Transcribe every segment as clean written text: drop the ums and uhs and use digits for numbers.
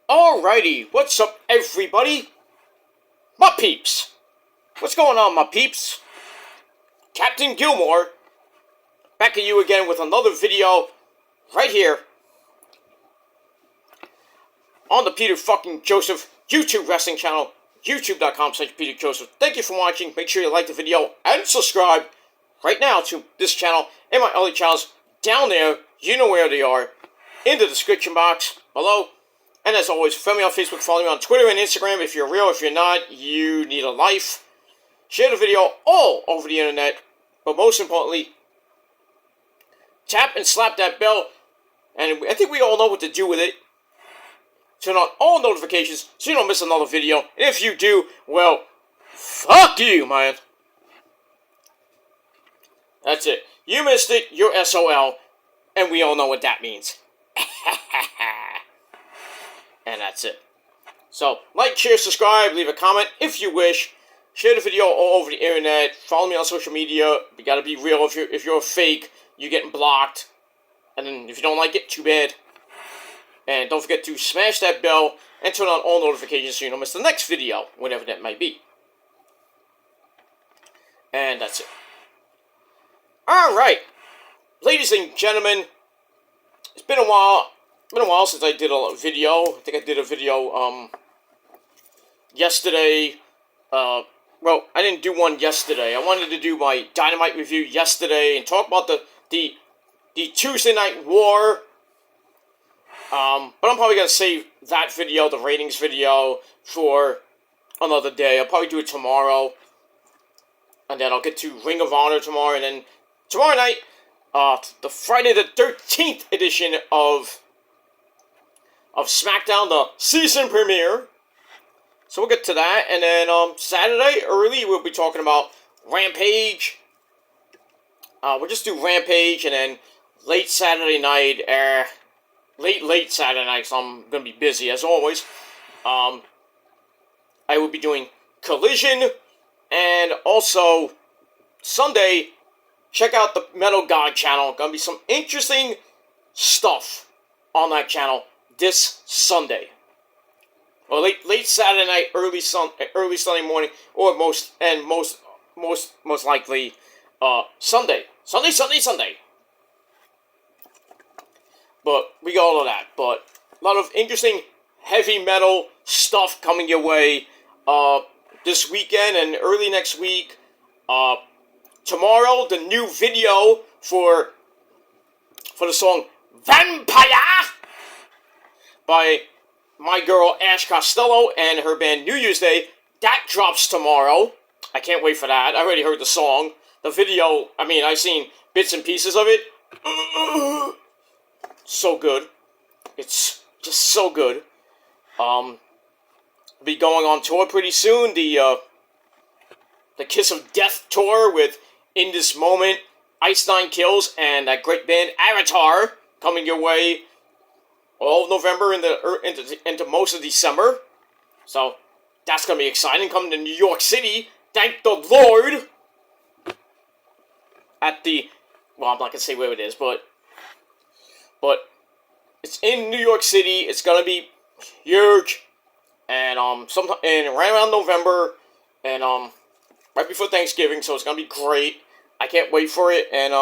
Alrighty, what's up everybody? My peeps! What's going on, my peeps? Captain Gilmore, back at you again with another video, right here, on the Peter fucking Joseph YouTube wrestling channel, youtube.com/Peter Joseph. Thank you for watching, make sure you like the video, and subscribe right now to this channel, and my other channels down there, you know where they are, in the description box below. And as always, follow me on Facebook, follow me on Twitter and Instagram. If you're real, if you're not, you need a life. Share the video all over the internet. But most importantly, tap and slap that bell. And I think we all know what to do with it. Turn on all notifications so you don't miss another video. And if you do, well, fuck you, man. That's it. You missed it, you're SOL. And we all know what that means. And that's it. So, like, share, subscribe, leave a comment if you wish. Share the video all over the internet. Follow me on social media. You gotta be real. If you're a fake, you're getting blocked. And then if you don't like it, too bad. And don't forget to smash that bell and turn on all notifications so you don't miss the next video, whatever that might be. And that's it. Alright. Ladies and gentlemen, it's been a while. It's been a while since I did a video. I think I did a video, yesterday. Well, I didn't do one yesterday. I wanted to do my Dynamite review yesterday and talk about the Tuesday Night War. But I'm probably going to save that video, the ratings video, for another day. I'll probably do it tomorrow. And then I'll get to Ring of Honor tomorrow. And then tomorrow night, the Friday the 13th edition of SmackDown, the season premiere. So we'll get to that. And then Saturday, early, we'll be talking about Rampage. We'll just do Rampage. And then late Saturday night, late Saturday night, so I'm going to be busy as always. I will be doing Collision. And also, Sunday, check out the Metal God channel. Going to be some interesting stuff on that channel this Sunday. Or late Saturday night, early Sunday morning, or most likely Sunday. Sunday. But we got all of that. But a lot of interesting heavy metal stuff coming your way this weekend and early next week. Tomorrow, the new video for the song Vampire by my girl Ash Costello and her band New Year's Day. That drops tomorrow. I can't wait for that. I already heard the song. The video, I mean, I've seen bits and pieces of it. So good. It's just so good. I'll be going on tour pretty soon. The Kiss of Death tour with In This Moment, Ice Nine Kills, and that great band Avatar coming your way all of November into most of December. So that's going to be exciting. Coming to New York City, thank the Lord. At the, well, I'm not going to say where it is, but it's in New York City. It's going to be huge. And sometime right around November, and right before Thanksgiving, so it's gonna be great. I can't wait for it, and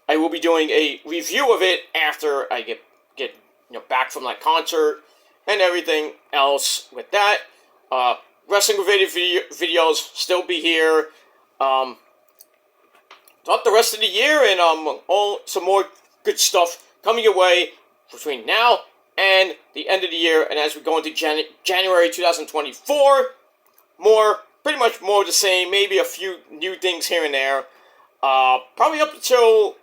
I will be doing a review of it after I get back from that concert and everything else with that. Wrestling related videos still be here throughout the rest of the year, and some more good stuff coming your way between now and the end of the year, and as we go into January 2024, pretty much more of the same, maybe a few new things here and there, probably up until,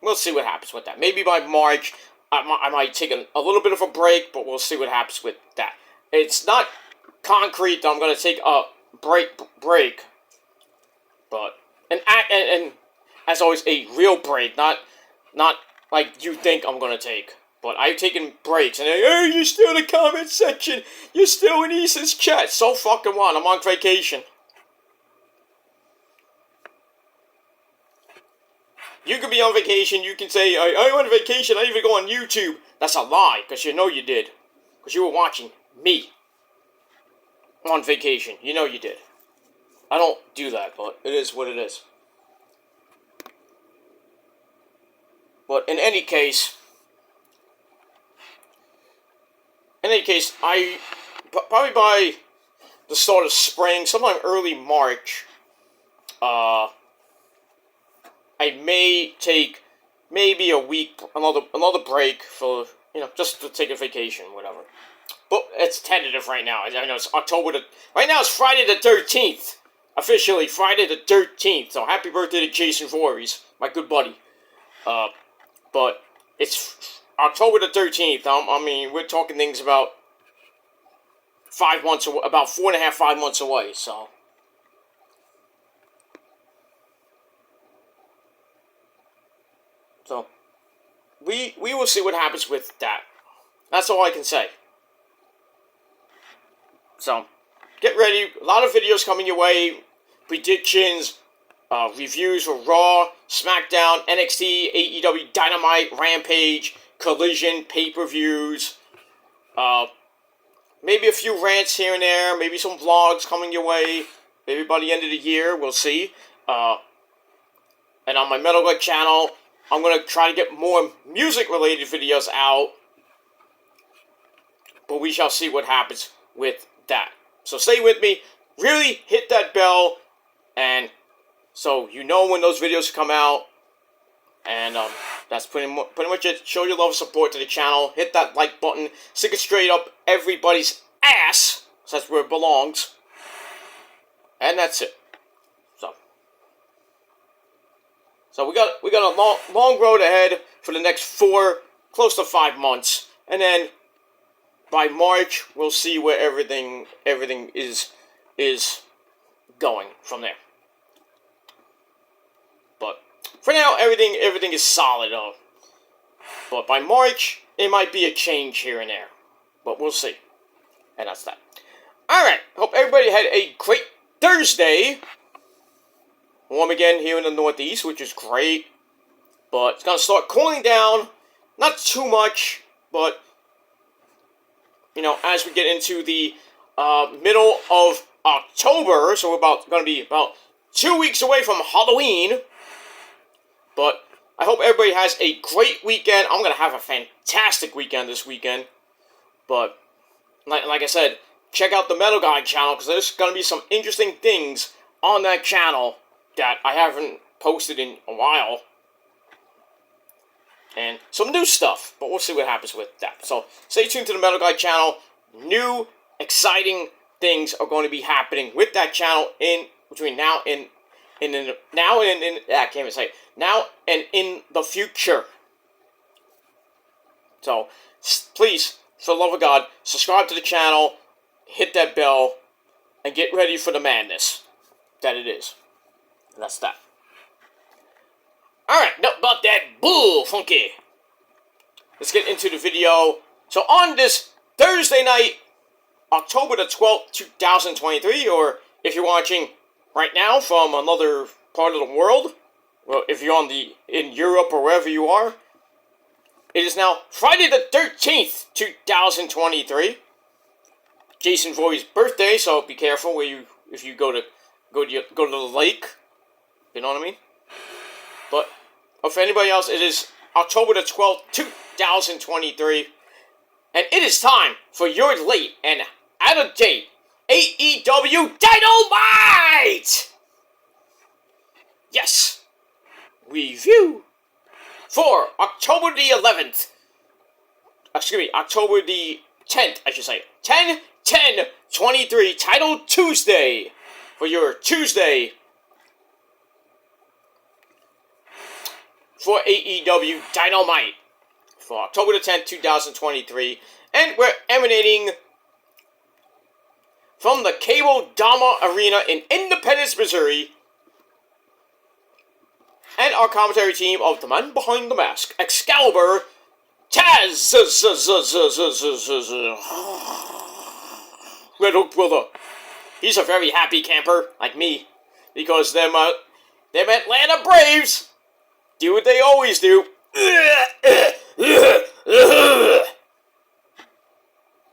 we'll see what happens with that. Maybe by March, I might take a little bit of a break, but we'll see what happens with that. It's not concrete that I'm going to take a break, but, and as always, a real break, not like you think I'm going to take. But I've taken breaks, and hey, you're still in the comment section. You're still in Ethan's chat. So fucking what? I'm on vacation. You could be on vacation. You can say, I'm on vacation. I even go on YouTube. That's a lie, because you know you did. because you were watching me on vacation. You know you did. I don't do that, but it is what it is. But in any case, I probably by the start of spring, sometime early March, I may take maybe a week, another break for, just to take a vacation, whatever. But it's tentative right now. I know it's right now it's Friday the 13th. Officially, Friday the 13th. So happy birthday to Jason Voorhees, my good buddy. But it's October the 13th. I mean, we're talking things about 5 months away, about 4.5, 5 months away, so. So, we will see what happens with that. That's all I can say. So, get ready. A lot of videos coming your way. Predictions, reviews for Raw, SmackDown, NXT, AEW, Dynamite, Rampage, Collision, pay-per-views. Maybe a few rants here and there. Maybe some vlogs coming your way. Maybe by the end of the year, we'll see. And on my Metal Geek channel, I'm going to try to get more music-related videos out. But we shall see what happens with that. So stay with me. Really hit that bell. And so you know when those videos come out. And that's pretty much it. Show your love and support to the channel. Hit that like button. Stick it straight up everybody's ass. So that's where it belongs. And that's it. So we got a long road ahead for the next close to 5 months. And then by March we'll see where everything is going from there. But for now, everything is solid. But by March, it might be a change here and there. But we'll see. And that's that. Alright, hope everybody had a great Thursday. Warm again here in the Northeast, which is great. But it's going to start cooling down. Not too much, but, as we get into the middle of October, so we're going to be about 2 weeks away from Halloween. But I hope everybody has a great weekend. I'm going to have a fantastic weekend this weekend. But, like I said, check out the Metal Guide channel, because there's going to be some interesting things on that channel that I haven't posted in a while. And some new stuff, but we'll see what happens with that. So, stay tuned to the Metal Guide channel. New, exciting things are going to be happening with that channel between now and in the future. So, please, for the love of God, subscribe to the channel, hit that bell, and get ready for the madness that it is. And that's that. Alright, enough about that bull funky. Let's get into the video. So on this Thursday night, October the 12th, 2023, or if you're watching right now from another part of the world, well, if you're in Europe or wherever you are, it is now Friday the 13th, 2023. Jason Voorhees' birthday, so be careful if you go to the lake. You know what I mean? But for anybody else, it is October the 12th, 2023. And it is time for your late and out-of-date AEW Dynamite! Yes! Review for October the 11th. October the 10th, I should say. 10/10/23, Title Tuesday. For your Tuesday for AEW Dynamite for October the 10th, 2023. And we're emanating from the Cable Dama Arena in Independence, Missouri. And our commentary team of the man behind the mask, Excalibur, Taz, Red Hook Brother. He's a very happy camper, like me, because them Atlanta Braves do what they always do.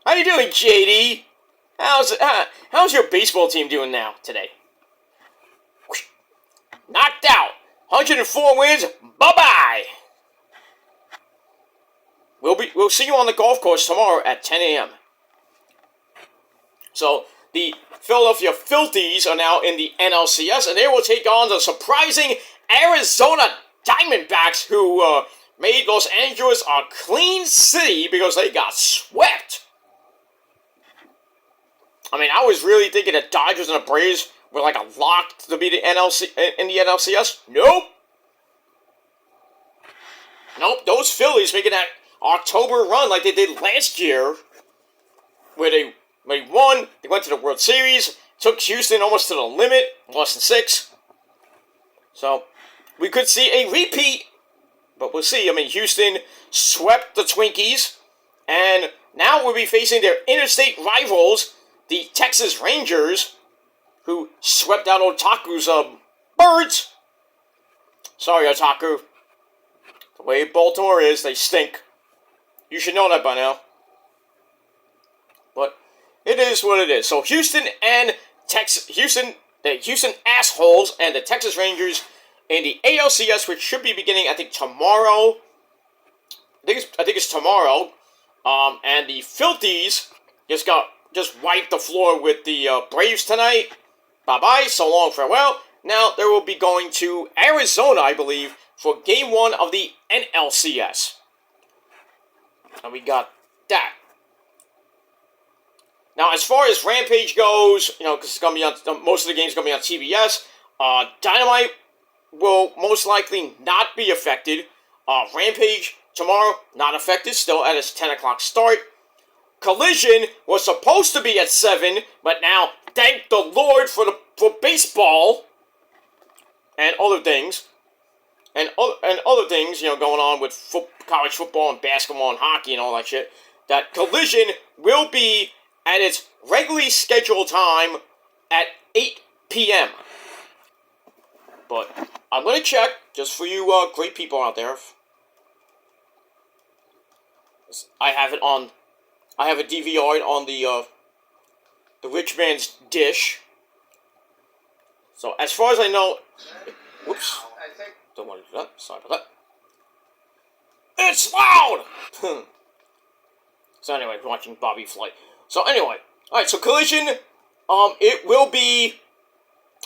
I doing, JD? How's your baseball team doing now today? Knocked out. 104 wins. Bye-bye. We'll see you on the golf course tomorrow at 10 a.m. So the Philadelphia Phillies are now in the NLCS, and they will take on the surprising Arizona Diamondbacks, who made Los Angeles a clean city because they got swept. I mean, I was really thinking the Dodgers and the Braves were like a lock to be the NLCS. Nope. Those Phillies making that October run like they did last year, where they won, they went to the World Series, took Houston almost to the limit, lost in 6. So, we could see a repeat, but we'll see. I mean, Houston swept the Twinkies, and now we'll be facing their interstate rivals, the Texas Rangers, who swept out Otaku's Birds. Sorry, Otaku. The way Baltimore is, they stink. You should know that by now. But it is what it is. So Houston and the Houston assholes and the Texas Rangers in the ALCS, which should be beginning, I think, tomorrow. I think it's tomorrow. And the Phillies just wiped the floor with the Braves tonight. Bye-bye, so long, farewell. Now they will be going to Arizona, I believe, for Game 1 of the NLCS. And we got that. Now, as far as Rampage goes, because it's gonna be on most of the games gonna be on TBS. Dynamite will most likely not be affected. Rampage tomorrow not affected, still at its 10 o'clock start. Collision was supposed to be at 7, but now thank the Lord for baseball and other things. And other things, going on with college football and basketball and hockey and all that shit, that Collision will be at its regularly scheduled time at 8 p.m. But I'm going to check, just for you great people out there. I have a DVR on the rich man's dish. So, as far as I know... Whoops. Don't want to do that. Sorry about that. It's loud! So anyway, watching Bobby Flight. So anyway, alright, so Collision, it will be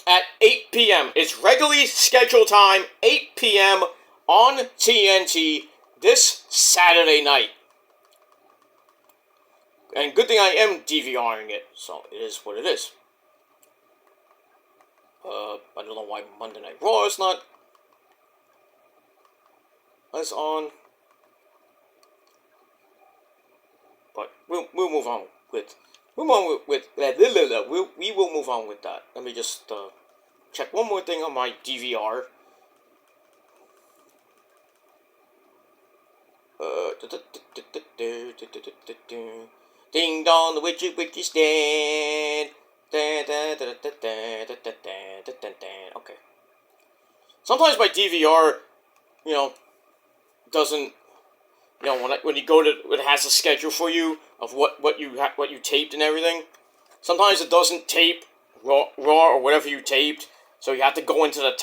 at 8 p.m. It's regularly scheduled time, 8 p.m. on TNT this Saturday night. And good thing I am DVRing it, so it is what it is. I don't know why Monday Night Raw is not as on. But we'll move on with we will move on with that. Let me just check one more thing on my DVR. Ding dong, the witchy stand. Okay. Sometimes my DVR, doesn't, when you go to, it has a schedule for you of what you taped and everything. Sometimes it doesn't tape raw or whatever you taped, so you have to go into the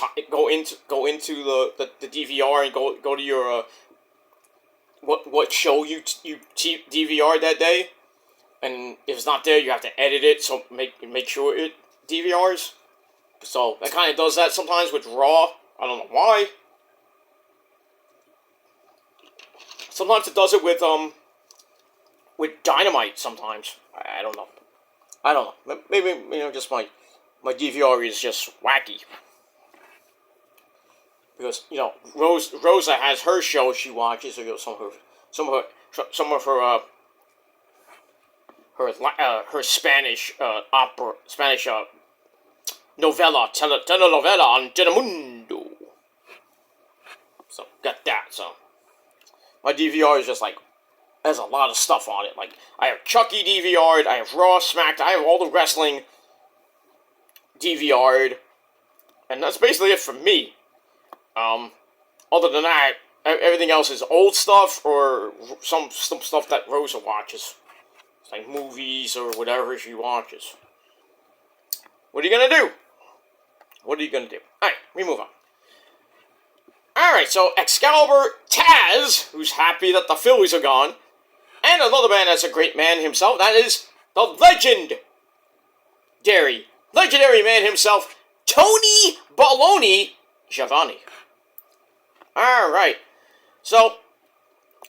DVR and go to your what show you DVR that day. And if it's not there, you have to edit it, so make sure it DVRs. So that kind of does that sometimes with Raw. I don't know why. Sometimes it does it with Dynamite. Sometimes I don't know. Maybe just my DVR is just wacky. Because Rosa has her show she watches, or some of her Spanish opera, Spanish novela, telenovela on Telemundo. So, got that, so. My DVR is just there's a lot of stuff on it. I have Chucky DVR'd, I have Raw, SmackDown, I have all the wrestling DVR'd. And that's basically it for me. Other than that, everything else is old stuff or some stuff that Rosa watches. It's like movies or whatever she watches. What are you gonna do? What are you gonna do? Alright, we move on. Alright, so Excalibur Taz, who's happy that the Phillies are gone, and another man that's a great man himself, that is the legendary man himself, Tony Baloney Schiavone. Alright, so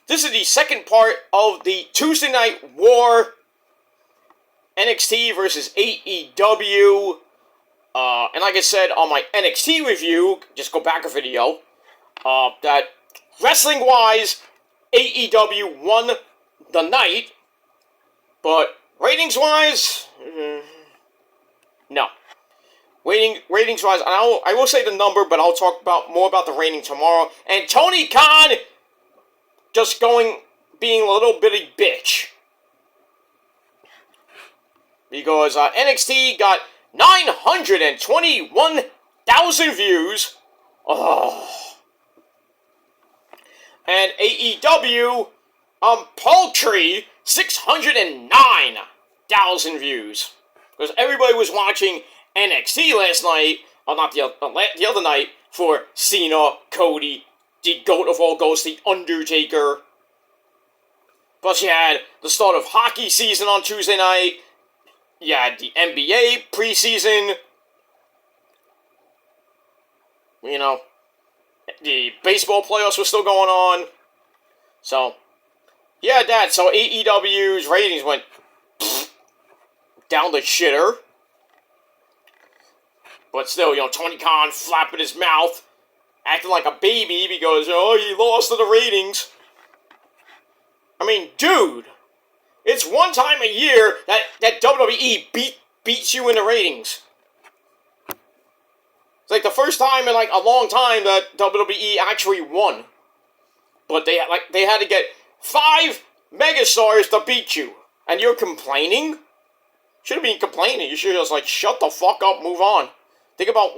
this is the second part of the Tuesday Night War NXT versus AEW. And like I said on my NXT review, just go back a video, that wrestling-wise, AEW won the night, but ratings-wise, no. Ratings-wise, I will say the number, but I'll talk more about the rating tomorrow. And Tony Khan just being a little bitty bitch. Because NXT got 921,000 views. Oh. And AEW, paltry 609,000 views. Because everybody was watching NXT last night, or not the other night, for Cena, Cody, the GOAT of all GOATs, The Undertaker. Plus you had the start of hockey season on Tuesday night. You had the NBA preseason. You know, the baseball playoffs were still going on. So, yeah, so AEW's ratings went down the shitter. But still, Tony Khan flapping his mouth, acting like a baby because, he lost to the ratings. I mean, dude, it's one time a year that WWE beats you in the ratings. It's like the first time in like a long time that WWE actually won. But they had to get 5 megastars to beat you. And you're complaining? Shouldn't be complaining. You should just shut the fuck up, move on. Think about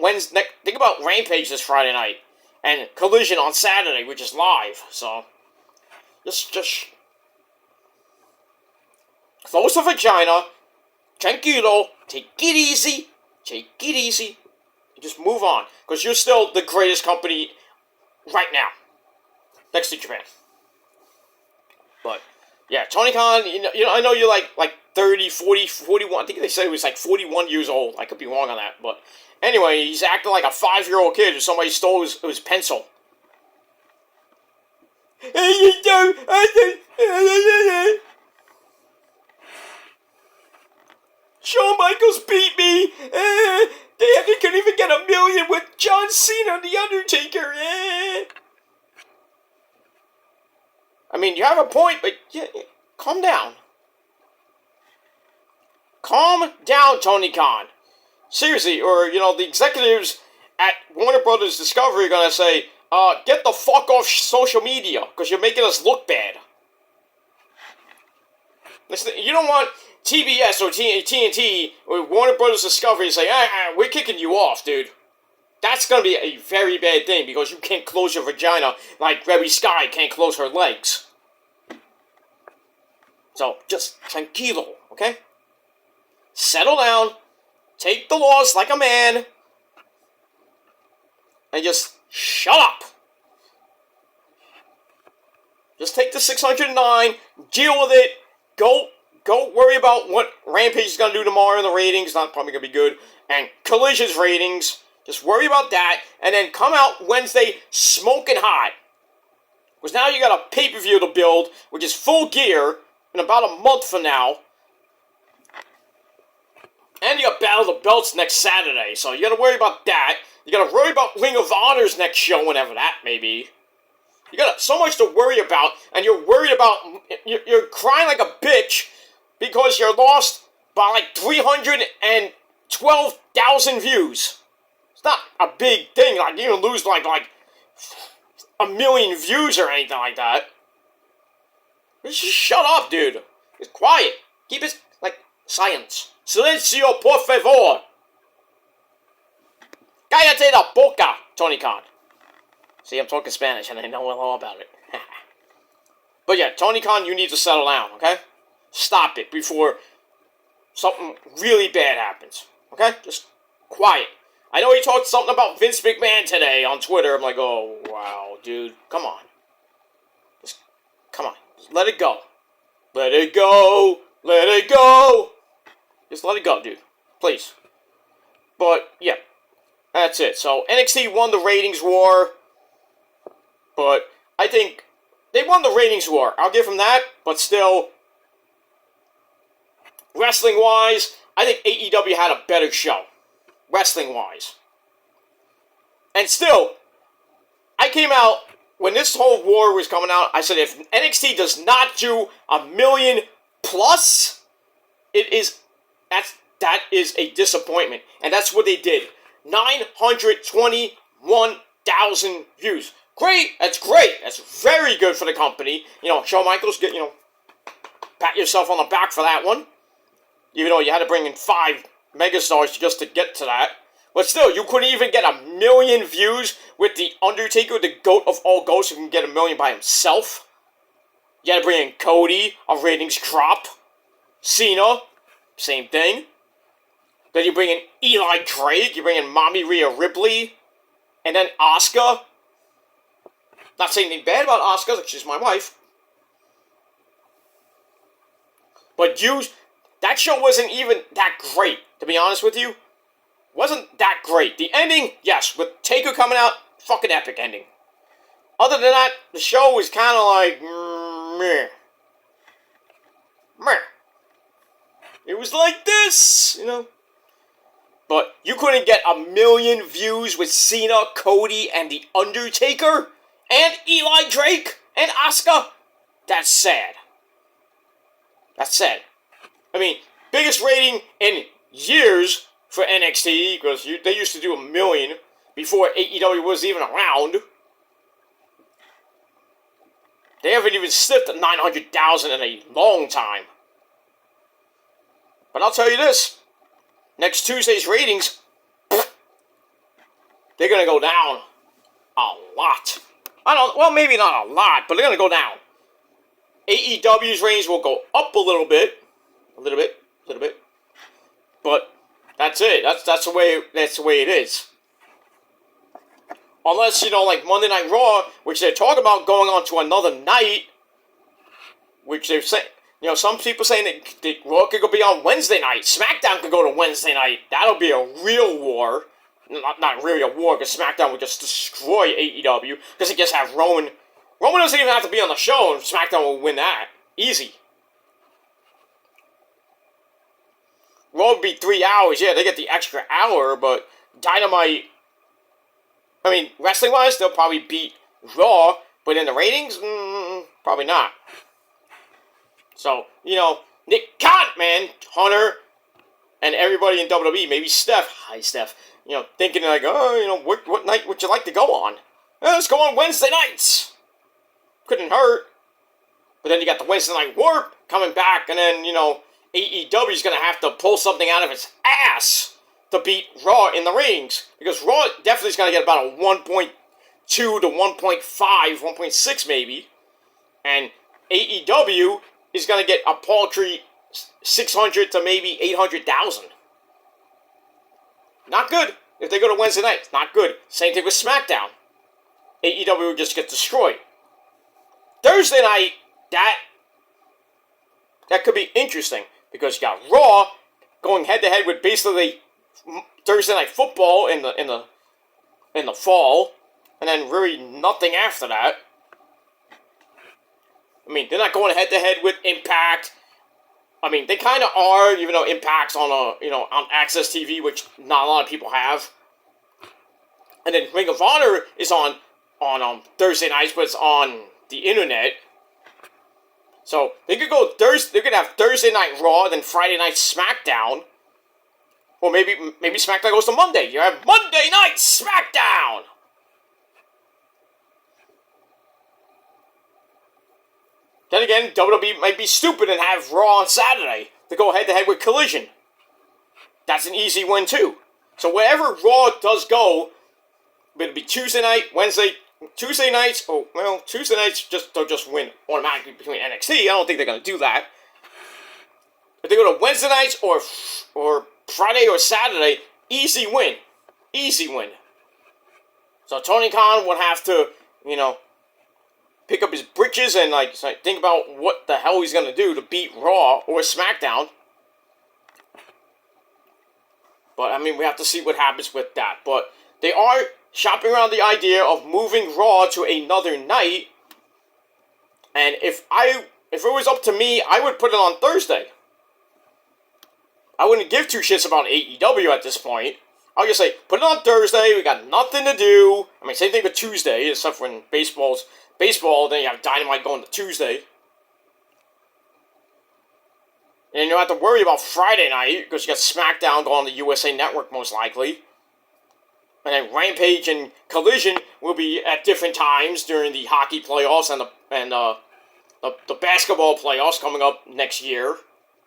Rampage this Friday night. And Collision on Saturday, which is live. So just close the vagina. Tranquilo. Take it easy. Just move on. Because you're still the greatest company right now. Next to Japan. But, yeah, Tony Khan, I know you're like 30, 40, 41. I think they said he was 41 years old. I could be wrong on that. But, anyway, he's acting like a 5-year-old kid who somebody stole his pencil. Shawn Michaels beat me. They couldn't even get 1 million with John Cena and The Undertaker. I mean, you have a point, but calm down. Calm down, Tony Khan. Seriously, or, the executives at Warner Brothers Discovery are going to say, get the fuck off social media, because you're making us look bad. Listen, you don't want TBS or TNT or Warner Brothers Discovery to say, we're kicking you off, dude. That's going to be a very bad thing, because you can't close your vagina like Reby Sky can't close her legs. So, just tranquilo, okay? Settle down, take the loss like a man, and just shut up. Just take the 609, deal with it, go worry about what Rampage is going to do tomorrow in the ratings, not probably going to be good, and Collision's ratings, just worry about that, and then come out Wednesday smoking hot. Because now you got a pay-per-view to build, which is Full Gear, in about a month from now. And you got Battle of the Belts next Saturday, so you got to worry about that. You got to worry about Ring of Honor's next show, whenever that may be. You got so much to worry about, and you're worried about, you're crying like a bitch because you're lost by 312,000 views. It's not a big thing, you don't lose 1 million views or anything like that. Just shut up, dude. It's quiet. Keep it, silence. Silencio, por favor. Cállate la boca, Tony Khan. See, I'm talking Spanish and I know all about it. But yeah, Tony Khan, you need to settle down, okay? stop it before something really bad happens. Okay? Just quiet. I know he talked something about Vince McMahon today on Twitter. I'm like, oh, wow, dude. Come on. Just, come on. Just let it go. Let it go. Let it go. Just let it go, dude. Please. But, yeah. That's it. So, NXT won the ratings war. But I think they won the ratings war. I'll give them that. But still, wrestling-wise, I think AEW had a better show. Wrestling-wise. And still, I came out, when this whole war was coming out, I said if NXT does not do 1 million plus, that is a disappointment. And that's what they did. 921,000 views. Great, that's great. That's very good for the company. Shawn Michaels, pat yourself on the back for that one. Even though you had to bring in 5 megastars just to get to that. But still, you couldn't even get 1 million views with The Undertaker, the GOAT of all GOATs, who can get 1 million by himself. You had to bring in Cody, a ratings drop. Cena, same thing. Then you bring in Eli Drake, you bring in Mommy Rhea Ripley, and then Asuka. Not saying anything bad about Asuka, she's my wife. But that show wasn't even that great, to be honest with you. Wasn't that great. The ending, yes, with Taker coming out, fucking epic ending. Other than that, the show was kind of like, meh. Meh. It was like this, But you couldn't get 1 million views with Cena, Cody, and The Undertaker, and Eli Drake, and Asuka. That's sad. That's sad. I mean, biggest rating in years for NXT, because they used to do 1 million before AEW was even around. They haven't even sniffed 900,000 in a long time. But I'll tell you this. Next Tuesday's ratings, they're going to go down a lot. Maybe not a lot, but they're going to go down. AEW's ratings will go up a little bit. But that's it. That's the way it is. Unless, like Monday Night Raw, which they're talking about going on to another night, which they're saying, some people saying that Raw could be on Wednesday night. SmackDown could go to Wednesday night. That'll be a real war. Not really a war, because SmackDown would just destroy AEW, because they just have Roman. Roman doesn't even have to be on the show, and SmackDown will win that. Easy. Raw would be 3 hours. Yeah, they get the extra hour, but Dynamite, wrestling-wise, they'll probably beat Raw, but in the ratings, probably not. So, Nick Khan, man, Hunter, and everybody in WWE, maybe Steph, hi Steph, thinking like, what night would you like to go on? Let's go on Wednesday nights. Couldn't hurt. But then you got the Wednesday Night Warp coming back, and then, AEW's going to have to pull something out of its ass to beat Raw in the ratings. Because Raw definitely is going to get about a 1.2 to 1.5, 1.6 maybe. And AEW is going to get a paltry 600 to maybe 800,000. Not good. If they go to Wednesday night, not good. Same thing with SmackDown. AEW will just get destroyed. Thursday night, that could be interesting. Because you got Raw going head-to-head with basically Thursday Night Football in the fall. And then really nothing after that. They're not going head-to-head with Impact. They kind of are, even though Impact's on on Access TV, which not a lot of people have. And then Ring of Honor is on Thursday nights, but it's on the internet. So they could go They could have Thursday Night Raw, then Friday Night SmackDown, or maybe SmackDown goes to Monday. You have Monday Night SmackDown. Then again, WWE might be stupid and have Raw on Saturday to go head-to-head with Collision. That's an easy win, too. So wherever Raw does go, it'll be Tuesday night, Tuesday nights, they'll just win automatically between NXT. I don't think they're going to do that. if they go to Wednesday nights or Friday or Saturday, easy win. Easy win. So Tony Khan would have to, pick up his britches and think about what the hell he's gonna do to beat Raw or SmackDown. But we have to see what happens with that. But they are shopping around the idea of moving Raw to another night. And if it was up to me, I would put it on Thursday. I wouldn't give two shits about AEW at this point. I'll just say, put it on Thursday, we got nothing to do. Same thing with Tuesday, except for when baseball, then you have Dynamite going to Tuesday. And you don't have to worry about Friday night, because you got SmackDown going on the USA Network, most likely. And then Rampage and Collision will be at different times during the hockey playoffs and the basketball playoffs coming up next year.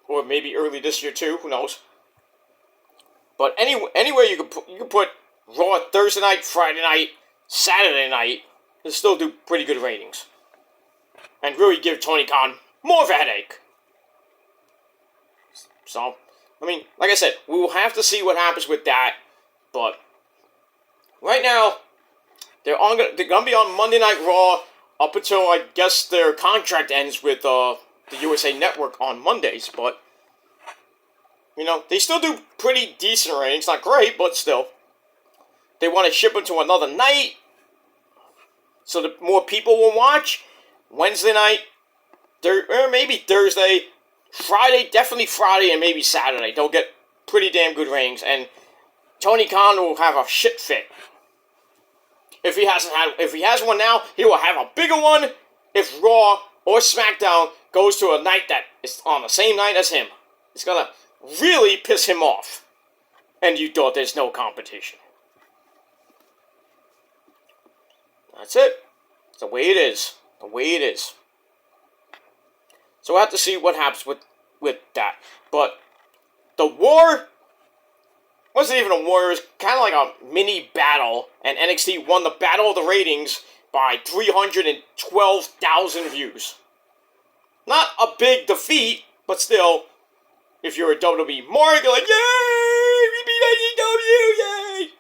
Or maybe early this year too, who knows. But anywhere you can put Raw Thursday night, Friday night, Saturday night, and still do pretty good ratings. And really give Tony Khan more of a headache. So, like I said, we will have to see what happens with that. But right now, they're going to be on Monday Night Raw up until, I guess, their contract ends with the USA Network on Mondays. But, they still do pretty decent ratings. Not great, but still. They want to ship them to another night so that more people will watch. Wednesday night, or maybe Thursday, Friday, definitely Friday, and maybe Saturday. They'll get pretty damn good ratings, and Tony Khan will have a shit fit. If he has one now, he will have a bigger one if Raw or SmackDown goes to a night that is on the same night as him. It's gonna really piss him off. And you thought there's no competition. That's it. It's the way it is. The way it is. So we'll have to see what happens with that. But the war wasn't even a war. It was kind of like a mini battle. And NXT won the battle of the ratings by 312,000 views. Not a big defeat, but still, if you're a WWE mark, you're like, yay! We beat AEW! Yay!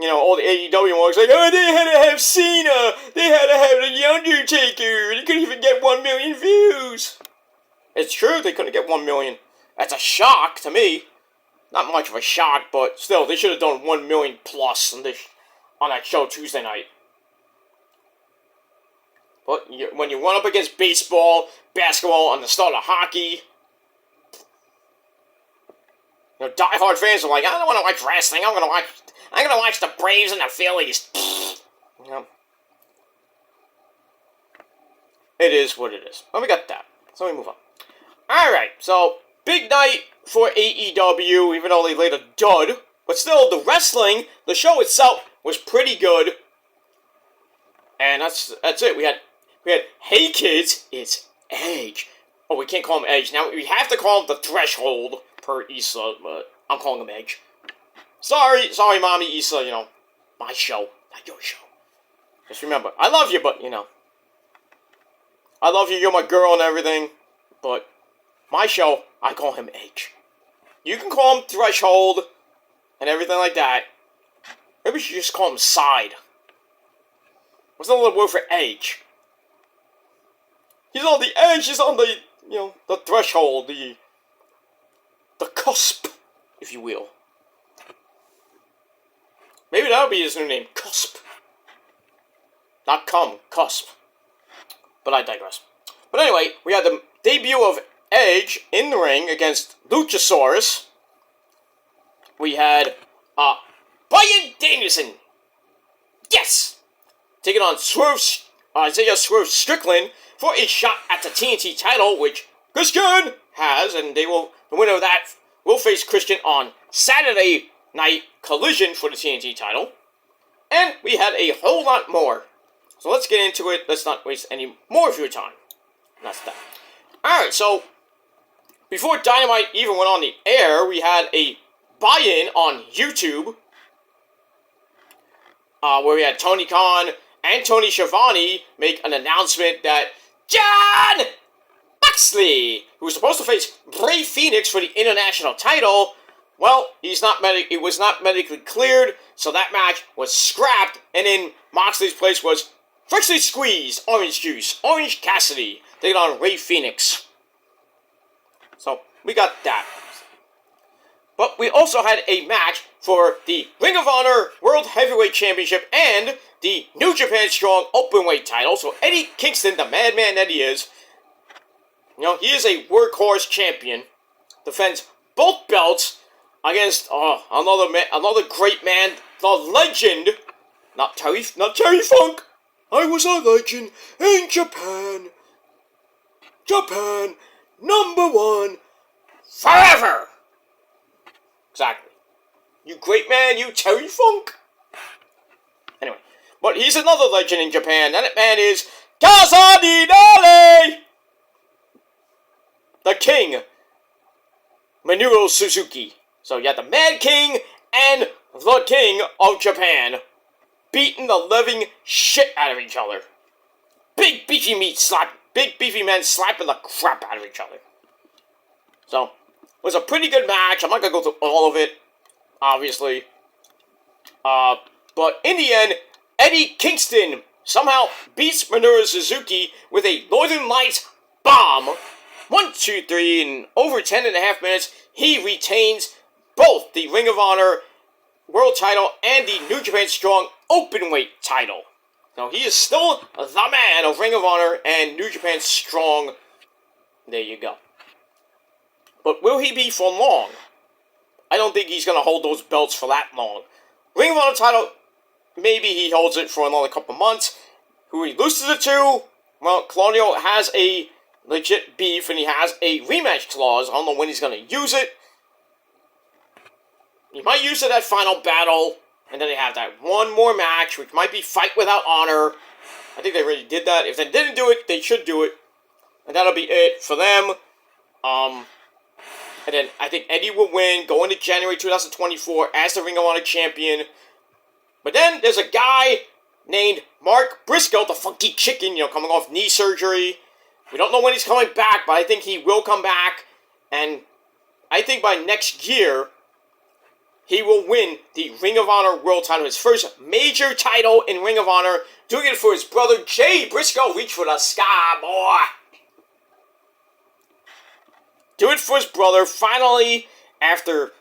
All the AEW marks like, oh, they had to have Cena! They had to have The Undertaker! They couldn't even get 1 million views! It's true, they couldn't get 1 million. That's a shock to me. Not much of a shock, but still, they should have done 1 million plus on that show Tuesday night. But when you run up against baseball, basketball, and the start of hockey, diehard fans are like, I don't want to watch wrestling. I'm gonna watch the Braves and the Phillies. It is what it is. Well, we got that. So we move on. All right. So big night for AEW, even though they laid a dud, but still, the wrestling, the show itself was pretty good. And that's it. We had Hey Kids, it's Edge. Oh, we can't call him Edge now. We have to call him the Threshold per Issa, but I'm calling him Edge. Sorry, Mommy Issa. My show, not your show. Just remember, I love you, but I love you. You're my girl and everything, but my show, I call him Edge. You can call him Threshold and everything like that. Maybe we should just call him Side. What's another word for Edge? He's on the edge. He's on the the threshold, the cusp, if you will. Maybe that would be his new name, Cusp. Not cum, Cusp. But I digress. But anyway, we had the debut of Edge in the ring against Luchasaurus. We had Bryan Danielson. Yes! Taking on Isaiah Swerve Strickland for a shot at the TNT title, which Christian has, and the winner of that will face Christian on Saturday Night Collision for the TNT title. And we had a whole lot more. So let's get into it. Let's not waste any more of your time. And that's that. Alright, so before Dynamite even went on the air, we had a buy-in on YouTube where we had Tony Khan and Tony Schiavone make an announcement that John Moxley, who was supposed to face Rey Fenix for the international title. Well, it was not medically cleared, so that match was scrapped, and in Moxley's place was freshly squeezed orange juice, Orange Cassidy, taking on Rey Fenix. So, we got that. But we also had a match for the Ring of Honor World Heavyweight Championship and the New Japan Strong Openweight title. So Eddie Kingston, the madman that he is, he is a workhorse champion, defends both belts against another great man, the legend, not Terry Funk. I was a legend in Japan. Japan, #1, forever. Exactly. You great man, you Terry Funk. Anyway, but he's another legend in Japan. That man is Kazadinale, the King, Minoru Suzuki. So you got the Mad King and the King of Japan beating the living shit out of each other. Big beefy men slapping the crap out of each other. So, it was a pretty good match. I'm not going to go through all of it, obviously. But in the end, Eddie Kingston somehow beats Minoru Suzuki with a Northern Lights bomb. 1, 2, 3, in over 10.5 minutes, he retains both the Ring of Honor World title and the New Japan Strong Openweight title. Now, he is still the man of Ring of Honor and New Japan Strong. There you go. But will he be for long? I don't think he's going to hold those belts for that long. Ring of Honor title, maybe he holds it for another couple months. Who he loses it to? Well, Claudio has a legit beef and he has a rematch clause. I don't know when he's going to use it. He might use it at Final Battle, and then they have that one more match, which might be Fight Without Honor. I think they already did that. If they didn't do it, they should do it. And that'll be it for them. And then I think Eddie will win, go into January 2024 as the Ring of Honor champion. But then there's a guy named Mark Briscoe, the funky chicken, coming off knee surgery. We don't know when he's coming back, but I think he will come back. And I think by next year, he will win the Ring of Honor World title, his first major title in Ring of Honor, doing it for his brother Jay Briscoe. Reach for the sky, boy. Do it for his brother, finally, after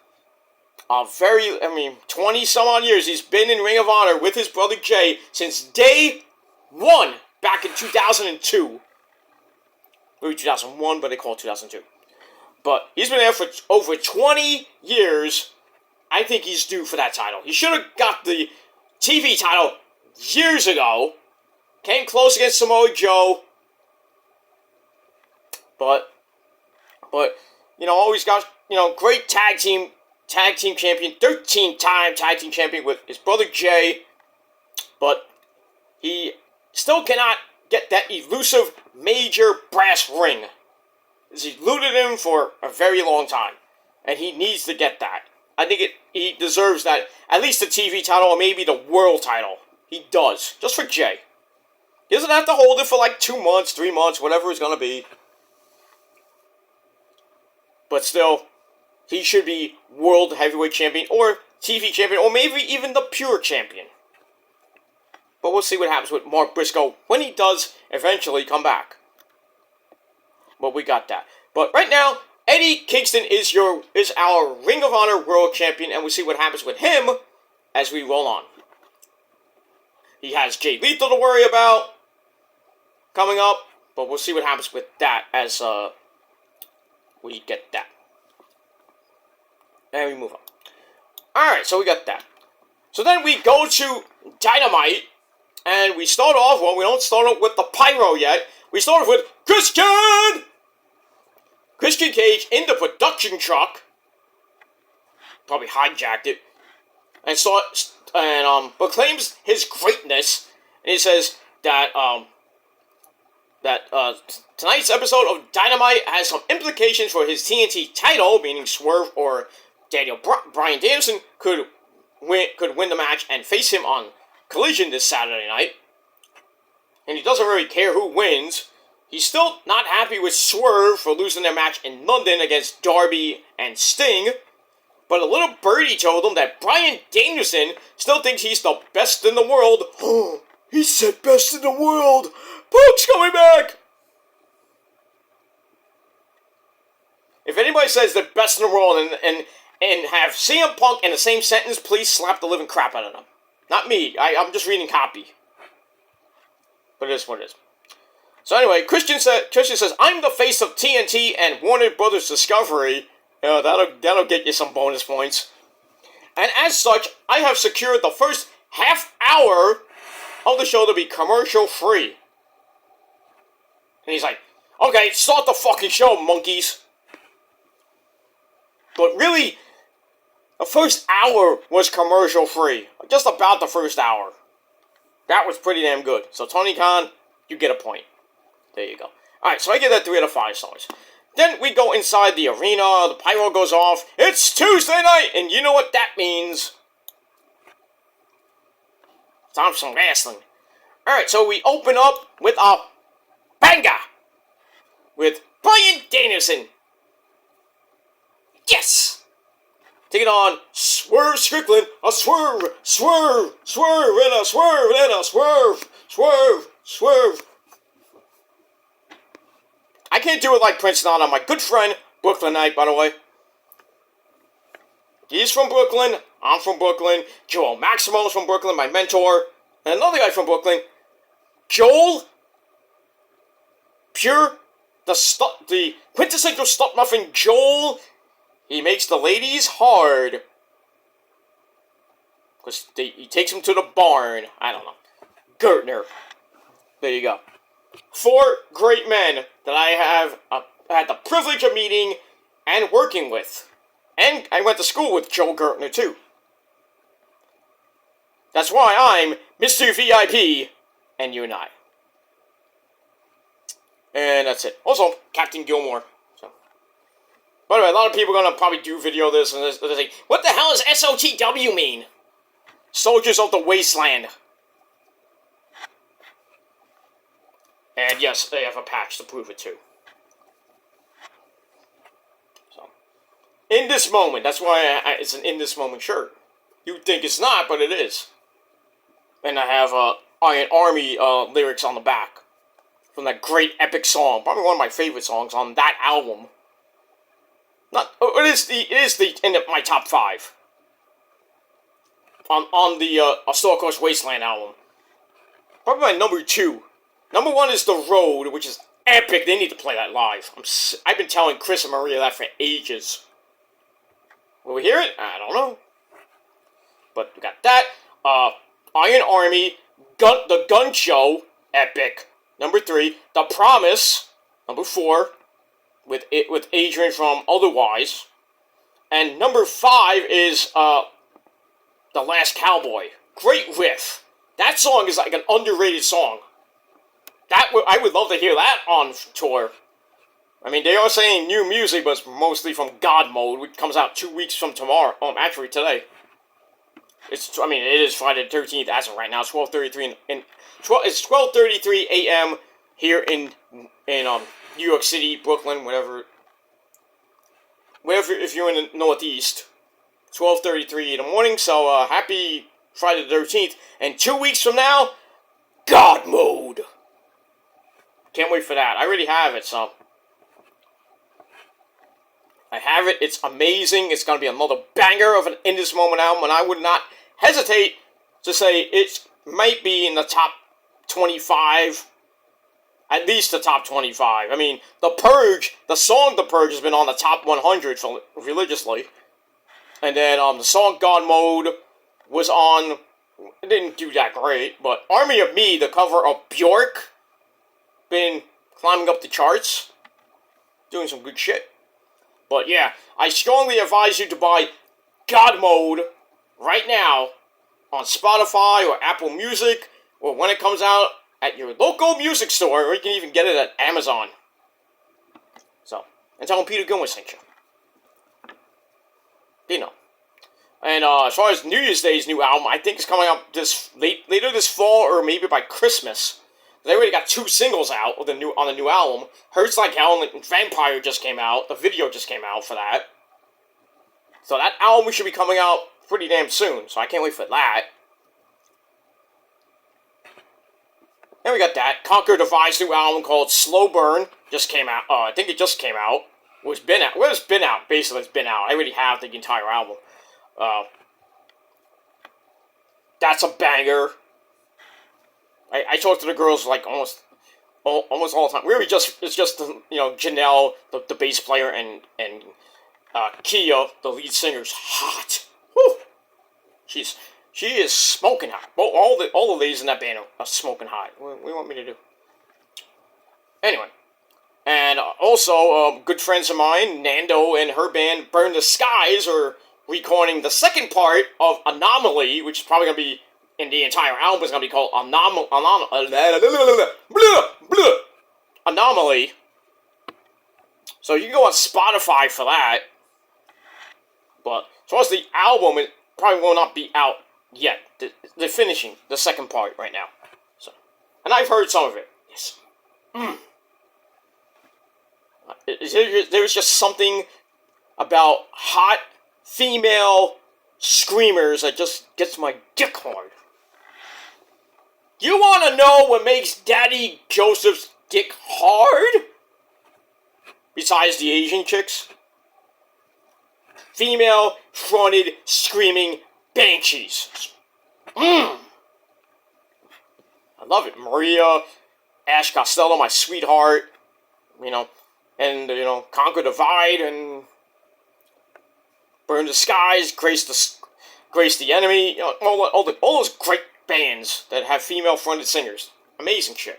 20 some odd years, he's been in Ring of Honor with his brother Jay since day one, back in 2002. Maybe 2001, but they call it 2002. But he's been there for over 20 years. I think he's due for that title. He should have got the TV title years ago. Came close against Samoa Joe. But always got, great tag team champion, 13-time tag team champion with his brother Jay. But he still cannot get that elusive major brass ring. He's eluded him for a very long time. And he needs to get that. I think he deserves that, at least the TV title or maybe the world title. He does, just for Jay. He doesn't have to hold it for like 2 months, 3 months, whatever it's going to be. But still, he should be World Heavyweight Champion or TV Champion or maybe even the Pure Champion. But we'll see what happens with Mark Briscoe when he does eventually come back. But we got that. But right now, Eddie Kingston is our Ring of Honor World Champion, and we'll see what happens with him as we roll on. He has Jay Lethal to worry about coming up, but we'll see what happens with that as we get that. And we move on. Alright, so we got that. So then we go to Dynamite, and we start off, well, we don't start off with the pyro yet. We start off with Christian Cage in the production truck. Probably hijacked it. And proclaims his greatness. And he says that tonight's episode of Dynamite has some implications for his TNT title, meaning Swerve or Bryan Danielson could win the match and face him on Collision this Saturday night. And he doesn't really care who wins. He's still not happy with Swerve for losing their match in London against Darby and Sting, but a little birdie told him that Bryan Danielson still thinks he's the best in the world. He said best in the world! Punk's coming back! If anybody says they're best in the world and have CM Punk in the same sentence, please slap the living crap out of them. Not me. I'm just reading copy. But it is what it is. So anyway, Christian says, I'm the face of TNT and Warner Brothers Discovery. That'll get you some bonus points. And as such, I have secured the first half hour of the show to be commercial free. And he's like, okay, start the fucking show, monkeys. But really, the first hour was commercial free. Just about the first hour. That was pretty damn good. So Tony Khan, you get a point. There you go. Alright, so I give that 3 out of 5 stars. Then we go inside the arena, the pyro goes off. It's Tuesday night, and you know what that means. Time for some wrestling. Alright, so we open up with a banger with Bryan Danielson. Yes! Take it on Swerve Strickland. A swerve, swerve, swerve, and a swerve, and a swerve, swerve, swerve. I can't do it like Prince Nana, my good friend, Brooklynite, by the way. He's from Brooklyn, I'm from Brooklyn, Joel Maximo's from Brooklyn, my mentor, and another guy from Brooklyn, Joel, the quintessential stunt muffin Joel. He makes the ladies hard. Because he takes them to the barn. I don't know. Gertner. There you go. 4 great men that I have had the privilege of meeting and working with. And I went to school with Joel Gertner, too. That's why I'm Mr. VIP and you and I. And that's it. Also, Captain Gilmore. By the way, a lot of people are going to probably do video of this and they're like, what the hell does SOTW mean? Soldiers of the Wasteland. And yes, they have a patch to prove it too. So, in this moment, that's why it's an in this moment shirt. You'd think it's not, but it is. And I have Iron Army lyrics on the back. From that great epic song. Probably one of my favorite songs on that album. It is in my top 5 on the A Star Crossed Wasteland album. Probably my number 2. Number 1 is The Road, which is epic. They need to play that live. I've been telling Chris and Maria that for ages. Will we hear it? I don't know. But we got that. Iron Army, The Gun Show, epic. Number 3, The Promise. Number 4. With Adrian from Otherwise. And number 5 is The Last Cowboy. Great riff. That song is like an underrated song. I would love to hear that on tour. I mean, they are saying new music, but it's mostly from God Mode, which comes out 2 weeks from tomorrow. Actually today. It is Friday the 13th as of right now. It's 12:33 it's 12:33 a.m. here in New York City, Brooklyn, whatever, if you're in the Northeast. 12:33 in the morning, so happy Friday the 13th. And 2 weeks from now, God Mode. Can't wait for that. I already have it, so. I have it. It's amazing. It's going to be another banger of an In This Moment album, and I would not hesitate to say it might be in the top 25. At least the top 25. I mean, The Purge, the song The Purge has been on the top 100 religiously. And then the song God Mode was on, it didn't do that great, but Army of Me, the cover of Bjork, been climbing up the charts, doing some good shit. But yeah, I strongly advise you to buy God Mode right now on Spotify or Apple Music, or when it comes out at your local music store, or you can even get it at Amazon. So, and tell them Peter Gilmore sent you. You know. And as far as New Year's Day's new album, I think it's coming out later this fall, or maybe by Christmas. They already got 2 singles out on the new album. Hurts Like Hell and Vampire just came out. The video just came out for that. So that album should be coming out pretty damn soon. So I can't wait for that. And we got that. Conquer Divide's new album called Slow Burn just came out. I think it just came out. Well, it's been out. Well, it's been out. Basically, it's been out. I already have the entire album. That's a banger. I talk to the girls like almost all the time. Really, it's just Janelle, the bass player, and Kia, the lead singer's hot. Whew. She is smoking hot. Well, all the ladies in that band are smoking hot. What do you want me to do? Anyway. And also, good friends of mine, Nando and her band Burn the Skies, are recording the second part of Anomaly, which is probably going to be, in the entire album, is going to be called Anomaly. So you can go on Spotify for that. But, as far as the album, it probably will not be out yet. They're finishing the second part right now. So, and I've heard some of it. Yes. There's just something about hot female screamers that just gets my dick hard. You want to know what makes Daddy Joseph's dick hard? Besides the Asian chicks? Female fronted screaming banshees. I love it. Maria, Ash Costello, my sweetheart. And, Conquer Divide and Burn the Skies, Grace the Enemy, all those great bands that have female-fronted singers. Amazing shit.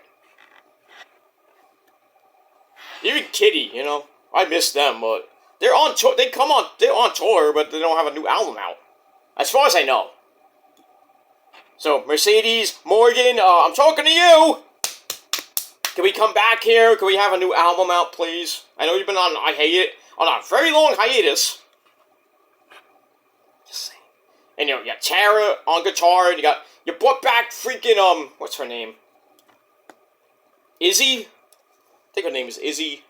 Even Kitty, I miss them, but they're on tour. They're on tour, but they don't have a new album out, as far as I know. So, Mercedes, Morgan, I'm talking to you! Can we come back here? Can we have a new album out, please? I know you've been on a very long hiatus. Just saying. And you got Tara on guitar, and you brought back freaking, what's her name? Izzy? I think her name is Izzy.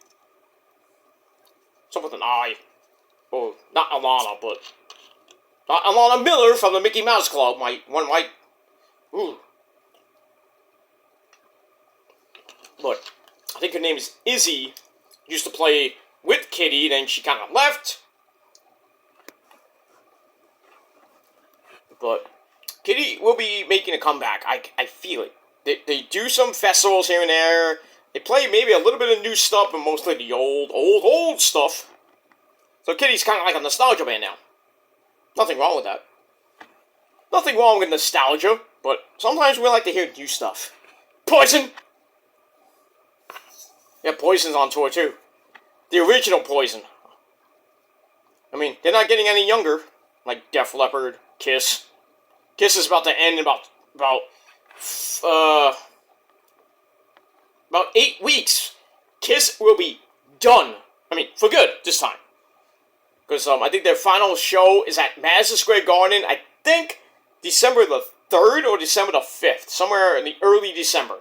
Something with an I. Oh, not Alana, but not Alana Miller from the Mickey Mouse Club. Ooh. Look, I think her name is Izzy. Used to play with Kitty, then she kind of left. But Kitty will be making a comeback. I feel it. They do some festivals here and there. They play maybe a little bit of new stuff, but mostly the old stuff. So Kitty's kind of like a nostalgia band now. Nothing wrong with that. Nothing wrong with nostalgia, but sometimes we like to hear new stuff. Poison! Yeah, Poison's on tour too. The original Poison. I mean, they're not getting any younger. Like Def Leppard, Kiss. Kiss is about to end in about 8 weeks. Kiss will be done. I mean, for good this time. Because I think their final show is at Madison Square Garden. I think December the 3rd or December the 5th. Somewhere in the early December.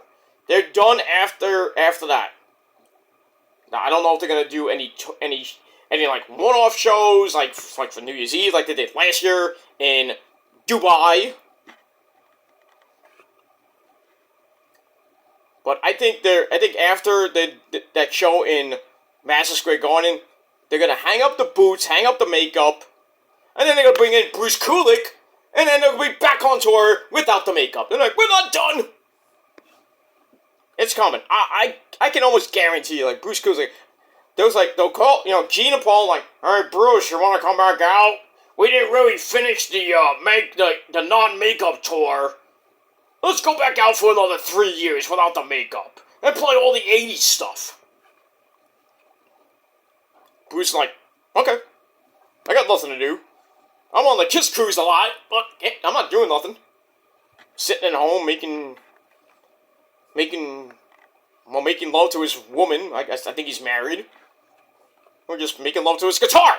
They're done after that. Now, I don't know if they're going to do any like one-off shows, like for New Year's Eve, like they did last year in Dubai. But I think after that show in Madison Square Garden, they're going to hang up the boots, hang up the makeup, and then they're going to bring in Bruce Kulick, and then they'll be back on tour without the makeup. They're like, we're not done! It's coming. I can almost guarantee you, like, Bruce Kulick, they'll call, Gene and Paul, like, all right, Bruce, you want to come back out? We didn't really finish the non-makeup tour. Let's go back out for another 3 years without the makeup. And play all the 80s stuff. Bruce is like, okay. I got nothing to do. I'm on the Kiss Cruise a lot, but I'm not doing nothing. Sitting at home making love to his woman. I think he's married. Or just making love to his guitar.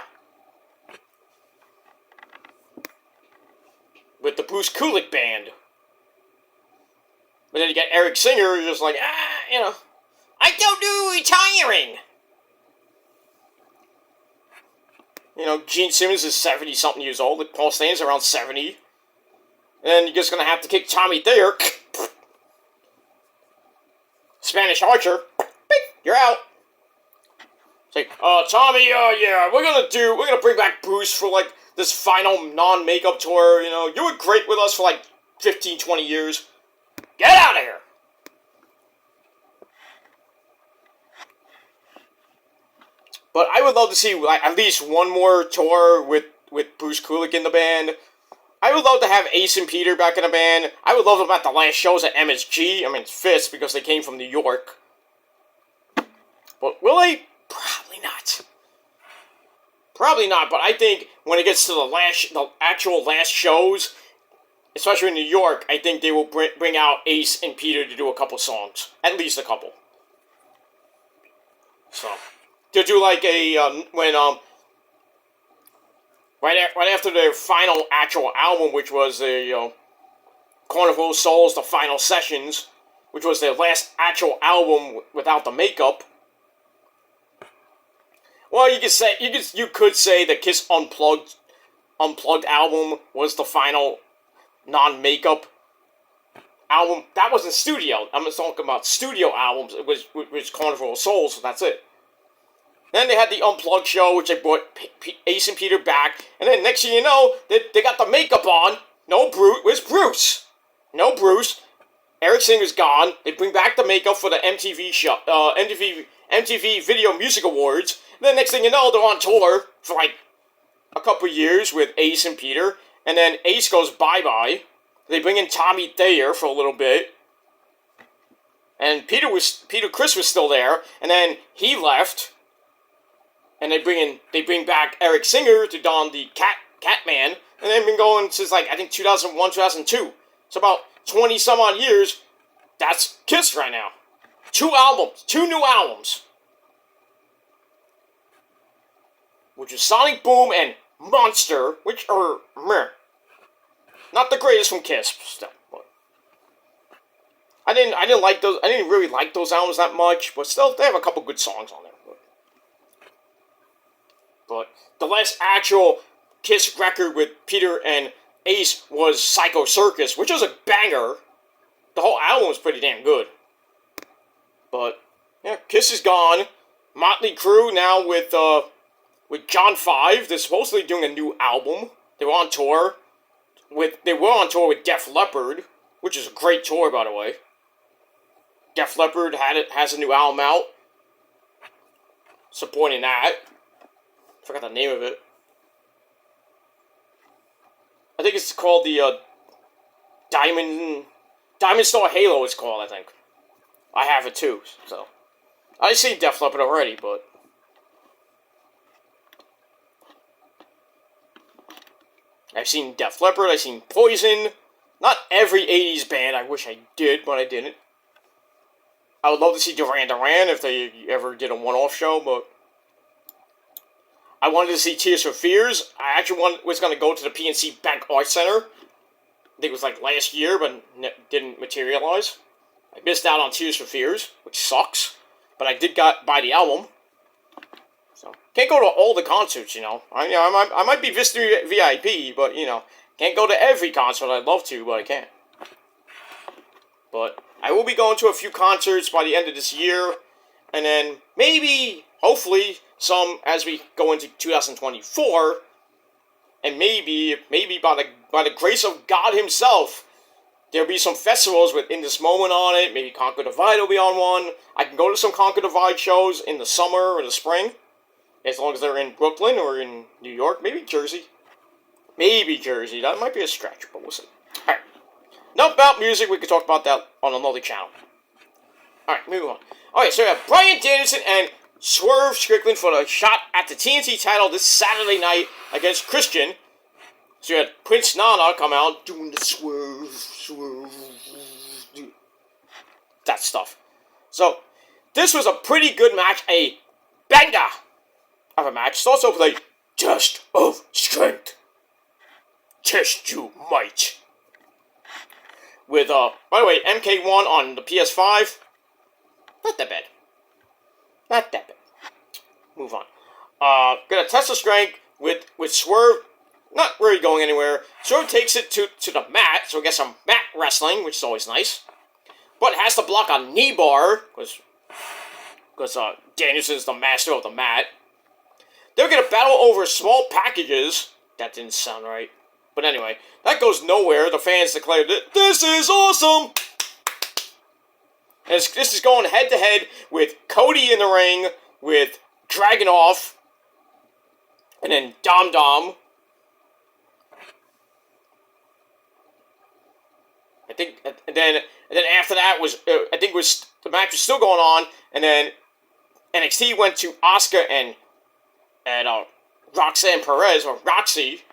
With the Bruce Kulick Band. But then you get Eric Singer, who's just like, I don't do retiring. Gene Simmons is 70-something years old. Paul Stanley's around 70. And then you're just going to have to kick Tommy Thayer. Spanish Archer. You're out. It's like, Tommy, yeah, we're gonna bring back Bruce for, like, this final non-makeup tour, you were great with us for, like, 15, 20 years. Get out of here! But I would love to see, like, at least one more tour with Bruce Kulick in the band. I would love to have Ace and Peter back in the band. I would love them at the last shows at MSG. I mean, Fist, because they came from New York. But will they? Probably not. Probably not, but I think when it gets to the actual last shows, especially in New York, I think they will bring out Ace and Peter to do a couple songs. At least a couple. So, to do like right after their final actual album, which was the Carnival of Souls, the Final Sessions, which was their last actual album without the makeup. Well, you could say the Kiss Unplugged album was the final non-makeup album. That wasn't studio. I'm just talking about studio albums. It was Carnival of Souls, so that's it. Then they had the Unplugged show, which they brought Ace and Peter back. And then next thing you know, they got the makeup on. No Bruce. Where's Bruce? No Bruce. Eric Singer's gone. They bring back the makeup for the MTV show, MTV Video Music Awards. And then next thing you know, they're on tour for like a couple years with Ace and Peter. And then Ace goes bye-bye. They bring in Tommy Thayer for a little bit. And Peter Criss was still there. And then he left. And they bring back Eric Singer to don the Catman. And they've been going since, like, I think 2001, 2002. So about 20 some odd years. That's Kiss right now. 2 new albums. Which is Sonic Boom and Monster, which are meh. Not the greatest from Kiss, still. But I didn't like those. I didn't really like those albums that much, but still, they have a couple good songs on there. But the last actual Kiss record with Peter and Ace was Psycho Circus, which was a banger. The whole album was pretty damn good. But yeah, Kiss is gone. Motley Crue now with John 5. They're supposedly doing a new album. They were on tour with Def Leppard, which is a great tour, by the way. Def Leppard has a new album out, supporting that. Forgot the name of it. I think it's called the Diamond Star Halo. It's called, I think. I have it too. So I've seen Def Leppard already, but I've seen Def Leppard. I've seen Poison. Not every '80s band. I wish I did, but I didn't. I would love to see Duran Duran if they ever did a one-off show, but I wanted to see Tears for Fears. I actually was going to go to the PNC Bank Arts Center. I think it was like last year, but didn't materialize. I missed out on Tears for Fears, which sucks. But I did buy the album. So can't go to all the concerts, I might be Vista VIP, but can't go to every concert. I'd love to, but I can't. But I will be going to a few concerts by the end of this year, and then maybe, hopefully, some as we go into 2024, and maybe by the grace of God Himself, there'll be some festivals with In This Moment on it. Maybe Conquer Divide will be on one. I can go to some Conquer Divide shows in the summer or the spring, as long as they're in Brooklyn or in New York. Maybe Jersey. That might be a stretch, but we'll see. Alright. Enough about music. We can talk about that on another channel. Alright, moving on. Alright, so we have Bryan Danielson and Swerve Strickland for the shot at the TNT title this Saturday night against Christian. So you had Prince Nana come out doing the swerve, that stuff. So this was a pretty good match, a banger of a match. Starts off with a test of strength. Test you might. with, by the way, MK1 on the PS5. Not that bad. Not that bad. Move on. Gonna test the strength with Swerve. Not really going anywhere. Swerve takes it to the mat, so we get some mat wrestling, which is always nice. But has to block a knee bar, because Danielson's the master of the mat. They're gonna battle over small packages. That didn't sound right. But anyway, that goes nowhere. The fans declared that this is awesome! And this is going head-to-head with Cody in the ring, with Dragunov, and then Dom Dom. I think, and then after that was, I think the match was still going on, and then NXT went to Asuka and Roxanne Perez, or Roxy,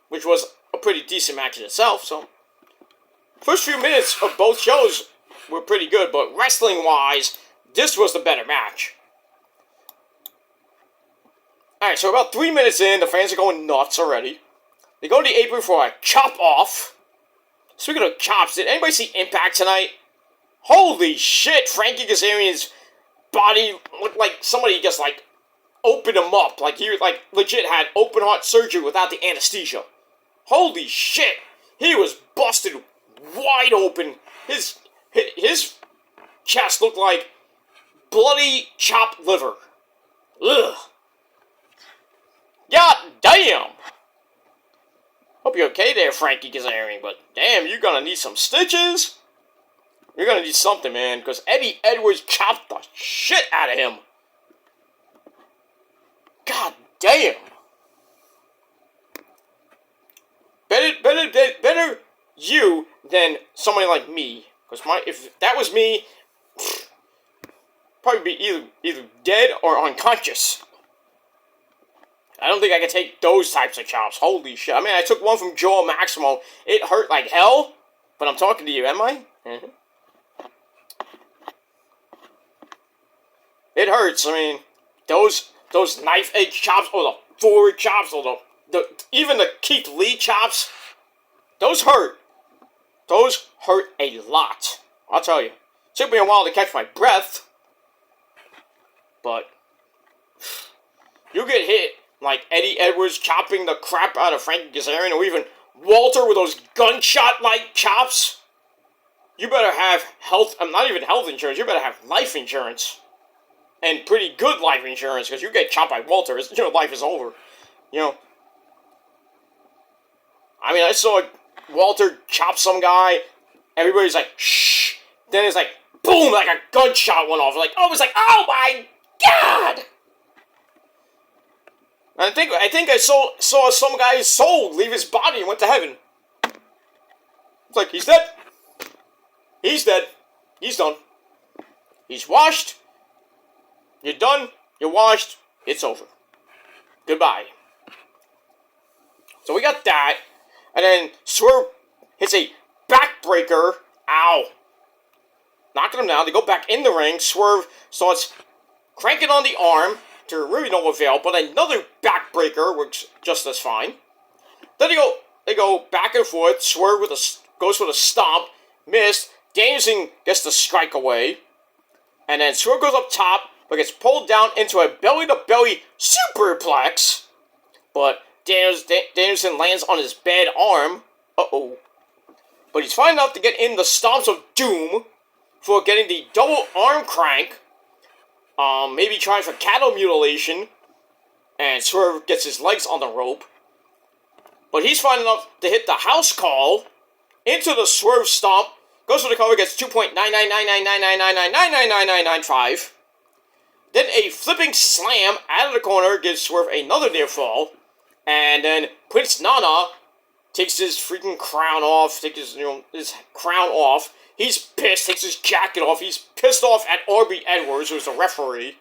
which was a pretty decent match in itself. So, first few minutes of both shows were pretty good, but wrestling-wise, this was the better match. Alright, so about 3 minutes in, the fans are going nuts already. They go to the apron for a chop-off. Speaking of chops, did anybody see Impact tonight? Holy shit, Frankie Kazarian's body looked like somebody just, like, opened him up. Like, he, like, legit had open-heart surgery without the anesthesia. Holy shit! He was busted wide open. His chest looked like bloody chopped liver. Ugh. God damn! Hope you're okay there, Frankie Kazarian, but damn, you're gonna need some stitches. You're gonna need something, man, because Eddie Edwards chopped the shit out of him. God damn. Better you than somebody like me. Because if that was me, probably be either dead or unconscious. I don't think I can take those types of chops. Holy shit. I mean, I took one from Joel Maximo. It hurt like hell, but I'm talking to you, am I? Mm-hmm. It hurts. I mean, those knife edge chops, or the forward chops, or even the Keith Lee chops, those hurt. Those hurt a lot. I'll tell you. It took me a while to catch my breath, but you get hit like Eddie Edwards chopping the crap out of Frankie Kazarian, or even Walter with those gunshot-like chops. You better have not even health insurance, you better have life insurance. And pretty good life insurance, because you get chopped by Walter, your life is over. You know. I mean, I saw Walter chop some guy, everybody's like, shh. Then it's like, boom, like a gunshot went off. Like, oh, it's like, oh my God! I think I saw some guy's soul leave his body and went to heaven. It's like, he's dead. He's dead. He's done. He's washed. You're done. You're washed. It's over. Goodbye. So we got that. And then Swerve hits a backbreaker. Ow. Knocking him down. They go back in the ring. Swerve starts cranking on the arm to really no avail, but another backbreaker works just as fine. Then they go back and forth. Swerve goes for the stomp, missed. Danielson gets the strike away, and then Swerve goes up top, but gets pulled down into a belly-to-belly superplex. But Danielson lands on his bad arm. Uh-oh. But he's fine enough to get in the stomps of doom for getting the double arm crank. Maybe trying for cattle mutilation, and Swerve gets his legs on the rope. But he's fine enough to hit the house call into the Swerve stomp. Goes for the cover, gets 2.9999999999995. Then a flipping slam out of the corner gives Swerve another near fall. And then Prince Nana takes his freaking crown off, his crown off. He's pissed, takes his jacket off. He's pissed off at RB Edwards, who's the referee.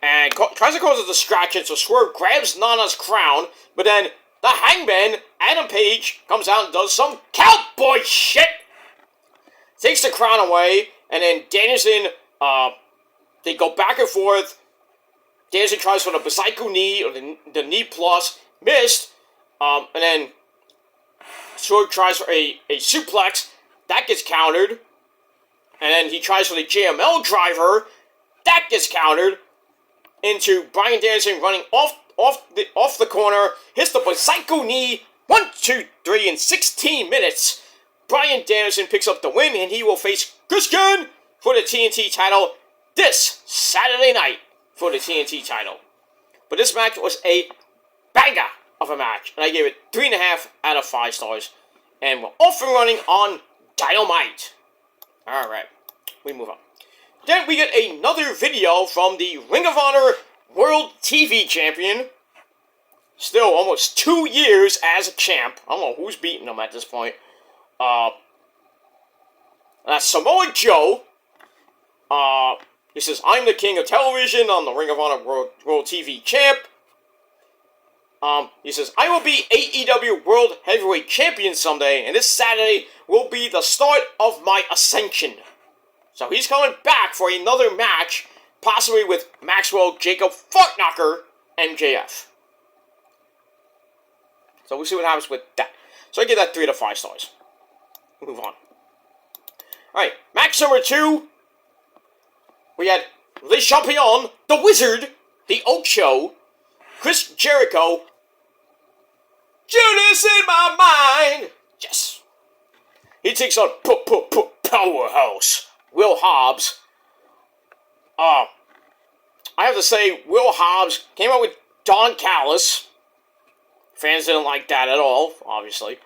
And tries to cause a distraction, so Swerve grabs Nana's crown. But then the Hangman, Adam Page, comes out and does some cowboy shit. Takes the crown away, and then Danielson, they go back and forth. Danielson tries for the Psycho knee, or the knee plus. Missed. And then Sorg tries for a suplex. That gets countered. And then he tries for the JML driver. That gets countered. Into Bryan Danielson running off the corner. Hits the Psycho knee. 1, 2, 3 in 16 minutes. Bryan Danielson picks up the win, and he will face Christian for the TNT title this Saturday night for the TNT title. But this match was a banger of a match, and I gave it 3.5 out of 5 stars. And we're off and running on Dynamite. Alright, we move on. Then we get another video from the Ring of Honor World TV Champion. Still almost 2 years as a champ. I don't know who's beating him at this point. That's Samoa Joe. He says, I'm the king of television. I'm the Ring of Honor World TV champ. He says, I will be AEW World Heavyweight Champion someday, and this Saturday will be the start of my ascension. So he's coming back for another match, possibly with Maxwell Jacob Fartknocker MJF. So we'll see what happens with that. So I give that 3 to 5 stars. Move on. Alright, match number 2. We had Le Champion, the Wizard, the Ocho, Chris Jericho, Judas in my mind. Yes. He takes on Powerhouse Will Hobbs. I have to say, Will Hobbs came out with Don Callis. Fans didn't like that at all, obviously.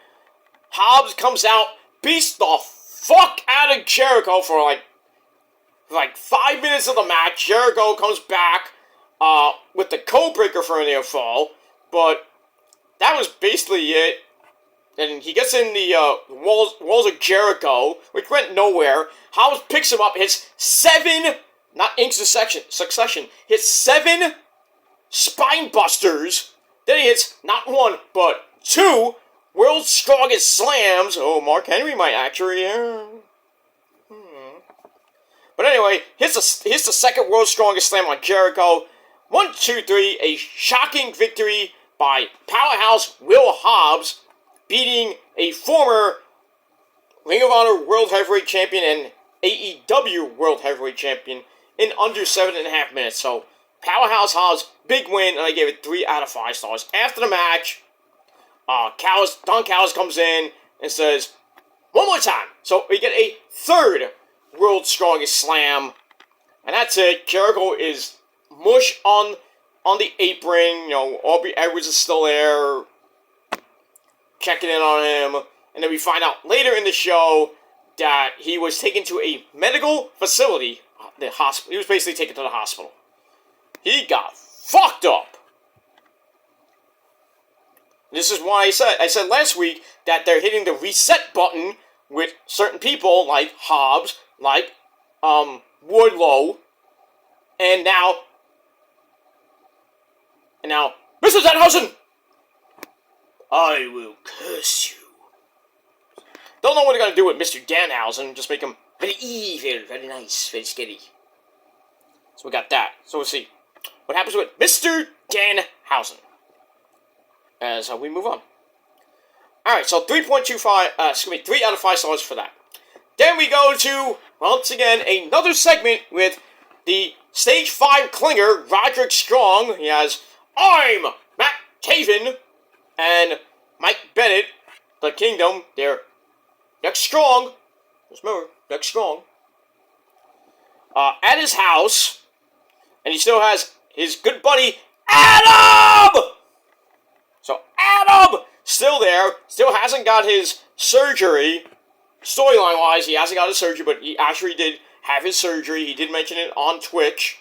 Hobbs comes out, beats the fuck out of Jericho for like 5 minutes of the match. Jericho comes back with the code breaker for a near fall, but that was basically it. And he gets in the walls of Jericho, which went nowhere. Hobbs picks him up, hits 7, not in succession, hits 7 spine busters. Then he hits not 1, but 2 world's strongest slams. Oh, Mark Henry might actually. But anyway, here's the second world's strongest slam on Jericho. 1, 2, 3, a shocking victory by Powerhouse Will Hobbs, beating a former Ring of Honor World Heavyweight Champion and AEW World Heavyweight Champion in under 7.5 minutes. So, Powerhouse Hobbs, big win, and I gave it 3 out of 5 stars. After the match, Don Callis comes in and says, one more time. So, we get a third World's Strongest Slam, and that's it. Jericho is mush on the apron. You know, Aubrey Edwards is still there, checking in on him, and then we find out later in the show that he was taken to a medical facility, the hospital. He was basically taken to the hospital. He got fucked up. This is why I said last week that they're hitting the reset button with certain people like Hobbs, like Wardlow, and now Mr. Danhausen, I will curse you. Don't know what they're gonna do with Mr. Danhausen. Just make him very evil, very nice, very scary. So we got that. So we'll see what happens with Mr. Danhausen as we move on. Alright, so 3 out of 5 stars for that. Then we go to, once again, another segment with the Stage 5 clinger, Roderick Strong. He has, I'm Matt Taven, and Mike Bennett, the Kingdom. They're next strong. Just remember, next strong. At his house, and he still has his good buddy, Adam! So, Adam! Still there, still hasn't got his surgery. Storyline-wise, he hasn't got his surgery, but he actually did have his surgery. He did mention it on Twitch.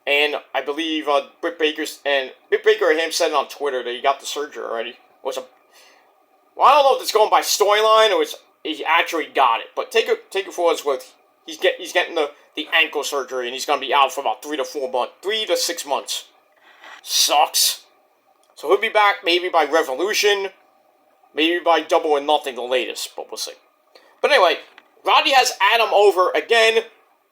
And I believe Britt Baker and him said it on Twitter that he got the surgery already. Well, I don't know if it's going by storyline or he actually got it. But take it for what it's worth. He's getting the ankle surgery, and he's going to be out for about 3 to 6 months. Sucks. So he'll be back maybe by Revolution, maybe by Double or Nothing, the latest, but we'll see. But anyway, Roddy has Adam over again.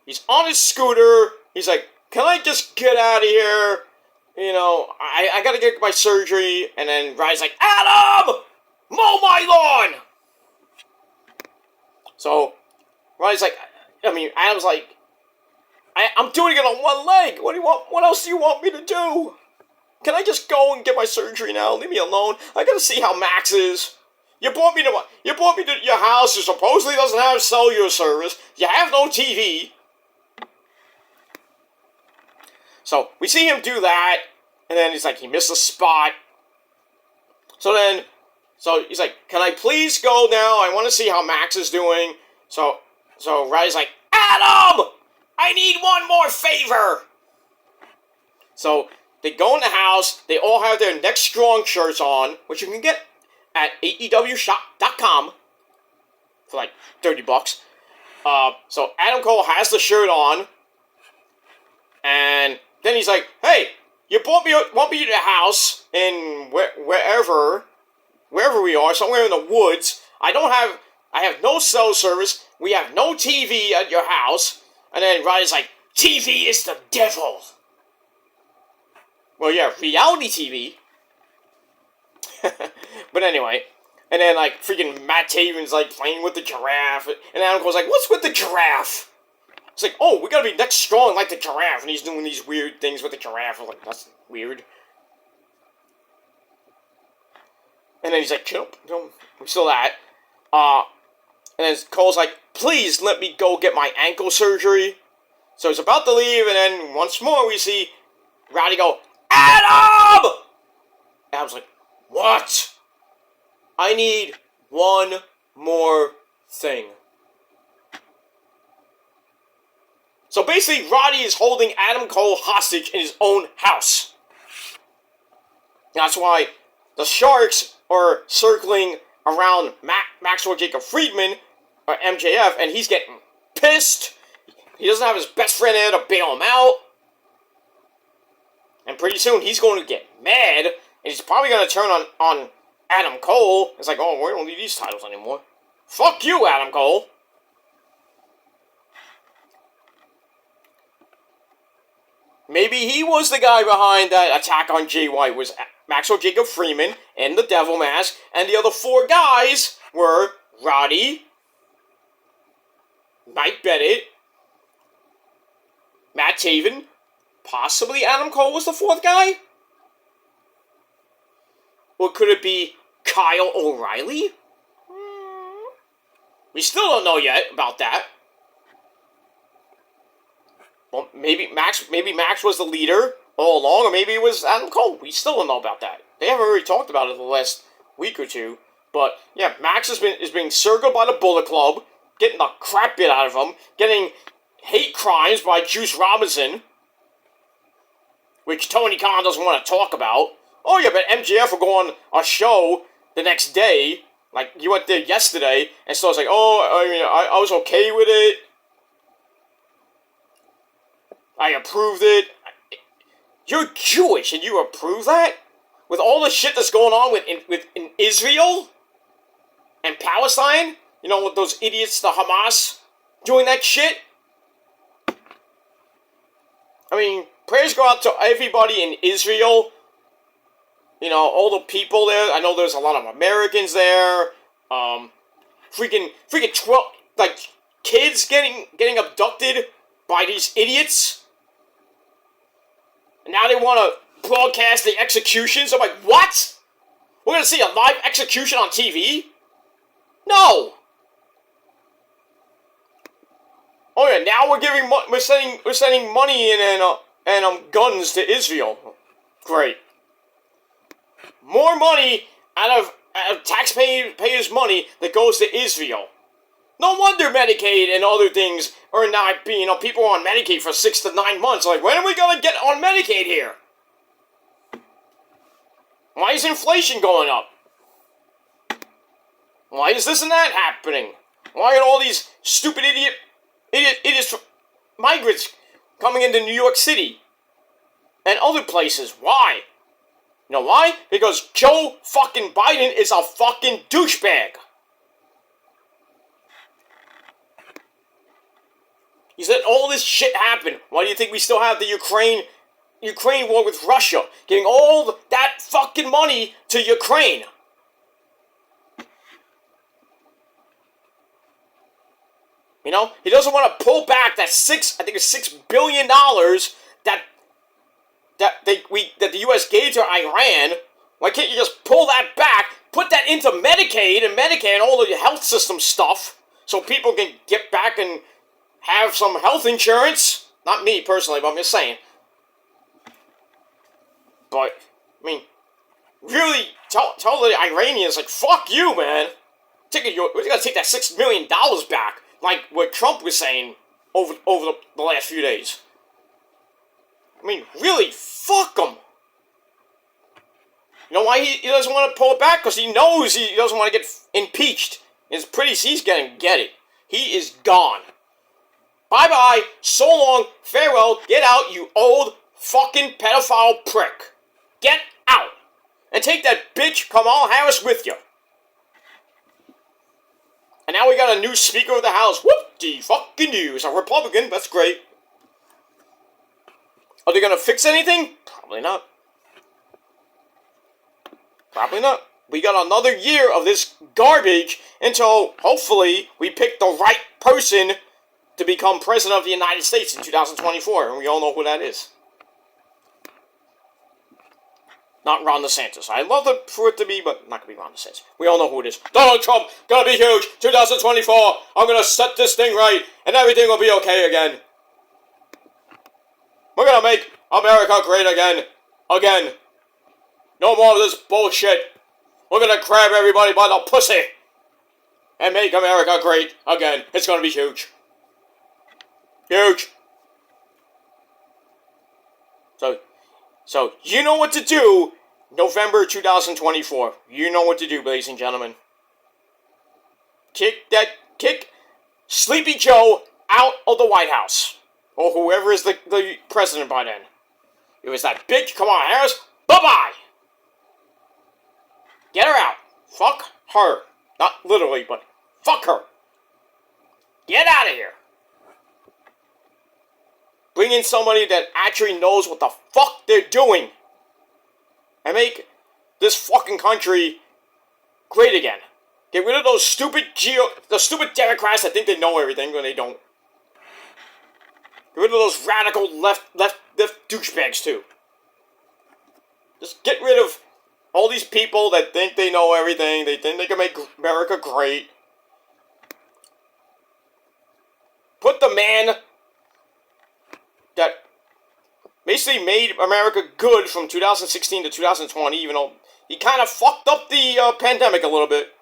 He's on his scooter. He's like, can I just get out of here? You know, I gotta get my surgery. And then Roddy's like, Adam! mow my lawn! So, Ronnie's like, Adam's like, I'm doing it on one leg. What else do you want me to do? Can I just go and get my surgery now? Leave me alone. I gotta see how Max is. You brought me to your house. You supposedly doesn't have cellular service. You have no TV. So we see him do that, and then he's like, he missed a spot. So he's like, can I please go now? I want to see how Max is doing. So Riley's like, Adam, I need one more favor. So they go in the house. They all have their Next Strong shirts on, which you can get at AEWshop.com for like $30. So Adam Cole has the shirt on, and then he's like, "Hey, you want me to the house in wherever we are, somewhere in the woods. I have no cell service. We have no TV at your house." And then Riley's like, "TV is the devil." Well, yeah, reality TV. But anyway, and then like freaking Matt Taven's like playing with the giraffe, and Adam Cole's like, "What's with the giraffe?" It's like, "Oh, we gotta be next strong like the giraffe," and he's doing these weird things with the giraffe. I'm like, that's weird. And then he's like, "No, we still that." And then Cole's like, "Please let me go get my ankle surgery." So he's about to leave, and then once more we see Rowdy go, "Adam!" Adam's like, "What?" "I need one more thing." So basically, Roddy is holding Adam Cole hostage in his own house. That's why the Sharks are circling around Maxwell Jacob Friedman, or MJF, and he's getting pissed. He doesn't have his best friend there to bail him out. And pretty soon, he's going to get mad, and he's probably going to turn on Adam Cole. It's like, "Oh, we don't need these titles anymore." Fuck you, Adam Cole. Maybe he was the guy behind that attack on Jay White, was Maxwell Jacob Freeman and the Devil Mask, and the other four guys were Roddy, Mike Bennett, Matt Taven, possibly Adam Cole was the fourth guy? Or could it be Kyle O'Reilly? We still don't know yet about that. Well, maybe Max was the leader all along, or maybe it was Adam Cole. We still don't know about that. They haven't really talked about it in the last week or two. But yeah, Max is being circled by the Bullet Club, getting the crap bit out of him, getting hate crimes by Juice Robinson, which Tony Khan doesn't want to talk about. Oh yeah, but MJF will go on a show the next day, like you went there yesterday, and so it's like, oh, I was okay with it. I approved it. You're Jewish and you approve that? With all the shit that's going on in Israel and Palestine? You know, with those idiots, the Hamas, doing that shit? I mean, prayers go out to everybody in Israel. You know, all the people there. I know there's a lot of Americans there. Freaking 12, like, kids getting abducted by these idiots. And now they want to broadcast the executions. I'm like, what? We're going to see a live execution on TV? No. Oh yeah, now we're sending money in and guns to Israel. Great. More money out of taxpayers' money that goes to Israel. No wonder Medicaid and other things are not being, people are on Medicaid for 6 to 9 months. Like, when are we going to get on Medicaid here? Why is inflation going up? Why is this and that happening? Why are all these stupid idiots migrants coming into New York City and other places? Why? You know why? Because Joe fucking Biden is a fucking douchebag. He said all this shit happened. Why do you think we still have the Ukraine war with Russia? Giving all that fucking money to Ukraine. You know, he doesn't want to pull back that $6 billion that the U.S. gave to Iran. Why can't you just pull that back, put that into Medicaid and Medicare and all of the health system stuff, so people can get back and have some health insurance? Not me personally, but I'm just saying. But I mean, really, tell the Iranians, like, fuck you, man. We're gonna take that $6 million back, like what Trump was saying over the last few days. I mean, really, fuck him. You know why he doesn't want to pull it back? Because he knows he doesn't want to get impeached. It's pretty, he's gonna get it. He is gone. Bye-bye, so long, farewell, get out, you old fucking pedophile prick. Get out. And take that bitch Kamala Harris with you. And now we got a new Speaker of the House. Whoop-de-fucking-do. It's a Republican, that's great. Are they gonna fix anything? Probably not. Probably not. We got another year of this garbage until, hopefully, we pick the right person to become President of the United States in 2024. And we all know who that is. Not Ron DeSantis. I'd love for it to be, but not going to be Ron DeSantis. We all know who it is. Donald Trump, going to be huge. 2024, I'm going to set this thing right, and everything will be okay again. We're going to make America great again. Again. No more of this bullshit. We're going to grab everybody by the pussy and make America great again. It's going to be huge. Huge. So you know what to do. November 2024. You know what to do, ladies and gentlemen. Kick Sleepy Joe out of the White House. Or whoever is the president by then. It was that bitch Kamala Harris. Bye-bye. Get her out. Fuck her. Not literally, but fuck her. Get out of here. Bring in somebody that actually knows what the fuck they're doing. And make this fucking country great again. Get rid of those stupid Democrats that think they know everything when they don't. Get rid of those radical left douchebags too. Just get rid of all these people that think they know everything. They think they can make America great. Put the man that basically made America good from 2016 to 2020, even though he kind of fucked up the pandemic a little bit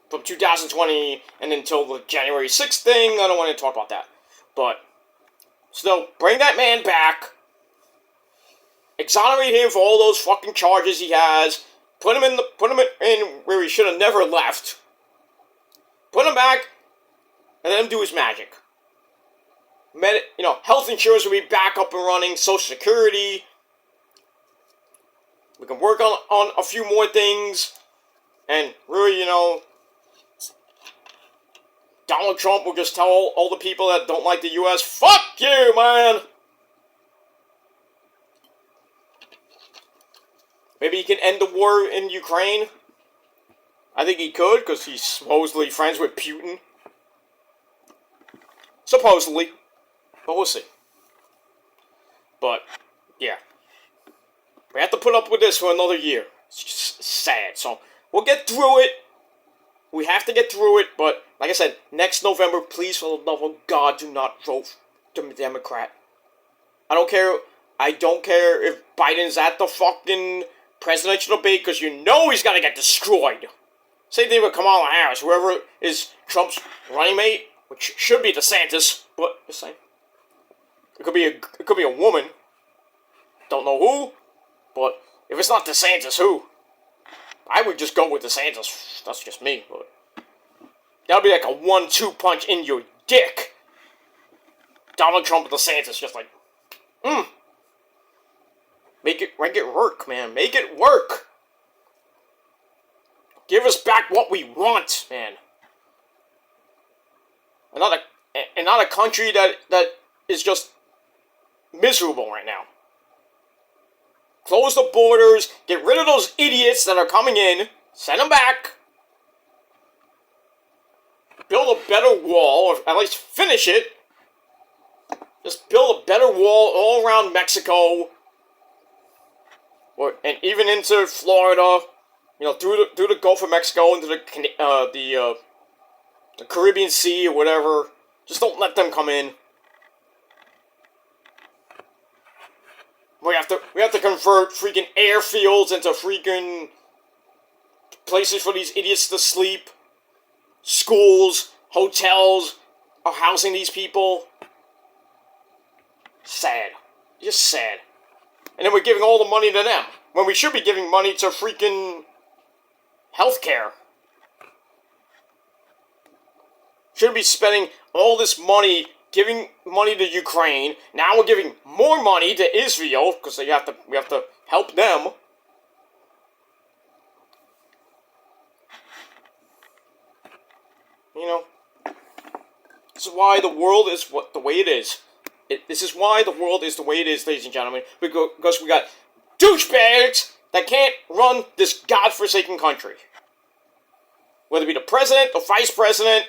from 2020 and until the January 6th thing. I don't want to talk about that. But still, bring that man back. Exonerate him for all those fucking charges he has. Put him in where he should have never left. Put him back and let him do his magic. Health insurance will be back up and running. Social Security. We can work on a few more things. And really, Donald Trump will just tell all the people that don't like the U.S., fuck you, man! Maybe he can end the war in Ukraine. I think he could, because he's supposedly friends with Putin. Supposedly. But we'll see. But, yeah. We have to put up with this for another year. It's just sad. So, we'll get through it. We have to get through it. But, like I said, next November, please, for the love of God, do not vote Democrat. I don't care if Biden's at the fucking presidential debate, because you know he's gonna get destroyed. Same thing with Kamala Harris. Whoever is Trump's running mate, which should be DeSantis, but just saying. It could be a woman. Don't know who, but if it's not DeSantis, who? I would just go with DeSantis. That's just me, but that would be like a 1-2 punch in your dick. Donald Trump and DeSantis, just like, Make it work, man. Make it work. Give us back what we want, man. And not a country that is just miserable right now. Close the borders. Get rid of those idiots that are coming in. Send them back. build a better wall, or at least finish it. Just build a better wall all around Mexico, and even into Florida. You know, through the Gulf of Mexico into the Caribbean Sea or whatever. Just don't let them come in. We have to convert freaking airfields into freaking places for these idiots to sleep. Schools, hotels are housing these people. Sad. Just sad. And then we're giving all the money to them, when we should be giving money to freaking healthcare. Should be spending all this money giving money to Ukraine. Now we're giving more money to Israel because we have to help them. You know, this is why the world is the way it is. This is why the world is the way it is, ladies and gentlemen. Because we got douchebags that can't run this godforsaken country. Whether it be the president, the vice president,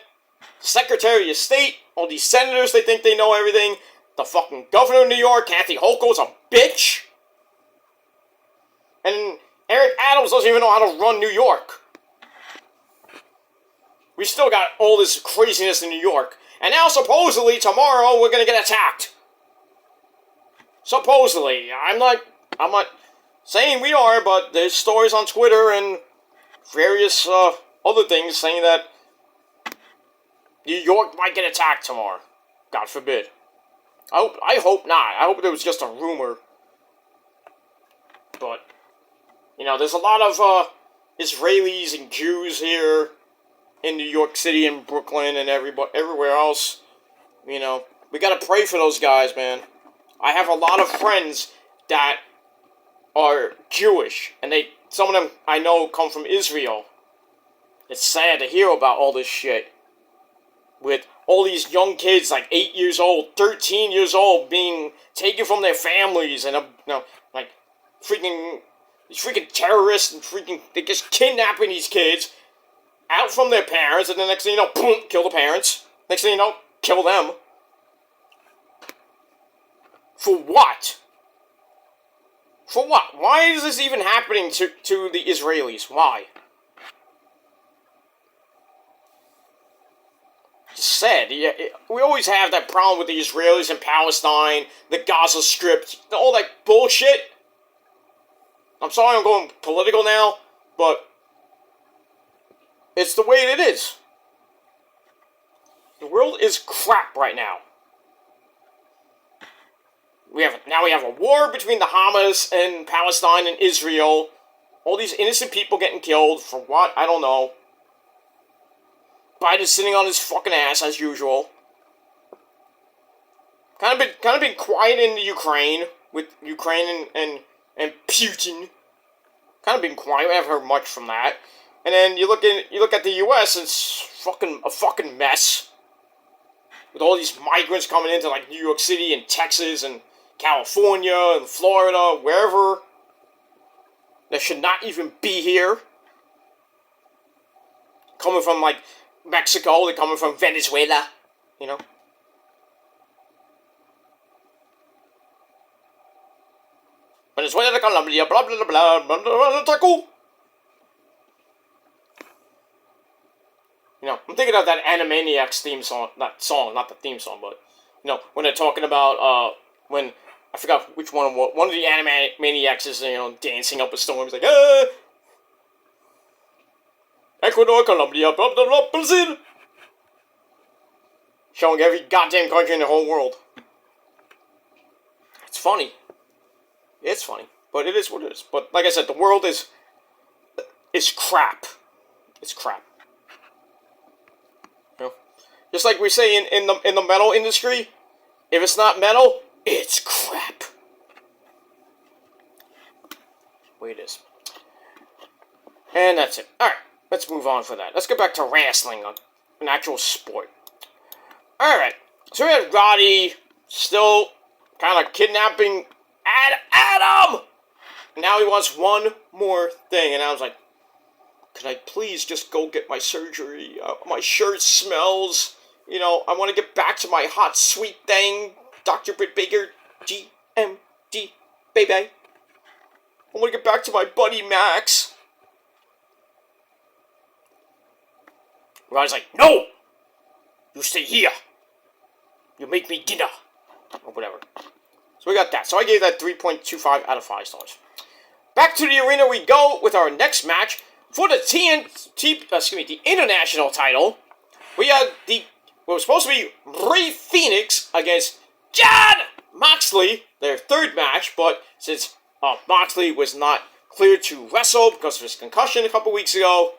Secretary of State, all these senators, they think they know everything. The fucking governor of New York, Kathy Hochul's a bitch. And Eric Adams doesn't even know how to run New York. We still got all this craziness in New York. And now supposedly tomorrow we're gonna get attacked. Supposedly. I'm not saying we are, but there's stories on Twitter and various other things saying that New York might get attacked tomorrow. God forbid. I hope not. I hope it was just a rumor. But, you know, there's a lot of Israelis and Jews here in New York City and Brooklyn and everywhere else. You know, we gotta pray for those guys, man. I have a lot of friends that are Jewish, and some of them I know come from Israel. It's sad to hear about all this shit. With all these young kids, like 8 years old, 13 years old, being taken from their families, and like these freaking terrorists and they're just kidnapping these kids out from their parents, and the next thing you know, boom, kill the parents. Next thing you know, kill them. For what? For what? Why is this even happening to the Israelis? Why? Said, yeah, we always have that problem with the Israelis and Palestine, the Gaza Strip, all that bullshit. I'm sorry I'm going political now, but it's the way it is. The world is crap right now. We have a war between the Hamas and Palestine and Israel. All these innocent people getting killed for what? I don't know. Biden's sitting on his fucking ass as usual. Kind of been quiet in the Ukraine with Ukraine and Putin. Kind of been quiet. I haven't heard much from that. And then you look at the U.S. It's a fucking mess. With all these migrants coming into like New York City and Texas and California and Florida, wherever. That should not even be here. Coming from like Mexico, they're coming from Venezuela, you know. Venezuela, Colombia, blah blah blah blah blah blah. You know, I'm thinking of that Animaniacs theme song, not the theme song, but you know, when they're talking about when I forgot which one of the Animaniacs is, you know, dancing up a storm. He's like, ah! Ecuador, Colombia, blah blah blah, Brazil. Showing every goddamn country in the whole world. It's funny. It's funny, but it is what it is. But like I said, the world is crap. It's crap. You know, just like we say in the metal industry, if it's not metal, it's crap. The way it is. And that's it. All right. Let's move on for that. Let's get back to wrestling, an actual sport. Alright, so we had Roddy still kind of kidnapping Adam! And now he wants one more thing, and I was like, Could I please just go get my surgery? My shirt smells. You know, I want to get back to my hot, sweet thing. Dr. Britt Baker, GMD, baby. I want to get back to my buddy Max. Ron's like, no! You stay here. You make me dinner. Or whatever. So we got that. So I gave that 3.25 out of 5 stars. Back to the arena we go with our next match for the the international title. We had what was supposed to be Rey Fenix against Jon Moxley, their third match, but since Moxley was not cleared to wrestle because of his concussion a couple weeks ago,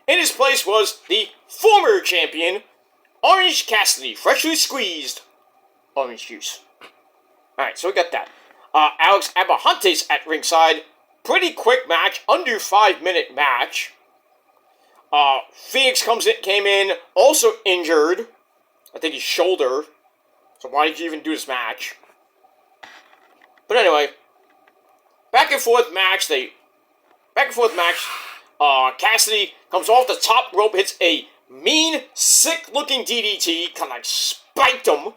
in his place was the former champion, Orange Cassidy, freshly squeezed orange juice. Alright, so we got that. Alex Abrahantes at ringside. Pretty quick match, under 5-minute match. Phoenix came in, also injured. I think his shoulder. So why did you even do this match? But anyway, back and forth match. Cassidy comes off the top rope, hits a mean, sick-looking DDT, kind of like spiked him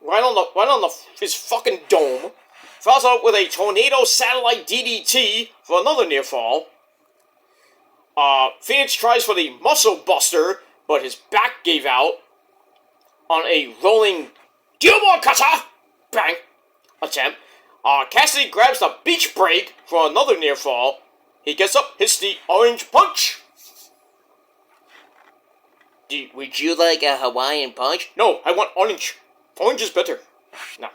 right on his fucking dome. Follows up with a tornado satellite DDT for another near fall. Phoenix tries for the muscle buster, but his back gave out on a rolling Gilmore cutter, bang, attempt. Cassidy grabs the beach break for another near fall. He gets up, hits the orange punch. Would you like a Hawaiian punch? No, I want orange. Orange is better. No.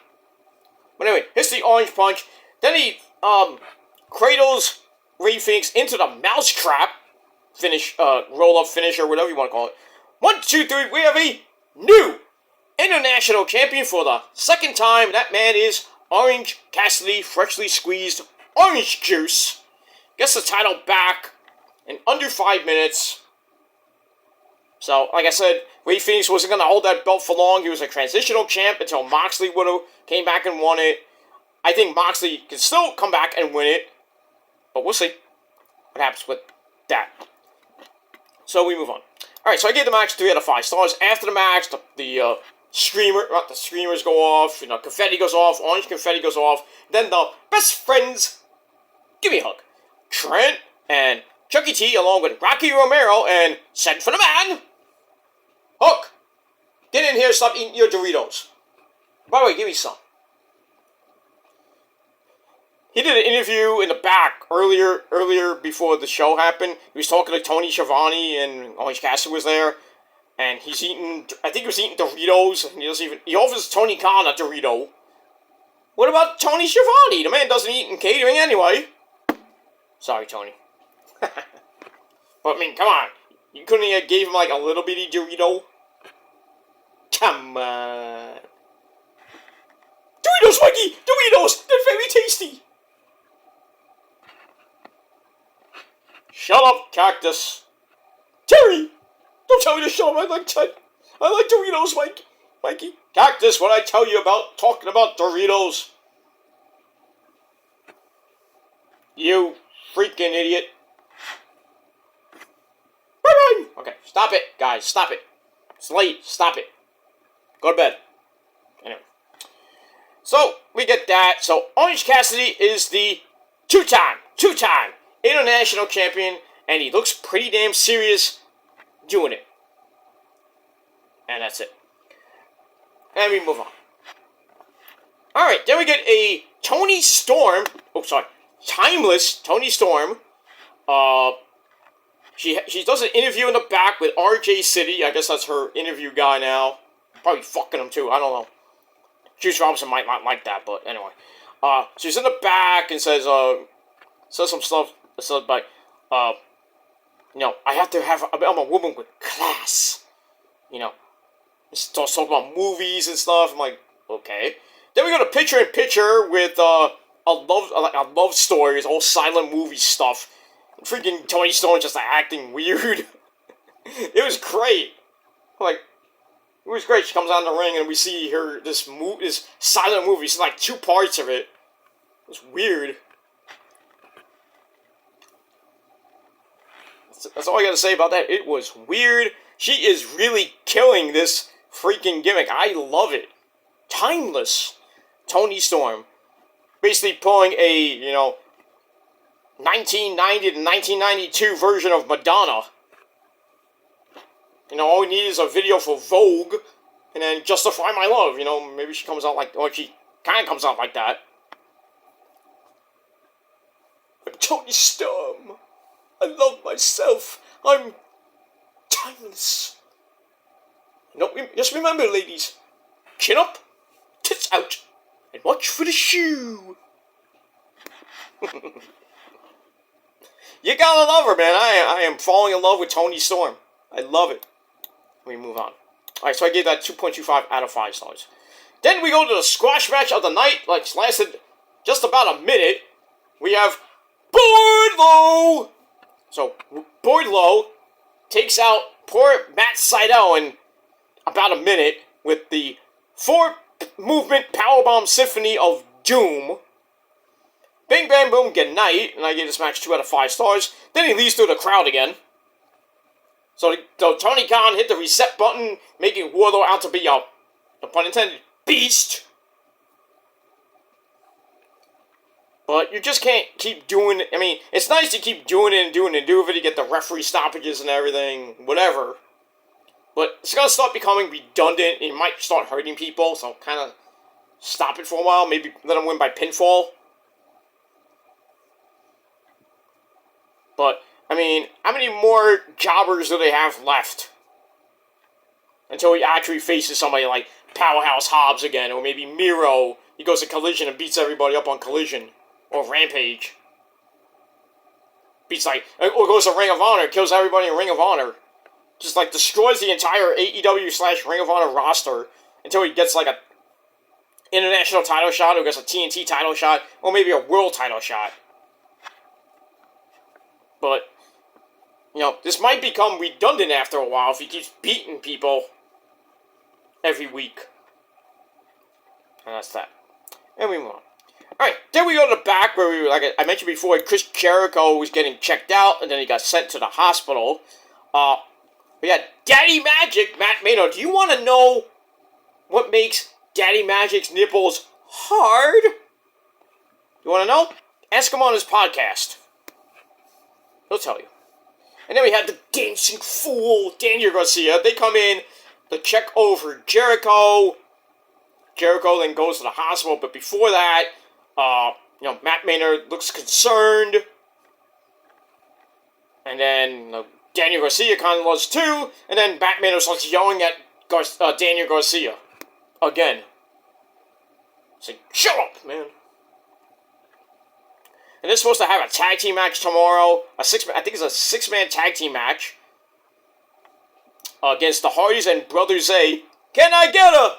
But anyway, hits the orange punch. Then he cradles Rey Fenix into the mousetrap finish, roll-up finish, or whatever you want to call it. 1, 2, 3, we have a new international champion for the second time. That man is Orange Cassidy, freshly squeezed orange juice. Gets the title back in under 5 minutes. So, like I said, Rey Fenix wasn't going to hold that belt for long. He was a transitional champ until Moxley came back and won it. I think Moxley can still come back and win it. But we'll see what happens with that. So we move on. Alright, so I gave the match 3 out of 5 stars. After the match, the streamers go off, confetti goes off, orange confetti goes off. Then the best friends give me a hug. Trent and Chucky T, along with Rocky Romero and Send for the Man. Hook, get in here, stop eating your Doritos. By the way, give me some. He did an interview in the back earlier before the show happened. He was talking to Tony Schiavone, and Orange Cassidy was there. And he's eating, I think he was eating Doritos, and he offers Tony Khan a Dorito. What about Tony Schiavone? The man doesn't eat in catering anyway. Sorry, Tony. But I mean, come on. You couldn't have gave him like a little bitty Dorito? Come on. Doritos, Mikey! Doritos! They're very tasty! Shut up, Cactus. Terry! Don't tell me to shut up. I like Doritos, Mikey. Cactus, what I tell you about talking about Doritos? You freaking idiot. Bye-bye. Okay, stop it, guys. Stop it. It's late. Stop it. Go to bed. Anyway. So, we get that. So, Orange Cassidy is the two-time international champion, and he looks pretty damn serious doing it. And that's it. And we move on. Alright, then we get a Toni Storm. Oh, sorry. Timeless Toni Storm. She does an interview in the back with RJ City. I guess that's her interview guy now. Probably fucking him too. I don't know. Juice Robinson might not like that, but anyway. She's in the back and says some stuff. Says like, I have to have. I'm a woman with class. Starts talking about movies and stuff. I'm like, okay. Then we go to picture-in-picture with a love story, it's all silent movie stuff. Freaking Toni Storm just acting weird. It was great. It was great. She comes out in the ring and we see her this silent movie. It's like 2 parts of it. It was weird. That's all I gotta say about that. It was weird. She is really killing this freaking gimmick. I love it. Timeless. Toni Storm. Basically pulling a, 1990 to 1992 version of Madonna. All we need is a video for Vogue, and then Justify My Love. Maybe she comes out like, or she kind of comes out like that. I'm Toni Storm. I love myself. I'm timeless. Just remember, ladies, chin up, tits out, and watch for the shoe. You gotta love her, man. I am falling in love with Toni Storm. I love it. Let me move on. Alright, so I gave that 2.25 out of 5 stars. Then we go to the squash match of the night, like lasted just about a minute. We have Wardlow. So Wardlow takes out poor Matt Sydal in about a minute with the 4-movement powerbomb symphony of doom. Bing Bang Boom Good Night, and I gave this match 2 out of 5 stars. Then he leads through the crowd again. So Tony Khan hit the reset button, making Wardlow out to be a, no pun intended, beast. But you just can't keep doing it. I mean, it's nice to keep doing it and doing it and doing it to get the referee stoppages and everything, whatever. But it's going to start becoming redundant, and it might start hurting people, so kind of stop it for a while. Maybe let them win by pinfall. But, I mean, how many more jobbers do they have left? Until he actually faces somebody like Powerhouse Hobbs again, or maybe Miro. He goes to Collision and beats everybody up on Collision. Or Rampage. Or goes to Ring of Honor, kills everybody in Ring of Honor. Just, destroys the entire AEW/Ring of Honor roster until he gets, a international title shot, or gets a TNT title shot, or maybe a world title shot. But, this might become redundant after a while if he keeps beating people every week. And that's that. And we move on. Alright, then we go to the back where we, like I mentioned before, Chris Jericho was getting checked out, and then he got sent to the hospital. We had Daddy Magic, Matt Maynard. Do you want to know what makes Daddy Magic's nipples hard? You want to know? Ask him on his podcast. He'll tell you. And then we had the Dancing Fool, Daniel Garcia. They come in to check over Jericho. Jericho then goes to the hospital, but before that, Matt Maynard looks concerned. And then Daniel Garcia kind of does too. And then Matt Maynard starts yelling at Daniel Garcia. Again. Saying, shut up, man. And they're supposed to have a tag team match tomorrow. I think it's a 6-man tag team match. Against the Hardys and Brother Zay. Can I get a...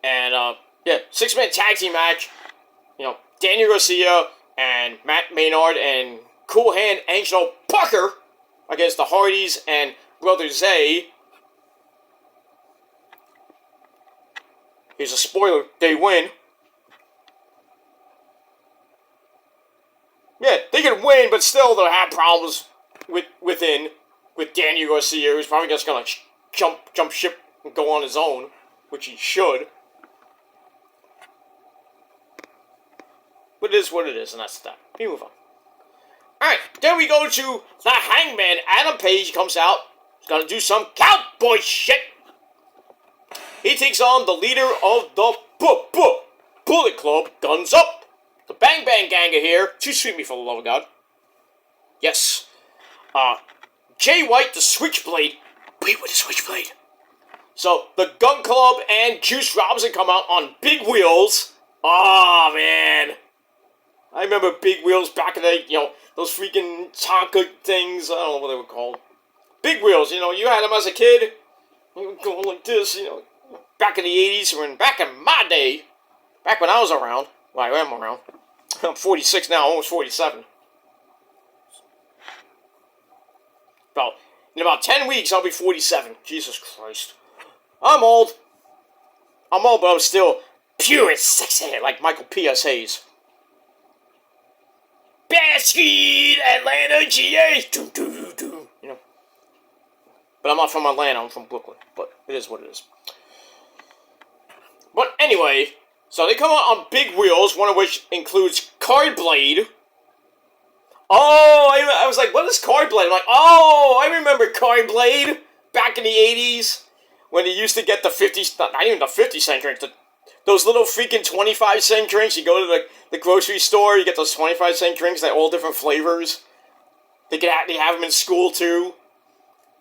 And, 6-man tag team match. Daniel Garcia and Matt Maynard and Cool Hand Angelo Parker against the Hardys and Brother Zay. Here's a spoiler. They win. Yeah, they can win, but still they'll have problems with Daniel Garcia, who's probably just gonna jump ship and go on his own, which he should. But it is what it is, and that's that. We move on. Alright, then we go to the Hangman. Adam Page comes out. He's gonna do some cowboy shit. He takes on the leader of the Bullet Club, Guns Up. The Bang Bang Gang are here. Too sweet me for the love of God. Yes. Jay White, the Switchblade. Wait, with the Switchblade. So, the Gun Club and Juice Robinson come out on big wheels. Oh, man. I remember big wheels back in the, those freaking Tonka things. I don't know what they were called. Big wheels, you had them as a kid. You would go like this, back in the 80s, or back in my day. Back when I was around. Well, I am around. I'm 46 now, almost 47. In about 10 weeks, I'll be 47. Jesus Christ. I'm old, but I'm still pure and sexy, like Michael P.S. Hayes. Basket, Atlanta, GA. You know. But I'm not from Atlanta, I'm from Brooklyn. But it is what it is. But anyway, so they come out on big wheels, one of which includes Card Blade. Oh, I was like, what is Card Blade? I'm like, oh, I remember Card Blade back in the 80s when they used to get the 50, not even the 50-cent drinks, those little freaking 25-cent drinks. You go to the grocery store, you get those 25-cent drinks that all different flavors. They have them in school too.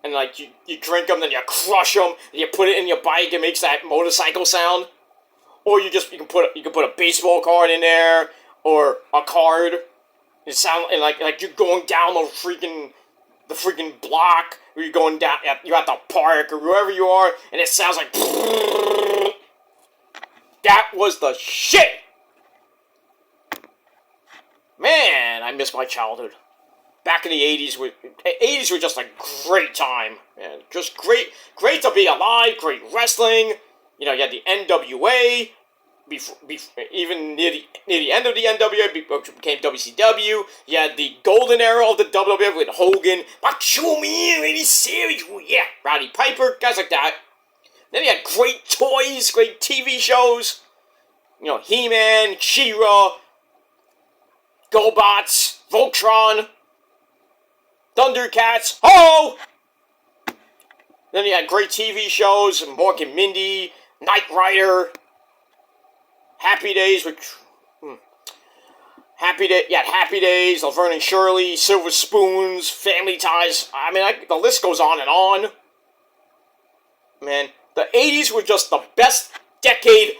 And like you drink them, then you crush them, and you put it in your bike. It makes that motorcycle sound. Or you can put a baseball card in there or a card. It sound like you're going down the freaking block, or you're going down. You're at the park or wherever you are, and it sounds like. That was the shit. Man, I miss my childhood. Back in the 80s, 80s were just a great time, man. Just great to be alive, great wrestling. You know, you had the NWA, even near the end of the NWA, which became WCW. You had the golden era of the WWF with Hogan, Macho Man, Randy Savage, yeah, Roddy Piper, guys like that. Then you had great toys, great TV shows. You know, He-Man, She-Ra, GoBots, Voltron, Thundercats, ho! Then you had great TV shows, Mork and Mindy, Knight Rider, Happy Days, Happy Days, Laverne and Shirley, Silver Spoons, Family Ties. I mean, the list goes on and on. Man, the 80s were just the best decade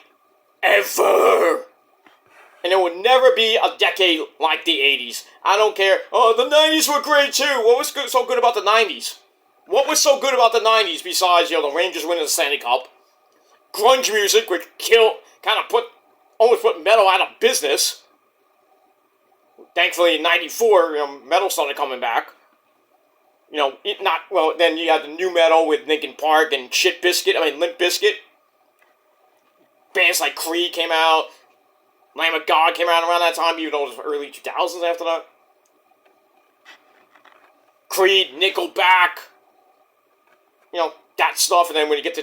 ever. And there will never be a decade like the 80s. I don't care. Oh, the 90s were great too. What was so good about the 90s? What was so good about the 90s besides, the Rangers winning the Stanley Cup? Grunge music, which almost put metal out of business. Thankfully, in 94, metal started coming back. Then you had the new metal with Linkin Park and Limp Bizkit. Bands like Creed came out. Lamb of God came out around that time, even though it was early 2000s after that. Creed, Nickelback, that stuff. And then when you get to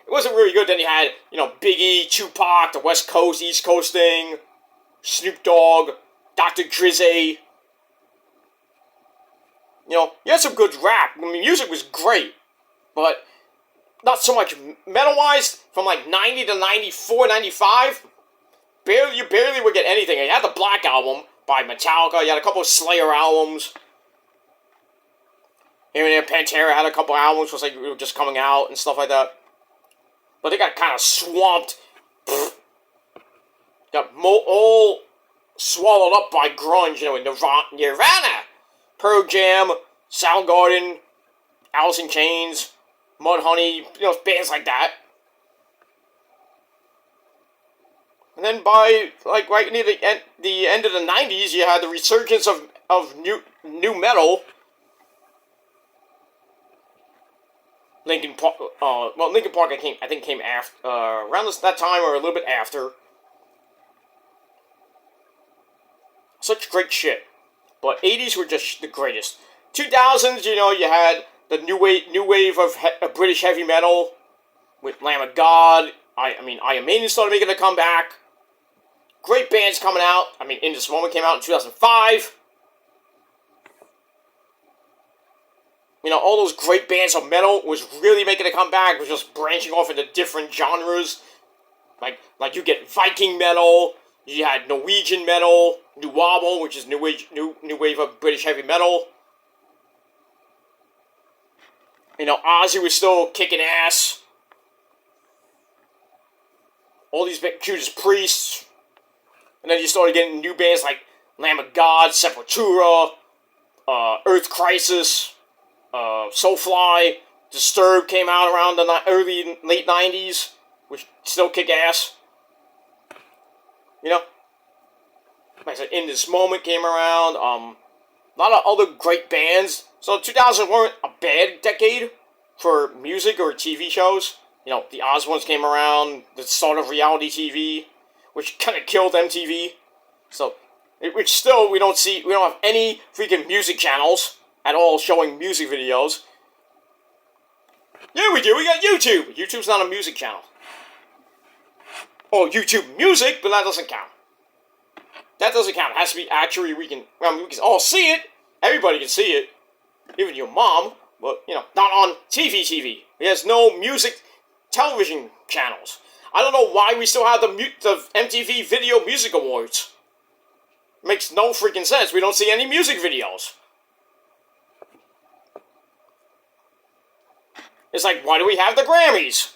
it wasn't really good. Then you had, Biggie, Tupac, the West Coast, East Coast thing, Snoop Dogg, Dr. Drizzy. You had some good rap. I mean, music was great, but not so much metal-wise. From like 90 to 94, 95, you barely would get anything. You had the Black Album by Metallica. You had a couple of Slayer albums. Here and there, Pantera had a couple albums, was like just coming out and stuff like that. But they got kind of swamped. Got all swallowed up by grunge, in Nirvana, Pearl Jam, Soundgarden, Alice in Chains, Mudhoney, bands like that. And then by, right near the end of the 90s, you had the resurgence of new metal. Linkin Park, I think came after, around that time or a little bit after. Such great shit. But 80s were just the greatest. 2000s, you had the new wave of British heavy metal with Lamb of God. Iron Maiden started making a comeback. Great bands coming out. In This Moment came out in 2005. All those great bands of metal was really making a comeback. Was just branching off into different genres. Like you get Viking metal. You had Norwegian metal, New Wobble, which is new wave of British heavy metal. Ozzy was still kicking ass. All these Judas Priests. And then you started getting new bands like Lamb of God, Sepultura, Earth Crisis, Soulfly, Disturbed came out around the late 90s, which still kick ass. Like I said, In This Moment came around. A lot of other great bands. So 2000 weren't a bad decade for music or TV shows. The Osbournes came around, the start of reality TV, which kind of killed MTV. So Which still, we don't have any freaking music channels at all showing music videos. Yeah, we do. We got YouTube. YouTube's not a music channel. Oh, YouTube Music, but that doesn't count. That doesn't count. It has to be actually, we can all see it. Everybody can see it. Even your mom. But, not on TV. There's no music television channels. I don't know why we still have the MTV Video Music Awards. Makes no freaking sense. We don't see any music videos. It's like, why do we have the Grammys?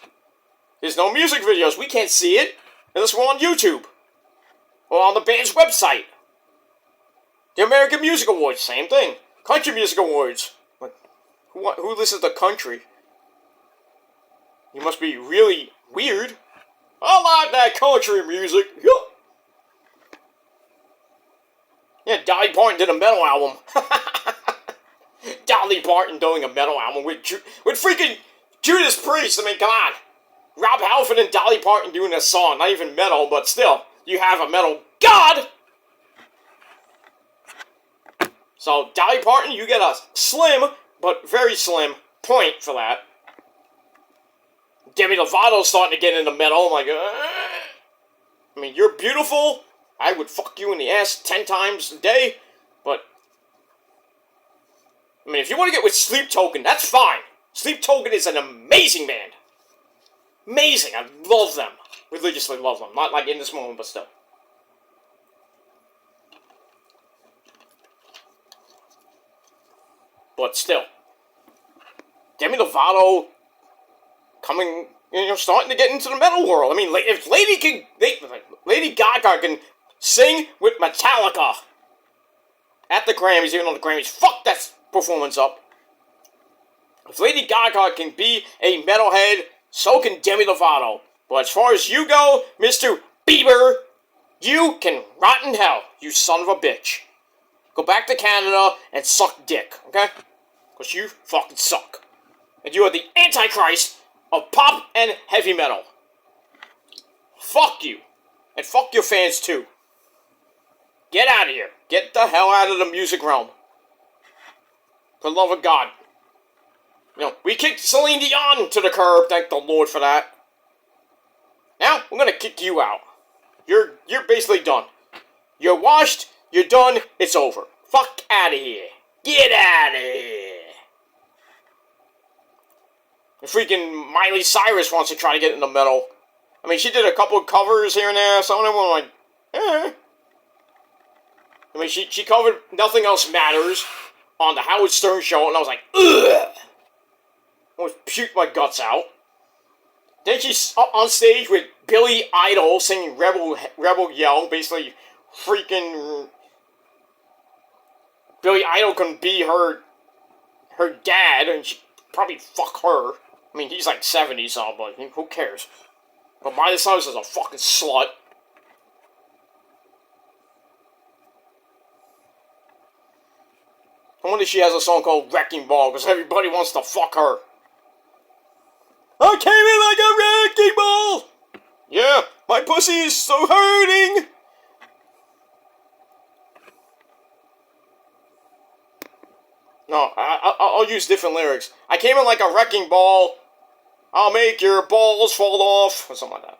There's no music videos. We can't see it unless we're on YouTube. Or on the band's website. The American Music Awards, same thing. Country Music Awards. But who listens to country? You must be really weird. I like that country music. Yeah, Dolly Parton did a metal album. Dolly Parton doing a metal album with freaking Judas Priest. I mean, come on. Rob Halford and Dolly Parton doing a song. Not even metal, but still. You have a metal god! So, Dolly Parton, you get a slim, but very slim, point for that. Demi Lovato's starting to get into metal. I'm like, I mean, you're beautiful. I would fuck you in the ass 10 times a day. But, I mean, if you want to get with Sleep Token, that's fine. Sleep Token is an amazing band. Amazing. I love them. Religiously love them. Not like in this moment, but still. But still. Demi Lovato coming, starting to get into the metal world. I mean, if Lady Gaga can sing with Metallica at the Grammys, even though the Grammys fucked that performance up. If Lady Gaga can be a metalhead, so can Demi Lovato. But as far as you go, Mr. Bieber, you can rot in hell, you son of a bitch. Go back to Canada and suck dick, okay? Because you fucking suck. And you are the Antichrist of pop and heavy metal. Fuck you. And fuck your fans too. Get out of here. Get the hell out of the music realm. For the love of God. We kicked Celine Dion to the curb, thank the Lord for that. Now, I'm gonna kick you out. You're basically done. You're washed, you're done, it's over. Fuck out of here. Get out of here. And freaking Miley Cyrus wants to try to get in the metal. I mean, she did a couple of covers here and there, some of them were like, eh. I mean, she covered Nothing Else Matters on the Howard Stern show, and I was like, ugh. I almost puked my guts out. Then she's up on stage with Billy Idol singing Rebel Yell, basically freaking Billy Idol can be her dad, and she probably fuck her. I mean, he's like 70 something, but who cares? But Miley Cyrus is a fucking slut. I wonder if she has a song called Wrecking Ball, because everybody wants to fuck her. I came in like a wrecking ball! Yeah, my pussy is so hurting! No, I'll use different lyrics. I came in like a wrecking ball. I'll make your balls fall off. Or something like that.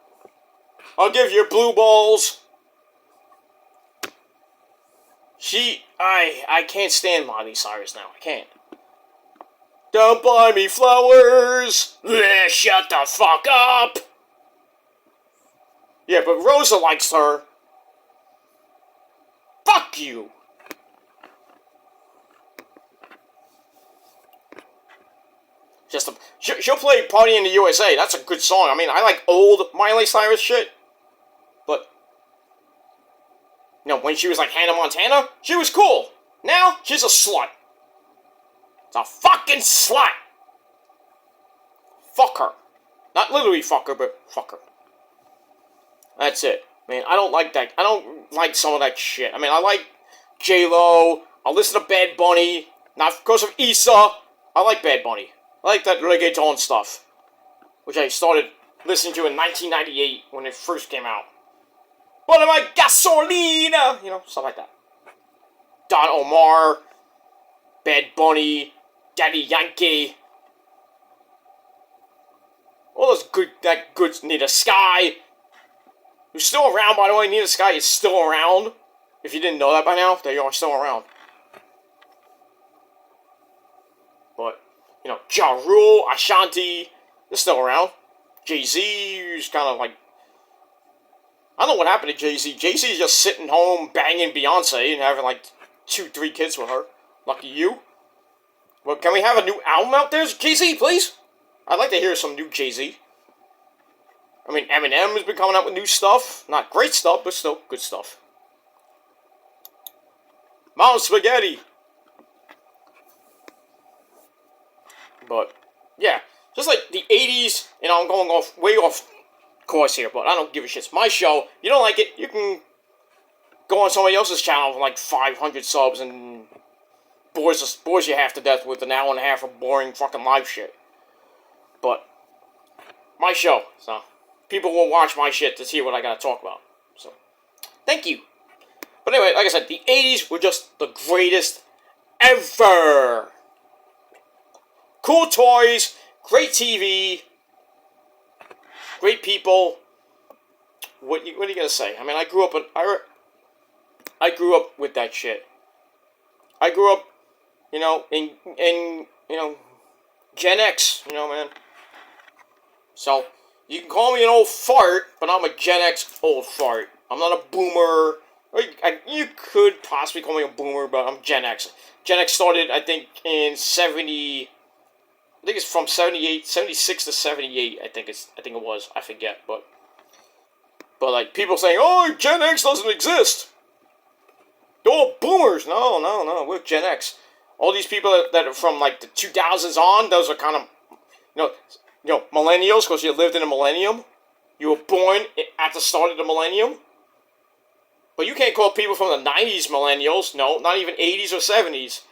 I'll give you blue balls. I can't stand Miley Cyrus now. I can't. Don't buy me flowers. Shut the fuck up. Yeah, but Rosa likes her. Fuck you. She'll play Party in the USA. That's a good song. I mean, I like old Miley Cyrus shit. But, when she was like Hannah Montana, she was cool. Now, she's a slut. It's a fucking slut. Fuck her. Not literally fuck her, but fuck her. That's it. Man, I don't like that. I don't like some of that shit. I mean, I like J-Lo. I'll listen to Bad Bunny. Not because of Issa. I like Bad Bunny. I like that reggaeton stuff. Which I started listening to in 1998 when it first came out. What am I, gasolina? You know, stuff like that. Don Omar, Bad Bunny, Daddy Yankee. All those good Nita Sky. Who's still around, by the way. Nita Sky is still around. If you didn't know that by now, they are still around. But, you know, Ja Rule, Ashanti, they're still around. Jay-Z, who's kind of like... I don't know what happened to Jay-Z. Jay-Z's just sitting home banging Beyonce and having like 2-3 kids with her. Lucky you. Well, can we have a new album out there, Jay-Z, please? I'd like to hear some new Jay-Z. I mean, Eminem has been coming out with new stuff. Not great stuff, but still good stuff. Mom Spaghetti. But, yeah. Just like the 80s, you know, I'm going way off course here, but I don't give a shit. It's my show. You don't like it, you can go on somebody else's channel with like 500 subs and bores you half to death with an hour and a half of boring fucking live shit. But, my show, so people will watch my shit to see what I gotta talk about. So, thank you. But anyway, like I said, the 80s were just the greatest ever. Cool toys, great TV, great people. What are you gonna say? I mean, I grew up with that shit. I grew up, you know, in you know, Gen X, you know, man. So, you can call me an old fart, but I'm a Gen X old fart. I'm not a boomer. You could possibly call me a boomer, but I'm Gen X. Gen X started, I think, in 70... I think it's from 76 to 78, I think it was. I forget, but like, people saying, oh, Gen X doesn't exist. They're all boomers. No, we're Gen X. All these people that are from, like, the 2000s on, those are kind of, you know, millennials, because you lived in a millennium. You were born at the start of the millennium. But you can't call people from the 90s millennials. No, not even 80s or 70s.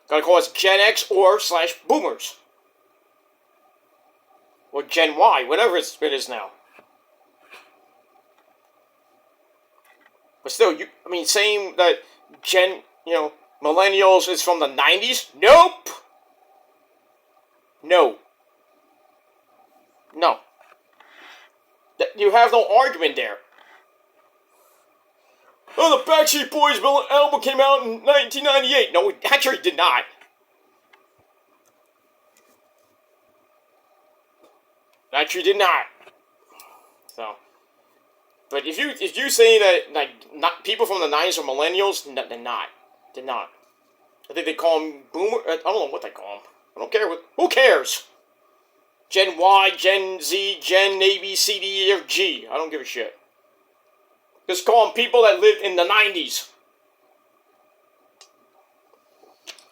Gotta call us Gen X or / boomers. Or Gen Y, whatever it is now. But still, saying that millennials is from the 90s? Nope! No. You have no argument there. Oh, the Backstreet Boys album came out in 1998. No, it actually did not. Actually did not. So, but if you say that, like, not people from the 90s are millennials, no, they're not. They're not. I think they call them boomer. I don't know what they call them. I don't care. Who cares? Gen Y, Gen Z, Gen A, B, C, D, E, F, G. I don't give a shit. Just call them people that lived in the 90s.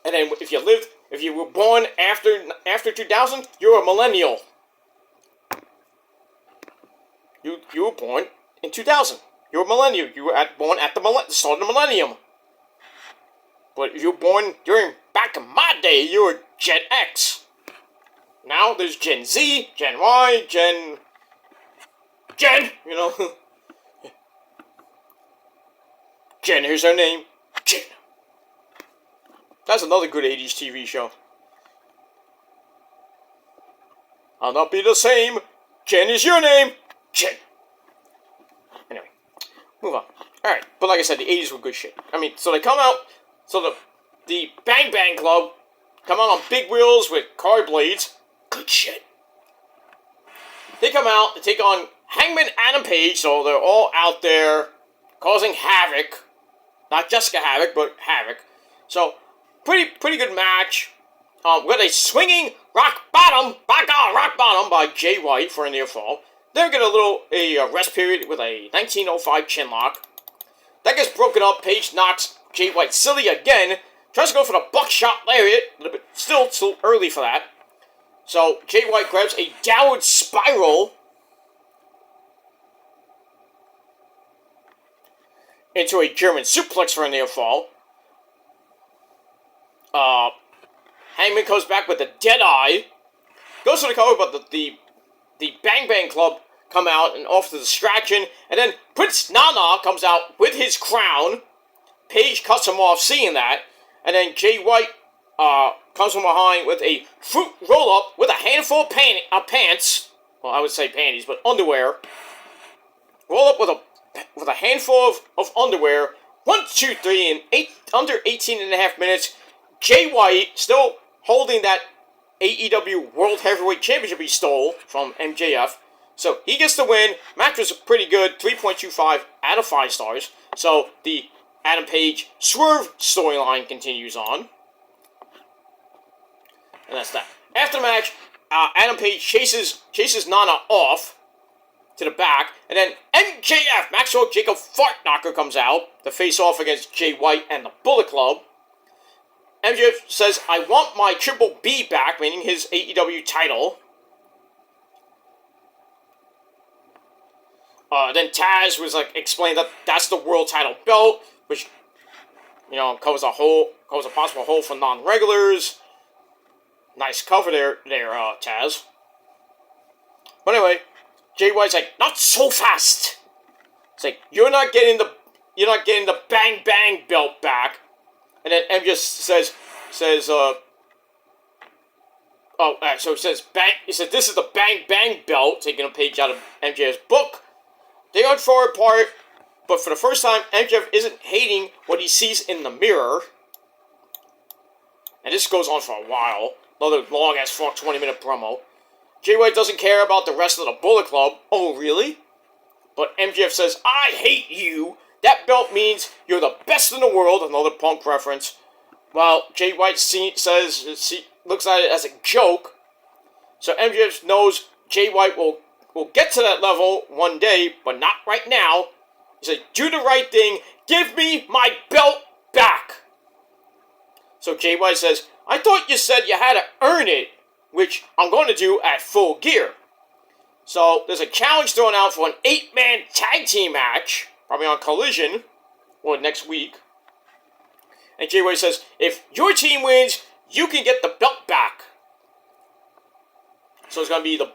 And then if you were born after 2000, you're a millennial. You were born in 2000. You're a millennial. You were born at the start of the millennium. But if you were born back in my day, you were Gen X. Now there's Gen Z, Gen Y, Gen, you know. Jen, here's her name. Jen. That's another good 80s TV show. I'll not be the same. Jen is your name. Jen. Anyway, move on. Alright, but like I said, the 80s were good shit. I mean, so they come out, so the Bang Bang Club come out on big wheels with car blades. Good shit. They come out, they take on Hangman Adam Page, so they're all out there causing havoc. Not Jessica Havoc, but Havoc. So, pretty good match. We got a swinging rock bottom by Jay White for a near fall. Then we get a rest period with a 1905 chinlock. That gets broken up. Page knocks Jay White silly again. Tries to go for the buckshot lariat. A little bit still early for that. So Jay White grabs a downward spiral into a German suplex for a near fall. Hangman comes back with a dead eye. Goes for the cover, but the Bang Bang Club come out and offer the distraction, and then Prince Nana comes out with his crown. Paige cuts him off seeing that, and then Jay White comes from behind with a fruit roll-up with a handful of pants. Well, I would say panties, but underwear. Roll up with a handful of underwear. 1, 2, 3 in under 18.5 minutes. Jay White still holding that AEW World Heavyweight Championship he stole from MJF. So he gets the win. Match was pretty good. 3.25 out of 5 stars. So the Adam Page Swerve storyline continues on. And that's that. After the match, Adam Page chases Nana off to the back, and then MJF, Maxwell Jacob Fartknocker, comes out to face off against Jay White and the Bullet Club. MJF says, I want my Triple B back, meaning his AEW title. Then Taz was explained that that's the world title belt, which, covers a possible hole for non-regulars. Nice cover there, Taz. But anyway, Jay White's like, not so fast. It's like, you're not getting the Bang Bang belt back. And then MJF says, so he says, he said, this is the Bang Bang belt, taking a page out of MJF's book. They aren't far apart, but for the first time, MJF isn't hating what he sees in the mirror. And this goes on for a while. Another long-ass 20-minute promo. Jay White doesn't care about the rest of the Bullet Club. Oh, really? But MJF says, I hate you. That belt means you're the best in the world. Another Punk reference. While Jay White looks at it as a joke. So MJF knows Jay White will get to that level one day, but not right now. He said, do the right thing. Give me my belt back. So Jay White says, I thought you said you had to earn it, which I'm going to do at Full Gear. So there's a challenge thrown out for an 8-man tag team match, probably on Collision, or next week. And Jay White says, if your team wins, you can get the belt back. So it's going to be the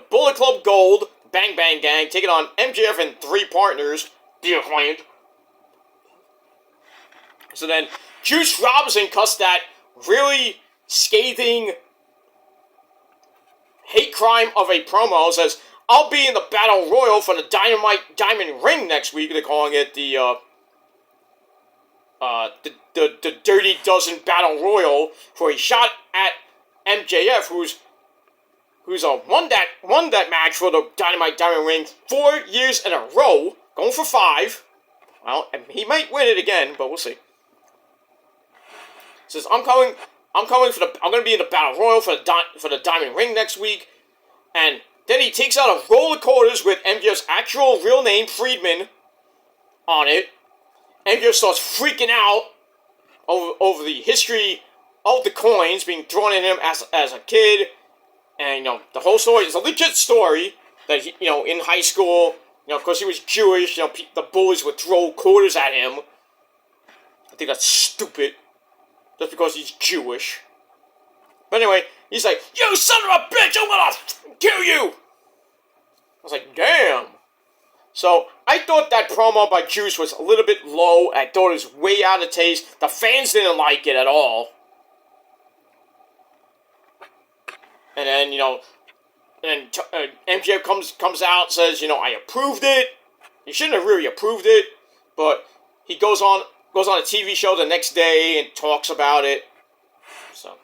Bullet Club Gold, Bang Bang Gang, taking on MJF and 3 partners, the Acclaimed. So then, Juice Robinson cuts that really scathing hate crime of a promo. Says, I'll be in the Battle Royal for the Diamond Ring next week. They're calling it the Dirty Dozen Battle Royal for a shot at MJF, who's won that match for the Dynamite Diamond Ring 4 years in a row, going for 5. Well, he might win it again, but we'll see. Says, I'm going to be in the Battle Royal for the Diamond Ring next week. And then he takes out a roll of quarters with MJF's actual real name, Friedman, on it. MJF starts freaking out over the history of the coins being thrown at him as a kid. And, the whole story is a legit story that, he, in high school, of course he was Jewish, the bullies would throw quarters at him. I think that's stupid. Just because he's Jewish. But anyway, he's like, you son of a bitch, I'm gonna kill you! I was like, damn. So, I thought that promo by Juice was a little bit low. I thought it was way out of taste. The fans didn't like it at all. And then, MJF comes out, says, I approved it. He shouldn't have really approved it, but he goes on a TV show the next day and talks about it. So,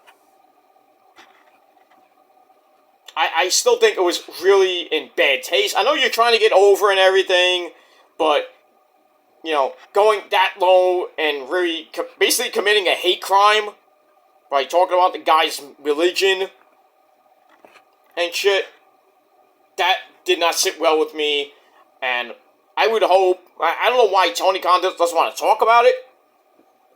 I still think it was really in bad taste. I know you're trying to get over and everything, but, going that low and really basically committing a hate crime by talking about the guy's religion and shit, that did not sit well with me. And I would hope, I don't know why Tony Khan doesn't want to talk about it.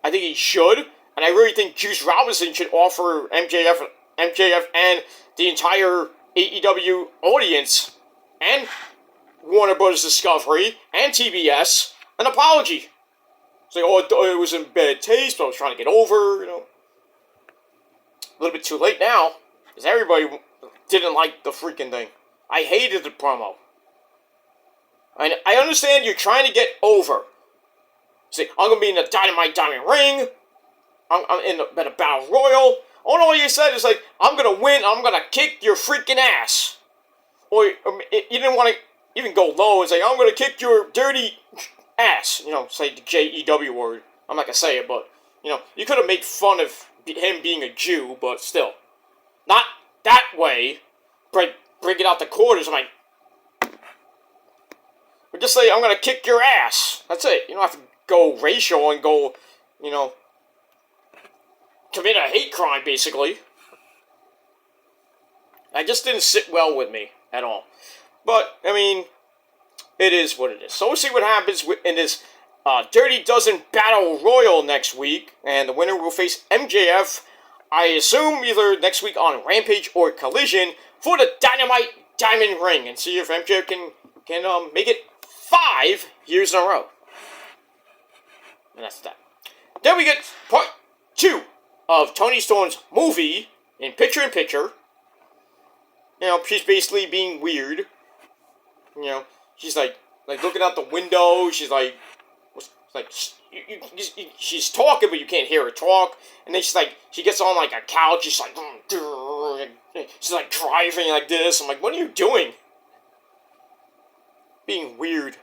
I think he should. And I really think Juice Robinson should offer MJF and the entire AEW audience and Warner Bros. Discovery and TBS an apology. It's like, it was in bad taste, but I was trying to get over, A little bit too late now, because everybody didn't like the freaking thing. I hated the promo. I understand you're trying to get over. Say, I'm going to be in the Dynamite Diamond Ring. I'm in a Battle Royal. All you said is, like, I'm going to win. I'm going to kick your freaking ass. Or you didn't want to even go low and say, I'm going to kick your dirty ass. You know, say the J-E-W word. I'm not going to say it, but, you know, you could have made fun of him being a Jew, but still. Not that way. Bring it out the quarters. I'm like, but just say, I'm going to kick your ass. That's it. You don't have to go racial and go, you know, commit a hate crime, basically. That just didn't sit well with me at all. But, I mean, it is what it is. So we'll see what happens in this Dirty Dozen Battle Royal next week. And the winner will face MJF, I assume, either next week on Rampage or Collision for the Dynamite Diamond Ring. And see if MJF can make it 5 years in a row. And that's that. Then we get part 2 of Toni Storm's movie in picture-in-picture. You know, she's basically being weird. You know, she's like looking out the window. She's like she's talking, but you can't hear her talk. And then she gets on like a couch. She's like, she's like driving like this. I'm like, what are you doing? Being weird.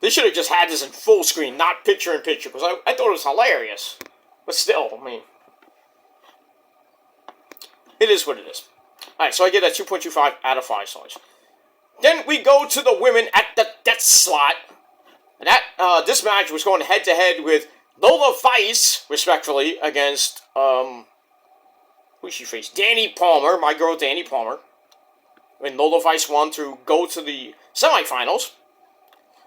They should have just had this in full screen, not picture-in-picture, because I thought it was hilarious. But still, I mean, it is what it is. Alright, so I get that 2.25 out of 5 stars. Then we go to the women at the death slot. And that, this match was going head-to-head with Lola Vice, respectfully, against, who she faced? Danny Palmer, my girl Danny Palmer. And Lola Vice won to go to the semifinals.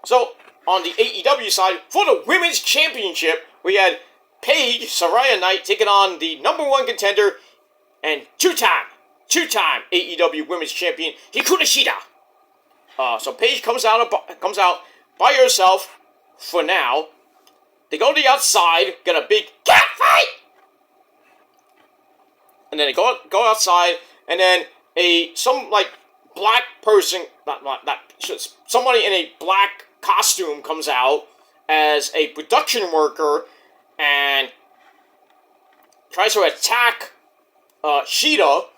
So, on the AEW side, for the Women's Championship, we had Paige, Saraya Knight, taking on the #1 contender and two-time AEW Women's Champion, Hikaru Shida. So Paige comes out by herself for now. They go to the outside, get a big cat fight! And then they go outside, and then some black person, somebody in a black costume comes out as a production worker and tries to attack Shida.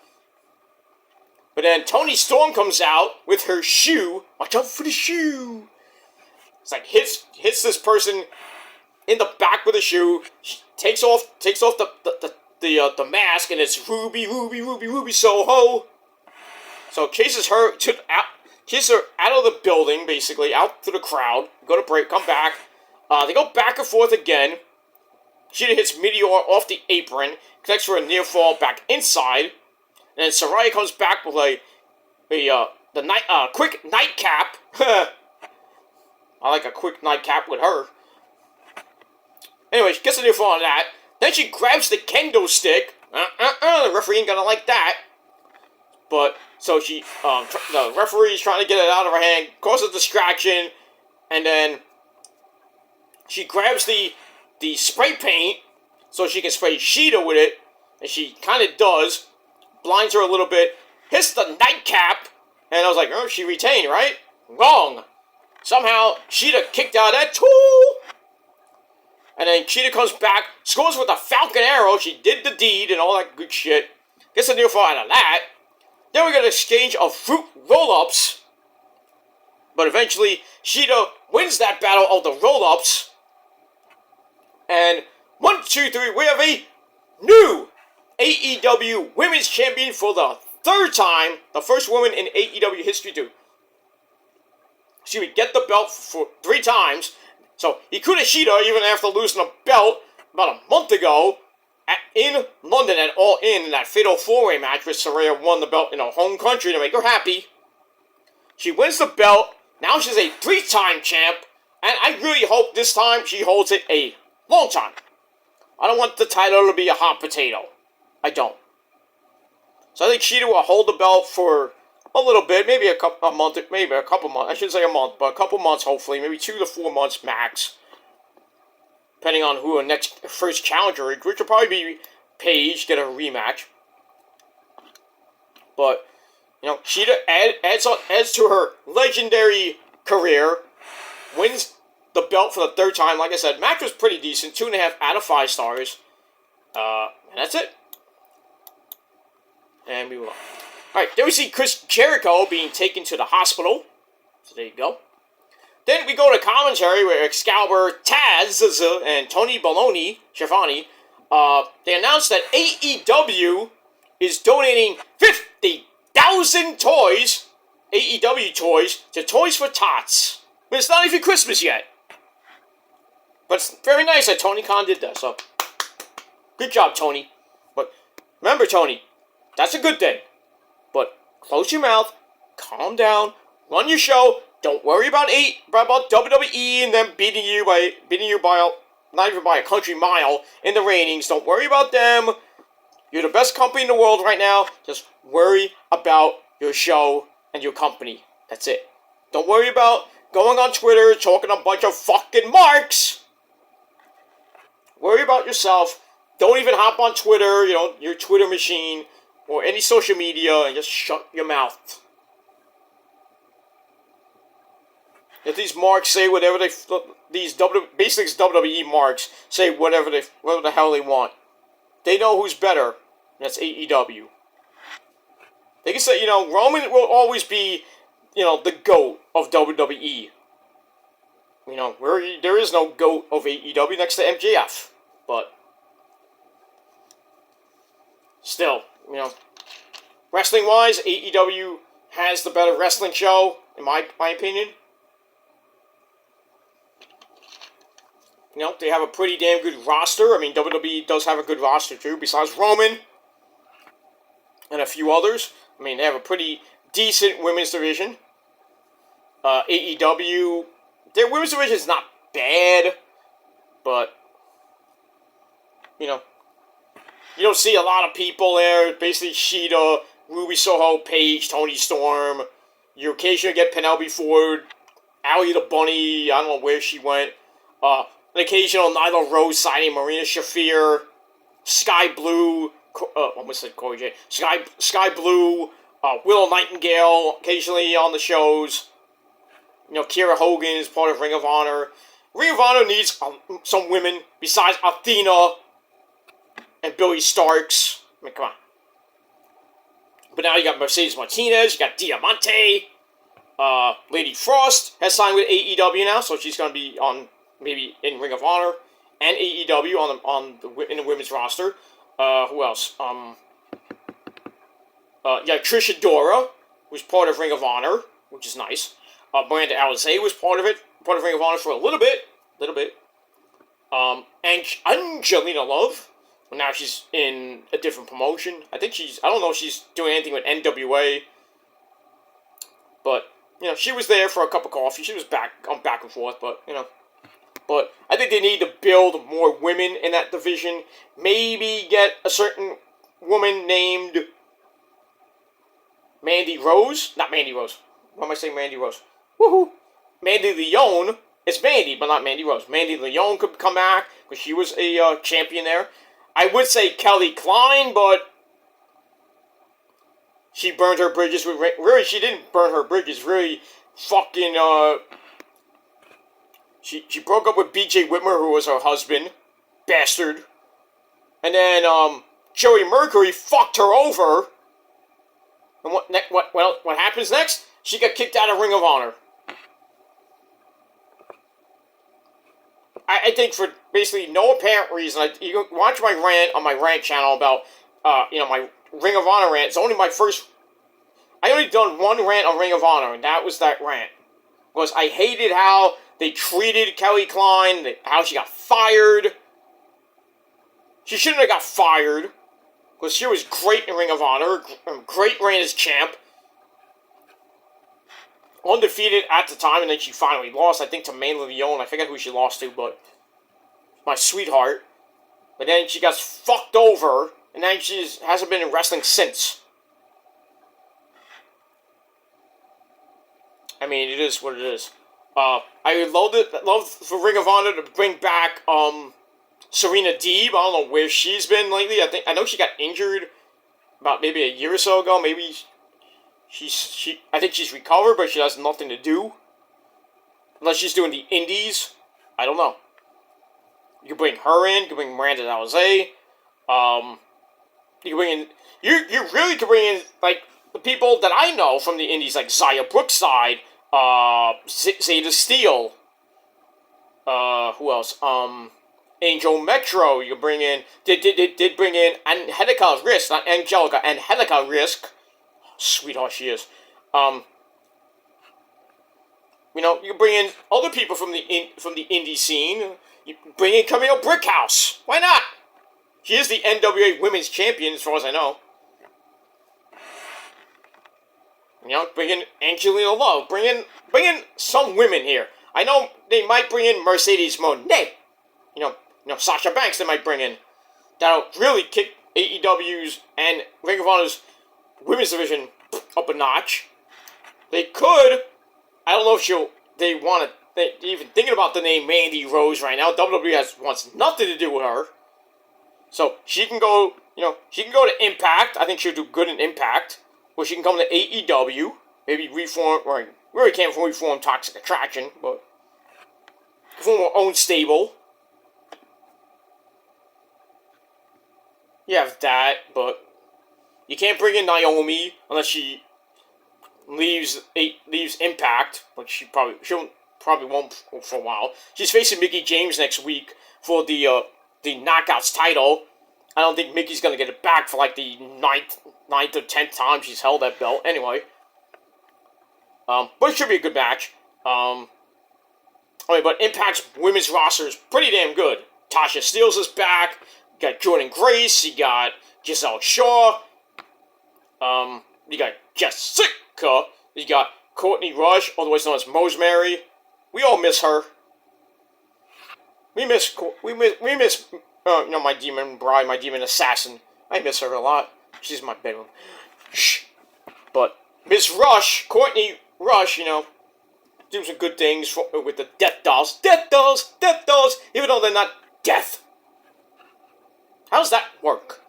But then Toni Storm comes out with her shoe. Watch out for the shoe. It's like hits this person in the back with a shoe. She takes off the mask, and it's Ruby Soho. So chases her out of the building, basically, out to the crowd. Go to break, come back. They go back and forth again. Shida hits Meteor off the apron, connects for a near fall back inside. And then Saraya comes back with a quick nightcap. I like a quick nightcap with her. Anyway, she gets a near fall on that. Then she grabs the kendo stick. The referee ain't gonna like that. But, so the referee's trying to get it out of her hand, causes a distraction, and then she grabs the spray paint so she can spray Shida with it, and she kind of does, blinds her a little bit, hits the nightcap, and I was like, oh, she retained, right? Wrong. Somehow, Shida kicked out of that too. And then Shida comes back, scores with a Falcon Arrow, she did the deed and all that good shit, gets a near fall out of that. Then we got an exchange of fruit roll-ups. But eventually, Shida wins that battle of the roll-ups. And 1, 2, 3, we have a new AEW Women's Champion for the 3rd time. The first woman in AEW history to get the belt for 3 times. So, Hikaru Shida, even after losing the belt about a month ago, in London at All In that Fatal 4-Way match where Saraya won the belt in her home country to make her happy. She wins the belt. Now she's a 3-time champ. And I really hope this time she holds it a long time. I don't want the title to be a hot potato. I don't. So I think Shida will hold the belt for a little bit. Maybe a couple months. I shouldn't say a month, but a couple months hopefully. Maybe 2 to 4 months max. Depending on who her first challenger is, which will probably be Paige, get a rematch. But You know, Shida adds to her legendary career, wins the belt for the third time. Like I said, match was pretty decent, 2.5 out of 5 stars. And that's it. And we move on. Alright, then we see Chris Jericho being taken to the hospital. So there you go. Then we go to commentary where Excalibur, Taz, and Tony Schiavone, they announced that AEW is donating 50,000 toys, AEW toys, to Toys for Tots. But it's not even Christmas yet. But it's very nice that Tony Khan did that, so good job, Tony. But remember, Tony, that's a good thing. But close your mouth, calm down, run your show. Don't worry about WWE and them beating you by not even by a country mile in the ratings. Don't worry about them. You're the best company in the world right now. Just worry about your show and your company. That's it. Don't worry about going on Twitter talking a bunch of fucking marks. Worry about yourself. Don't even hop on Twitter, your Twitter machine, or any social media, and just shut your mouth. If these marks say whatever basically WWE marks say whatever the hell they want. They know who's better, and that's AEW. They can say, Roman will always be, the GOAT of WWE. There is no GOAT of AEW next to MJF. But still, wrestling-wise, AEW has the better wrestling show, in my opinion. They have a pretty damn good roster. I mean, WWE does have a good roster, too, besides Roman and a few others. I mean, they have a pretty decent women's division. AEW, their women's division is not bad, but, you don't see a lot of people there. Basically, Shida, Ruby Soho, Paige, Toni Storm. You occasionally get Penelope Ford, Allie the Bunny, I don't know where she went. An occasional Nyla Rose signing, Marina Shafir, Sky Blue, almost said Corey J. Sky Blue, Willow Nightingale, occasionally on the shows. Kiera Hogan is part of Ring of Honor. Ring of Honor needs some women besides Athena and Billy Starks. I mean, come on. But now you got Mercedes Martinez, you got Diamante. Lady Frost has signed with AEW now, so she's going to be on maybe in Ring of Honor and AEW in the women's roster. Who else? Trish Adora was part of Ring of Honor, which is nice. Miranda Alizé was part of Ring of Honor for a little bit. And Angelina Love. Well, now she's in a different promotion. I don't know if she's doing anything with NWA. But, she was there for a cup of coffee. She was back and forth, but, But I think they need to build more women in that division. Maybe get a certain woman named Mandy Rose. Not Mandy Rose. Why am I saying Mandy Rose? Woohoo! Mandy Leone. It's Mandy, but not Mandy Rose. Mandy Leone could come back, because she was a champion there. I would say Kelly Klein, but she burned her bridges with... Really, she didn't burn her bridges. Really, fucking... She broke up with B.J. Whitmer, who was her husband. Bastard. And then, Joey Mercury fucked her over. And what happens next? She got kicked out of Ring of Honor. I think for basically no apparent reason. You can watch my rant on my rant channel about, my Ring of Honor rant. It's only my first... I only done one rant on Ring of Honor, and that was that rant. Because I hated how they treated Kelly Klein, how she got fired. She shouldn't have got fired. Because she was great in Ring of Honor. Great reign as champ. Undefeated at the time, and then she finally lost, I think, to Mandy Leone. I forget who she lost to, but my sweetheart. But then she got fucked over, and then she hasn't been in wrestling since. I mean, it is what it is. I would love for Ring of Honor to bring back Serena Deeb. I don't know where she's been lately. I know she got injured about maybe a year or so ago. Maybe I think she's recovered, but she has nothing to do. Unless she's doing the indies. I don't know. You can bring her in. You can bring Miranda Alizé. You can bring in... You really could bring in, like, the people that I know from the indies, like Zaya Brookside, Zeta Steel. Who else? Angel Metro. You can bring in... Did bring in Angelica Risk. Not Angelica. Angelica Risk. Sweetheart she is. You know, you can bring in other people from the indie scene. You bring in Camille Brickhouse. Why not? She is the NWA Women's Champion, as far as I know. You know, bring in Angelina Love. Bring in some women here. I know they might bring in Mercedes Moné. You know, Sasha Banks they might bring in. That'll really kick AEW's and Ring of Honor's women's division up a notch. They could. I don't know if they want to. They're even thinking about the name Mandy Rose right now. WWE wants nothing to do with her. So she can go, she can go to Impact. I think she'll do good in Impact. Or she can come to AEW. Maybe reform, or we really can't reform Toxic Attraction, but form her own stable. You have that, but you can't bring in Naomi unless she leaves Impact, but she probably won't for a while. She's facing Mickie James next week for the Knockouts title. I don't think Mickey's gonna get it back for like the ninth or 10th time she's held that belt. Anyway, but it should be a good match. But Impact's women's roster is pretty damn good. Tasha Steelz is back. You got Jordan Grace. You got Giselle Shaw. You got Jessica. You got Courtney Rush, otherwise known as Rosemary. We all miss her. We miss my demon bride, my demon assassin. I miss her a lot. She's in my bedroom. Shh. But Miss Rush, Courtney Rush, do some good things with the Death Dolls. Death Dolls, even though they're not death. How does that work?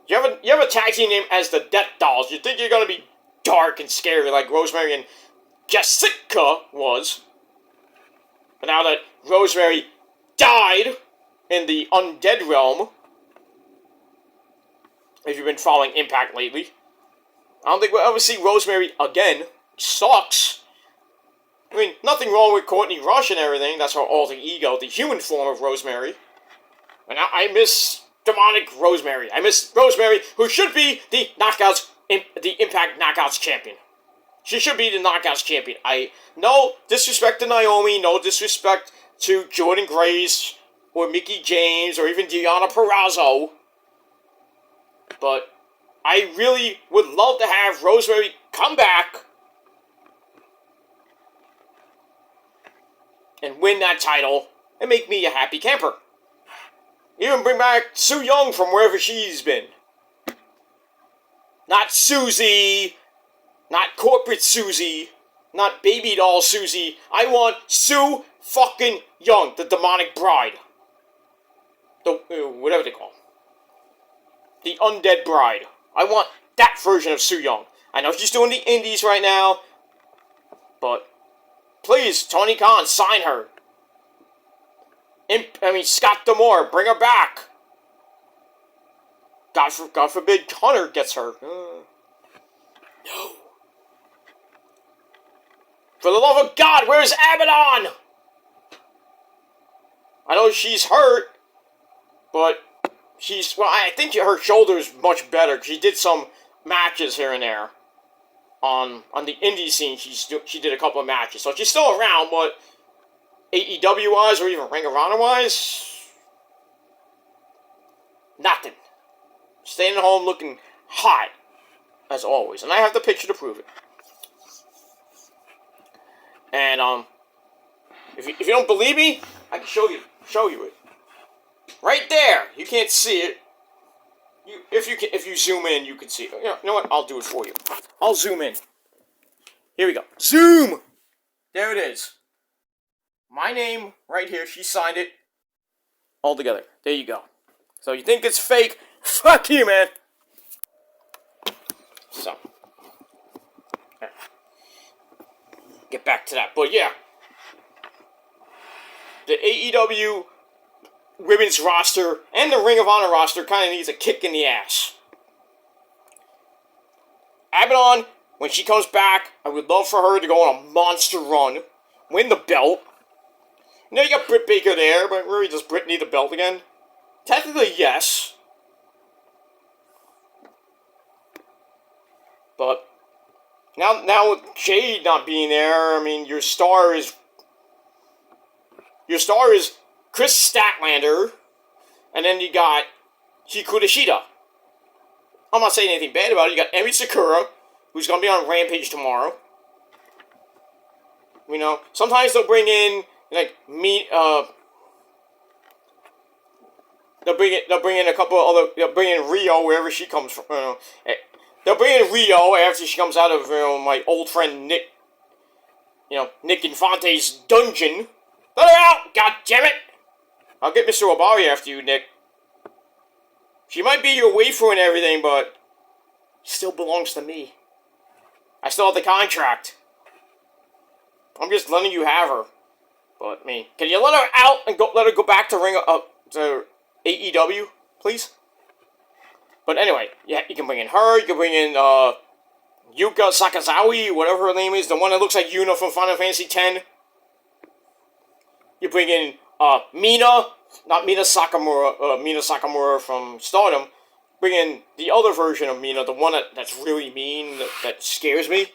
You have a tag team name as the Death Dolls. You think you're gonna be dark and scary like Rosemary and Jessica was. But now that Rosemary died in the undead realm, if you've been following Impact lately, I don't think we'll ever see Rosemary again. Sucks. I mean, nothing wrong with Courtney Rush and everything. That's her alter ego, the human form of Rosemary. And I miss demonic Rosemary. I miss Rosemary, who should be the Impact Knockouts champion. She should be the Knockouts champion. No disrespect to Naomi, no disrespect to Jordan Grace, or Mickie James, or even Deonna Purrazzo. But I really would love to have Rosemary come back and win that title and make me a happy camper. Even bring back Su Yung from wherever she's been. Not Susie. Not corporate Susie. Not baby doll Susie. I want Su fucking Yung, the demonic bride. Whatever they call her. The undead bride. I want that version of Su Yung. I know she's doing the indies right now, but please, Tony Khan, sign her. Scott D'Amore, bring her back. God forbid Hunter gets her. No. For the love of God, where's Abaddon? I know she's hurt, but I think her shoulder's much better. She did some matches here and there. On the indie scene, she did a couple of matches. So she's still around, but AEW-wise or even Ring of Honor-wise, nothing. Staying at home looking hot, as always. And I have the picture to prove it. And, if you don't believe me, I can show you it. Right there! You can't see it. If you zoom in, you can see it. You know what? I'll do it for you. I'll zoom in. Here we go. Zoom! There it is. My name, right here. She signed it. All together. There you go. So you think it's fake? Fuck you, man! So, get back to that. But yeah, the AEW women's roster and the Ring of Honor roster kind of needs a kick in the ass. Abaddon, when she comes back, I would love for her to go on a monster run, win the belt. You know, you got Britt Baker there, but really, does Britt need the belt again? Technically, yes. But now with Jade not being there, I mean, your star is Chris Statlander, and then you got Hikaru Shida. I'm not saying anything bad about it. You got Emi Sakura, who's going to be on Rampage tomorrow. You know, sometimes they'll bring in like they'll bring in a couple of other. They'll bring in Rio wherever she comes from. They'll bring in Rio after she comes out of my old friend Nick. Nick Infante's dungeon. Let her out! God damn it! I'll get Mr. Obari after you, Nick. She might be your waifu and everything, but she still belongs to me. I still have the contract. I'm just letting you have her. But, can you let her out and let her go back to to AEW, please? But anyway, yeah, you can bring in her, you can bring in, Yuka Sakazawa, whatever her name is, the one that looks like Yuna from Final Fantasy X. You bring in, Mina, not Mina Sakamura, Mina Sakamura from Stardom. Bring in the other version of Mina, the one that's really mean, that scares me.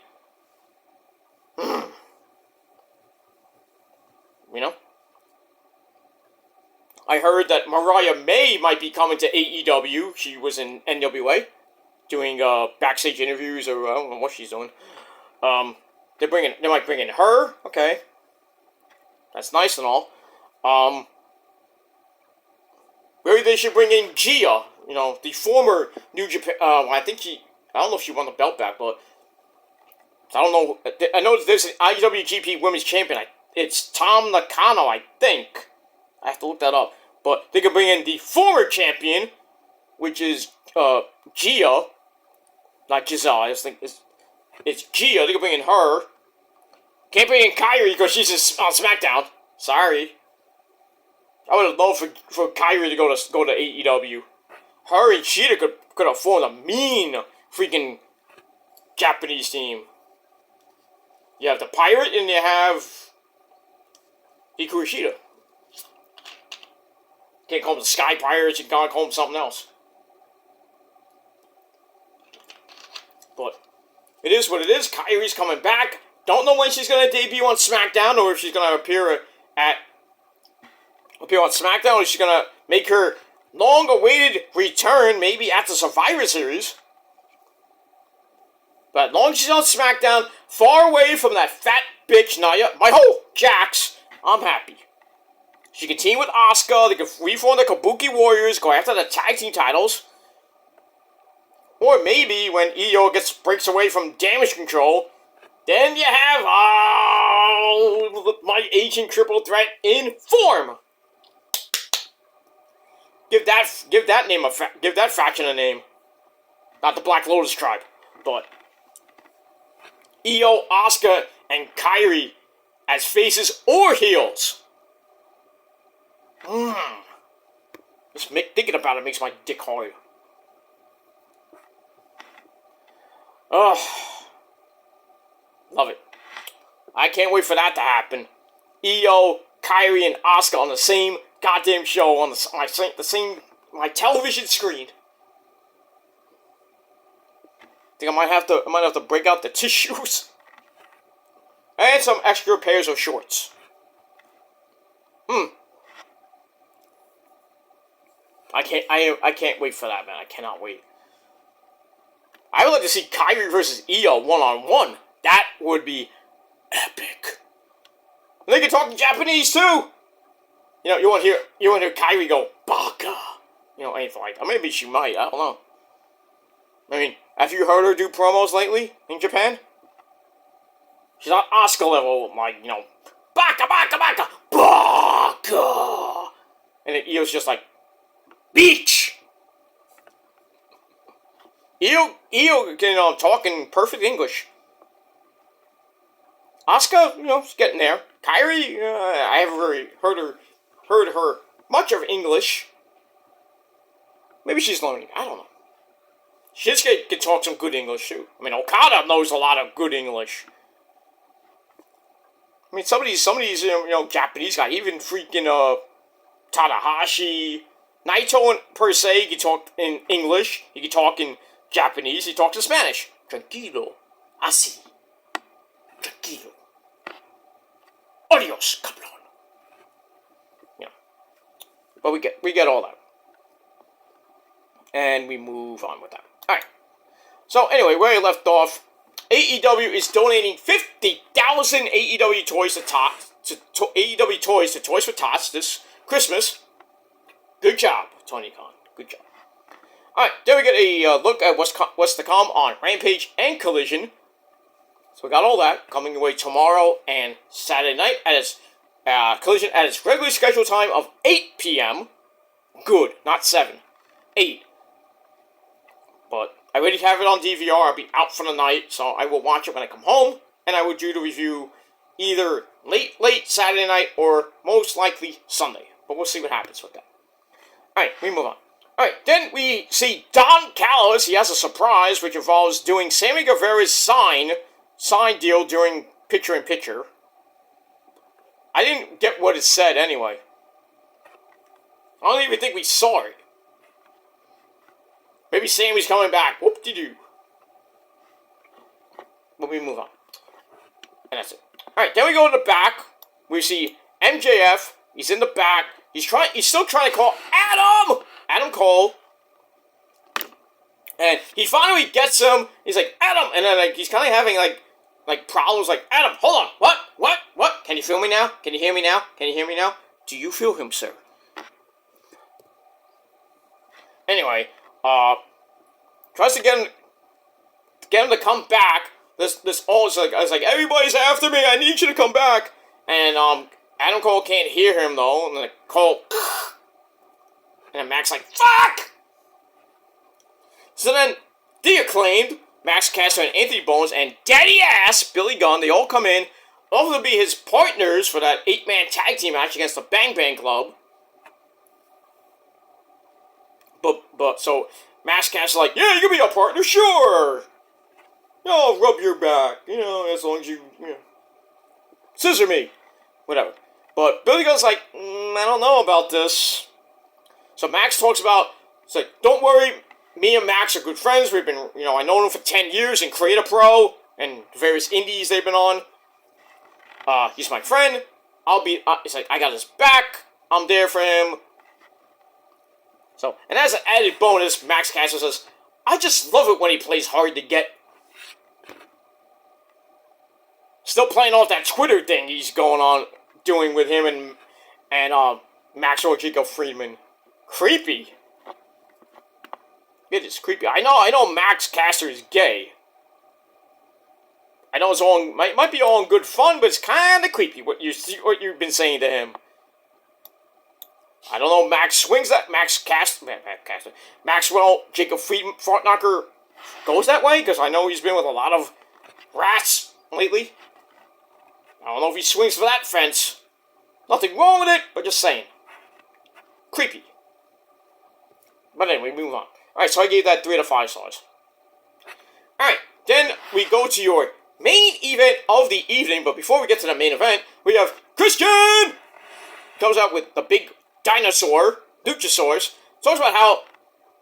I heard that Mariah May might be coming to AEW. She was in NWA, doing backstage interviews, or I don't know what she's doing. They might bring in her. Okay, that's nice and all. Maybe they should bring in Gia. The former New Japan. I don't know if she won the belt back, but I don't know. I know there's an IWGP Women's Champion. It's Tom Nakano, I think. I have to look that up. But they could bring in the former champion, which is Gia. Not Giselle. I just think it's Gia. They could bring in her. Can't bring in Kairi because she's on SmackDown. Sorry. I would have loved for Kairi to go to AEW. Her and Shida could have formed a mean freaking Japanese team. You have the Pirate and you have Hikaru Shida. Can't call them the Sky Pirates, you can't call them something else. But it is what it is. Kairi's coming back. Don't know when she's going to debut on SmackDown, or if she's going to appear on SmackDown, or she's going to make her long-awaited return, maybe at the Survivor Series. But as long as she's on SmackDown, far away from that fat bitch Nia, Jax, I'm happy. She can team with Asuka, they can reform the Kabuki Warriors, go after the tag team titles. Or maybe when Io breaks away from Damage Control, then you have my Asian triple threat in form. Give that faction a name. Not the Black Lotus tribe, but Io, Asuka, and Kairi as faces or heels. Just thinking about it makes my dick hard. Ugh. Love it. I can't wait for that to happen. Io, Kairi, and Asuka on the same goddamn show on my television screen. Think I might have to break out the tissues and some extra pairs of shorts. I can't wait for that, man. I cannot wait. I would like to see Kairi versus Io one-on-one. That would be epic. And they can talk Japanese too. You want to hear Kairi go baka. Anything like that. Maybe she might. I don't know. Have you heard her do promos lately in Japan? She's on Asuka level, baka baka baka baka. And then Io's just like, bitch! Io talking perfect English. Asuka, she's getting there. Kairi, I haven't really heard her much of English. Maybe she's learning. I don't know. Shinsuke can talk some good English too. I mean, Okada knows a lot of good English. I mean, some of these Japanese guys, even freaking Tanahashi, Naito per se, he can talk in English. He can talk in Japanese. He talks in Spanish. Tranquilo, así. Tranquilo. Adios, cabrón. Yeah, but we get all that, and we move on with that. All right. So anyway, where I left off, AEW is donating 50,000 AEW toys to AEW toys to Toys for Tots this Christmas. Good job, Tony Khan. Good job. All right, then we get a look at what's to come on Rampage and Collision. So we got all that coming away tomorrow and Saturday night at its Collision at its regularly scheduled time of 8 p.m. Good, not 7. 8. But I already have it on DVR. I'll be out for the night, so I will watch it when I come home, and I will do the review either late Saturday night or most likely Sunday. But we'll see what happens with that. Alright, we move on. Alright, then we see Don Callis. He has a surprise, which involves doing Sammy Guevara's sign deal during picture-in-picture. I didn't get what it said anyway. I don't even think we saw it. Maybe Sammy's coming back. Whoop-de-doo. But we move on. And that's it. Alright, then we go to the back. We see MJF. He's in the back. He's still trying to call Adam Cole. And he finally gets him. He's like, Adam. And then he's kind of having like problems. Like, Adam, hold on. What? Can you feel me now? Can you hear me now? Do you feel him, sir? Anyway, tries to get him to come back. It's like everybody's after me. I need you to come back. And Adam Cole can't hear him though. And then Cole, and then Max like fuck. So then the Acclaimed, Max Caster and Anthony Bowens and Daddy Ass Billy Gunn, they all come in, offer to be his partners for that 8-man tag team match against the Bang Bang Club. But so Max Caster's like, yeah, you can be a partner, sure. I'll rub your back, as long as you scissor me, whatever. But Billy Gunn's like, I don't know about this. So Max talks about, it's like, don't worry, me and Max are good friends. We've been, I known him for 10 years in Create a Pro and various indies they've been on. He's my friend. It's like, I got his back. I'm there for him. So, and as an added bonus, Max Caster says, I just love it when he plays hard to get. Still playing off that Twitter thing he's doing with him and Maxwell Jacob Friedman. Creepy. It is creepy. I know Max Caster is gay. I know it's all might be all in good fun, but it's kind of creepy what you've been saying to him. I don't know. Max swings that Maxwell Jacob Friedman Fartknocker goes that way because I know he's been with a lot of rats lately. I don't know if he swings for that fence. Nothing wrong with it, but just saying. Creepy. But anyway, move on. Alright, so I gave that 3 out of 5 stars. Alright, then we go to your main event of the evening, but before we get to the main event, we have Christian! Comes out with the big dinosaur, Luchasaurus, talks about how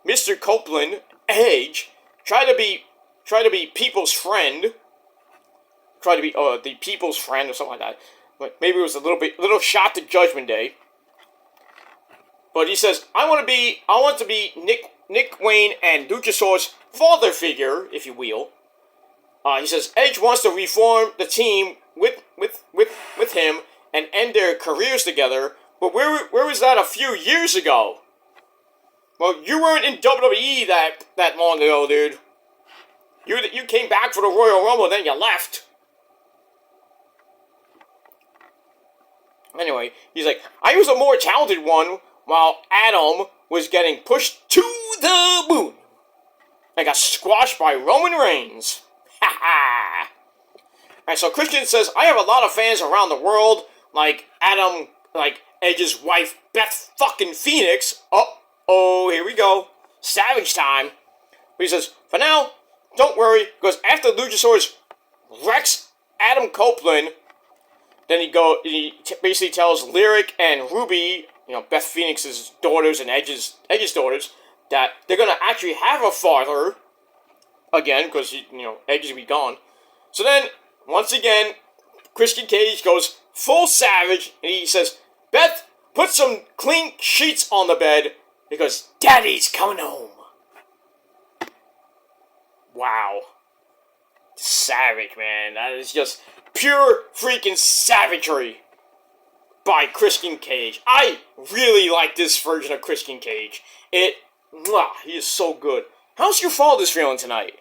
Mr. Copeland, Edge, tried to be people's friend, the people's friend or something like that. But maybe it was a little shot to Judgment Day. But he says, I want to be Nick Wayne and Luchasaurus' father figure, if you will. He says Edge wants to reform the team with him and end their careers together. But where was that a few years ago? Well, you weren't in WWE that long ago, dude. You came back for the Royal Rumble, then you left. Anyway, he's like, I was a more talented one while Adam was getting pushed to the moon and got squashed by Roman Reigns. Ha ha! Alright, so Christian says, I have a lot of fans around the world, like Adam, like Edge's wife, Beth fucking Phoenix. Oh, here we go. Savage time. But he says, for now, don't worry, because after Luchasaurus wrecks Adam Copeland, then he basically tells Lyric and Ruby, Beth Phoenix's daughters and Edge's daughters, that they're gonna actually have a father again, because Edge will be gone. So then, once again, Christian Cage goes full savage, and he says, Beth, put some clean sheets on the bed, because Daddy's coming home. Wow. Savage, man. That is just pure freaking savagery by Christian Cage. I really like this version of Christian Cage. He is so good. How's your father's feeling tonight?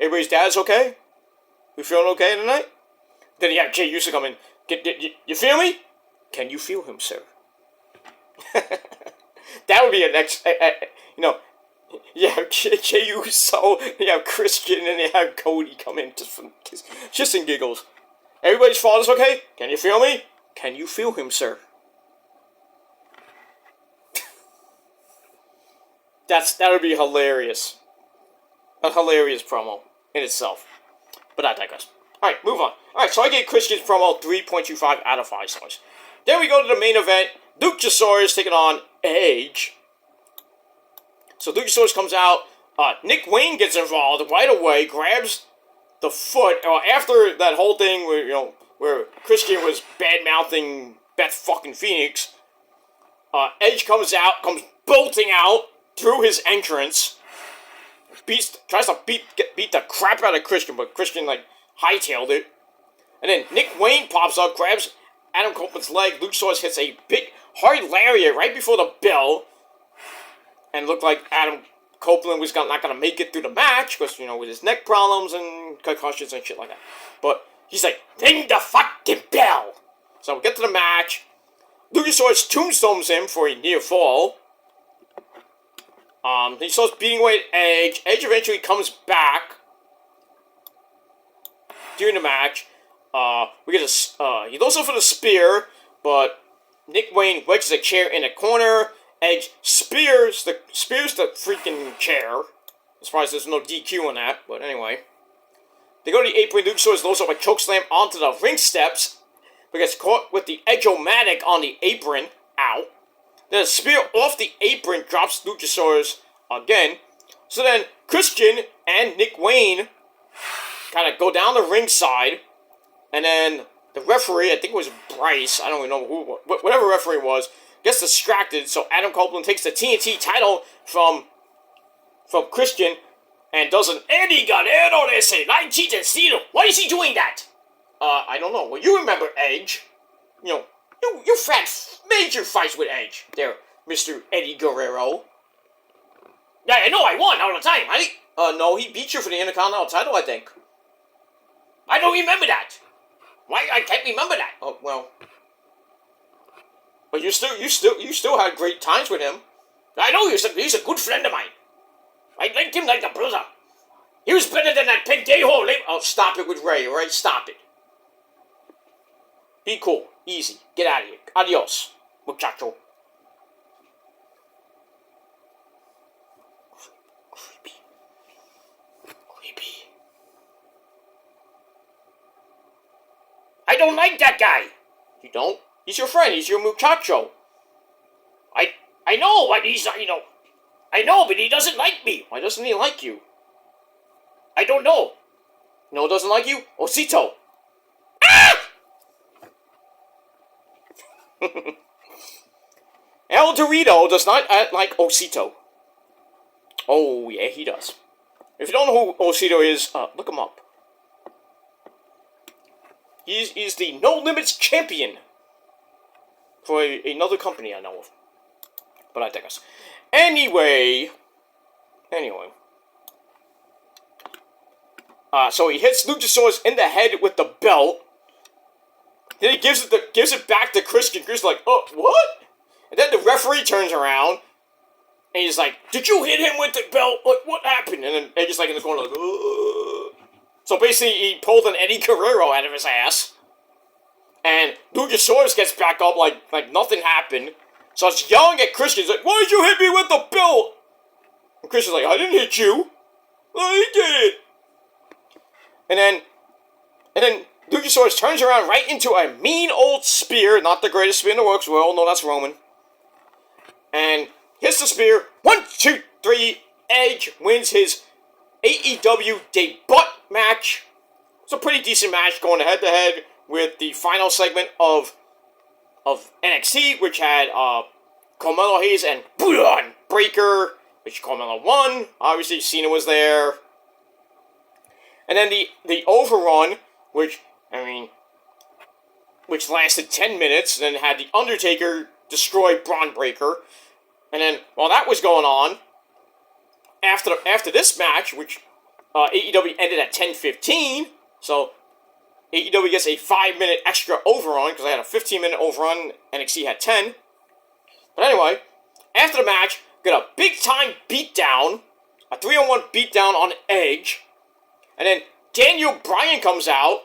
Everybody's dad's okay? We feeling okay tonight? Then you have Jey Uso come in. You feel me? Can you feel him, sir? That would be a next, you have Jey Uso, you have Christian, and you have Cody come in just in giggles. Everybody's father's okay? Can you feel me? Can you feel him, sir? That would be hilarious. A hilarious promo in itself. But I digress. Alright, move on. Alright, so I gave Christian's promo 3.25 out of 5 stars. Then we go to the main event. Luchasaurus taking on Edge. So Luchasaurus comes out. Nick Wayne gets involved right away, grabs the foot. After that whole thing where Christian was bad-mouthing Beth fucking Phoenix, Edge comes bolting out through his entrance. Tries to beat the crap out of Christian, but Christian, hightailed it. And then Nick Wayne pops up, grabs Adam Copeland's leg. Luchasaurus hits a big, hard lariat right before the bell. And looked like Adam Copeland was not going to make it through the match, because, with his neck problems and concussions and shit like that. But he's like, ring the fucking bell! So we get to the match. Luchasaurus tombstones him for a near fall. He starts beating away at Edge. Edge eventually comes back during the match. We get he goes for the spear, but Nick Wayne wedges a chair in a corner. Edge spears the freaking chair. As far as there's no DQ on that, but anyway. They go to the apron. Luchasaurus loads up a chokeslam onto the ring steps, but gets caught with the Edge-O-Matic on the apron. Ow. Then a spear off the apron drops Luchasaurus again. So then Christian and Nick Wayne kind of go down the ringside, and then the referee, I think it was Bryce, I don't even know whatever referee was, gets distracted, so Adam Copeland takes the TNT title from Christian and does an Eddie Guerrero de ese 19 estilo. Why is he doing that? I don't know. Well, you remember Edge. You had major fights with Edge there, Mr. Eddie Guerrero. Yeah, I know, I won all the time, right? No, he beat you for the Intercontinental title, I think. I don't remember that. Why? I can't remember that. Oh, well. But you still had great times with him. I know, he's a good friend of mine. I liked him like a brother. He was better than that pendejo. Oh, stop it with Ray, alright? Stop it. Be cool. Easy. Get out of here. Adios, muchacho. Creepy. I don't like that guy. You don't? He's your friend. He's your muchacho. I know, but he's, I know, but he doesn't like me. Why doesn't he like you? I don't know. No, doesn't like you? Osito. Ah! El Dorito does not like Osito. Oh, yeah, he does. If you don't know who Osito is, look him up. He's the No Limits champion for another company I know of. But I digress. Anyway. So he hits Luchasaurus in the head with the belt. Then he gives it back to Christian. Christian's like, oh, what? And then the referee turns around. And he's like, did you hit him with the belt? What happened? And then Edge is like in the corner like, oh. So basically, he pulled an Eddie Guerrero out of his ass. And Luchasaurus gets back up like nothing happened. So it's yelling at Christian. He's like, why'd you hit me with the belt? And Christian's like, I didn't hit you. Well, he did it. And then Luchasaurus turns around right into a mean old spear. Not the greatest spear in the world, because we all know that's Roman. And hits the spear. 1, 2, 3. Edge wins his AEW debut match. It's a pretty decent match going head-to-head with the final segment of NXT, which had Carmelo Hayes and Braun Breaker, which Carmelo won. Obviously, Cena was there. And then the overrun, which lasted 10 minutes, and then had the Undertaker destroy Braun Breaker. And then, while that was going on, after this match, which AEW ended at 10:15, so AEW gets a 5-minute extra overrun, because I had a 15-minute overrun, NXT had 10. But anyway, after the match, got a big-time beatdown, a 3-on-1 beatdown on Edge, and then Daniel Bryan comes out,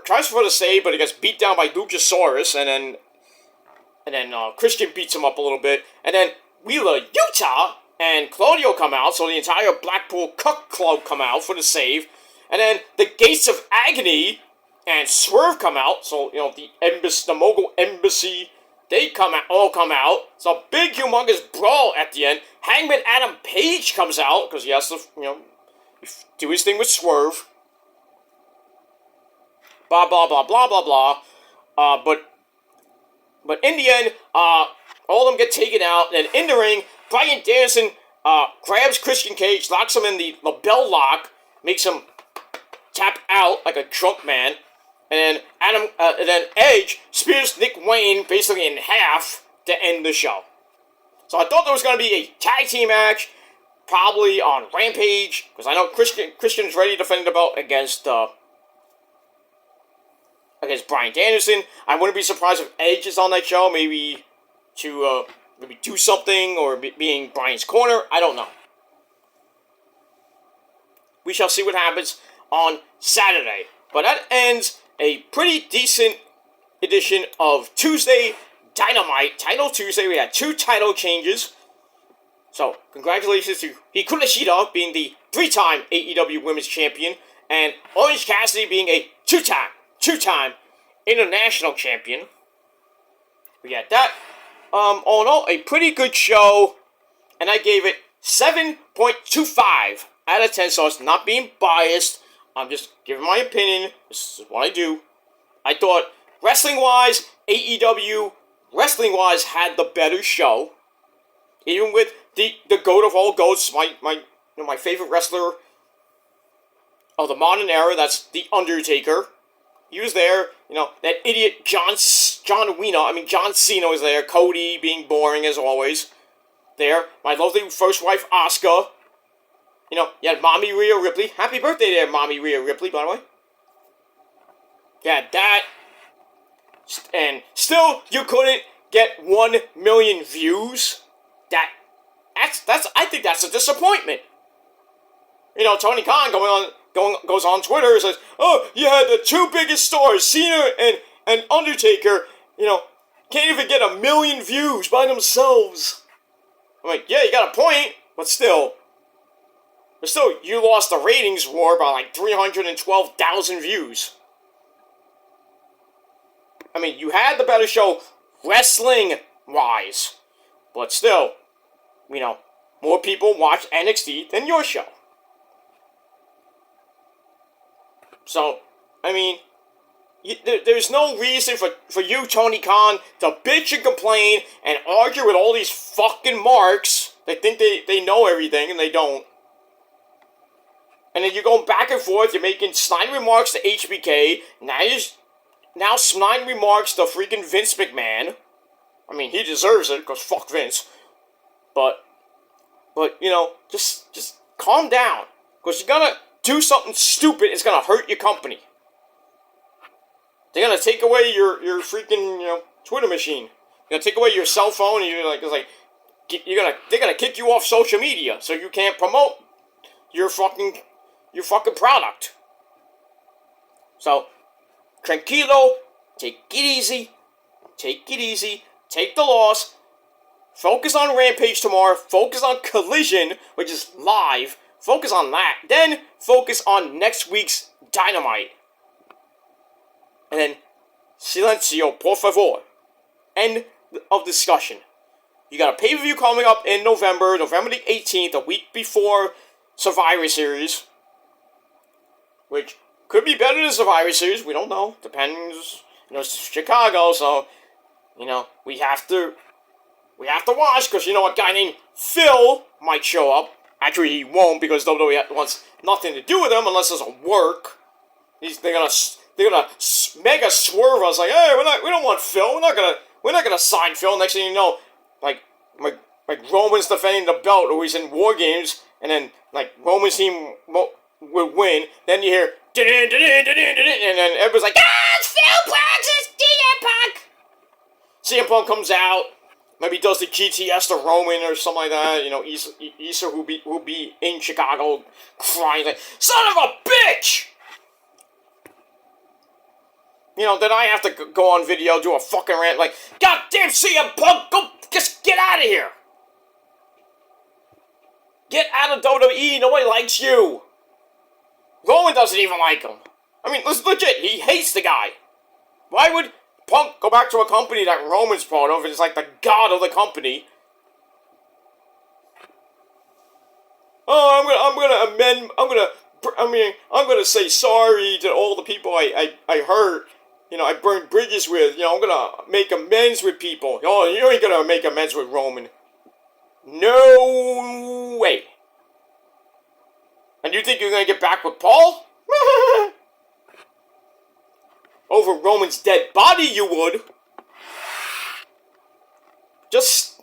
tries for the save, but he gets beat down by Luchasaurus, and then Christian beats him up a little bit, and then Wheeler Yuta and Claudio come out, so the entire Blackpool Cuck Club come out for the save, and then the Gates of Agony and Swerve come out, so, the Mogul Embassy, they all come out. It's a big, humongous brawl at the end. Hangman Adam Page comes out, because he has to, do his thing with Swerve. Blah, blah, blah, blah, blah, blah. But in the end, all of them get taken out, and in the ring, Bryan Danielson grabs Christian Cage, locks him in the label lock, makes him tap out like a drunk man, and then Edge spears Nick Wayne basically in half to end the show. So I thought there was going to be a tag team match, probably on Rampage, because I know Christian's ready to defend the belt against Bryan Danielson. I wouldn't be surprised if Edge is on that show, maybe to do something, or being Bryan's corner. I don't know. We shall see what happens on Saturday. But that ends a pretty decent edition of Tuesday Dynamite. Title Tuesday. We had 2 title changes. So, congratulations to Hikaru Shida being the 3-time AEW Women's Champion, and Orange Cassidy being a 2-time International Champion. We had that. All in all, a pretty good show, and I gave it 7.25 out of 10, so it's not being biased. I'm just giving my opinion. This is what I do. I thought, wrestling-wise, AEW, wrestling-wise, had the better show. Even with the GOAT of all GOATs, my favorite wrestler of the modern era, that's The Undertaker. He was there. That idiot John Cena was there. Cody being boring as always. There. My lovely first wife, Asuka. You had Mommy Rhea Ripley. Happy birthday there, Mommy Rhea Ripley, by the way. You had that. And still, you couldn't get 1 million views. I think that's a disappointment. Tony Khan goes on Twitter and says, oh, you had the 2 biggest stars, Cena and Undertaker, can't even get 1 million views by themselves. I'm like, yeah, you got a point, but still, you lost the ratings war by 312,000 views. I mean, you had the better show wrestling-wise, but still, more people watch NXT than your show. So, I mean, there's no reason for you, Tony Khan, to bitch and complain and argue with all these fucking marks that think they know everything and they don't. And then you're going back and forth, you're making snide remarks to HBK, now snide remarks to freaking Vince McMahon. I mean, he deserves it, because fuck Vince. But just calm down. Because you're gonna do something stupid, it's gonna hurt your company. They're gonna take away your freaking, Twitter machine. They're gonna take away your cell phone, and they're gonna kick you off social media, so you can't promote your fucking product. So, tranquilo, take it easy, take the loss, focus on Rampage tomorrow, focus on Collision, which is live, focus on that, then focus on next week's Dynamite. And then, silencio, por favor. End of discussion. You got a pay-per-view coming up in November the 18th, a week before Survivor Series. Which could be better than Survivor Series, we don't know. Depends, it's Chicago, so, we have to watch, because, a guy named Phil might show up. Actually, he won't, because WWE wants nothing to do with him unless there's a work. They're gonna mega swerve us, like, hey, we don't want Phil, we're not gonna sign Phil. Next thing you know, like Roman's defending the belt, or he's in War Games, and then, Roman's team will win, then you hear, and then everybody's like, it's Phil Punk, it's CM Punk! CM Punk comes out, maybe does the GTS to Roman or something like that, Issa will be in Chicago crying, like, son of a bitch! Then I have to go on video, do a fucking rant, like, goddamn CM Punk, go, just get out of here! Get out of WWE, nobody likes you! Roman doesn't even like him. I mean, this is legit, he hates the guy. Why would Punk go back to a company that Roman's part of and is like the god of the company? Oh, I'm gonna say sorry to all the people I hurt. I burned bridges with. I'm gonna make amends with people. Oh, you ain't gonna make amends with Roman. No way. And you think you're gonna get back with Paul? Over Roman's dead body, you would. Just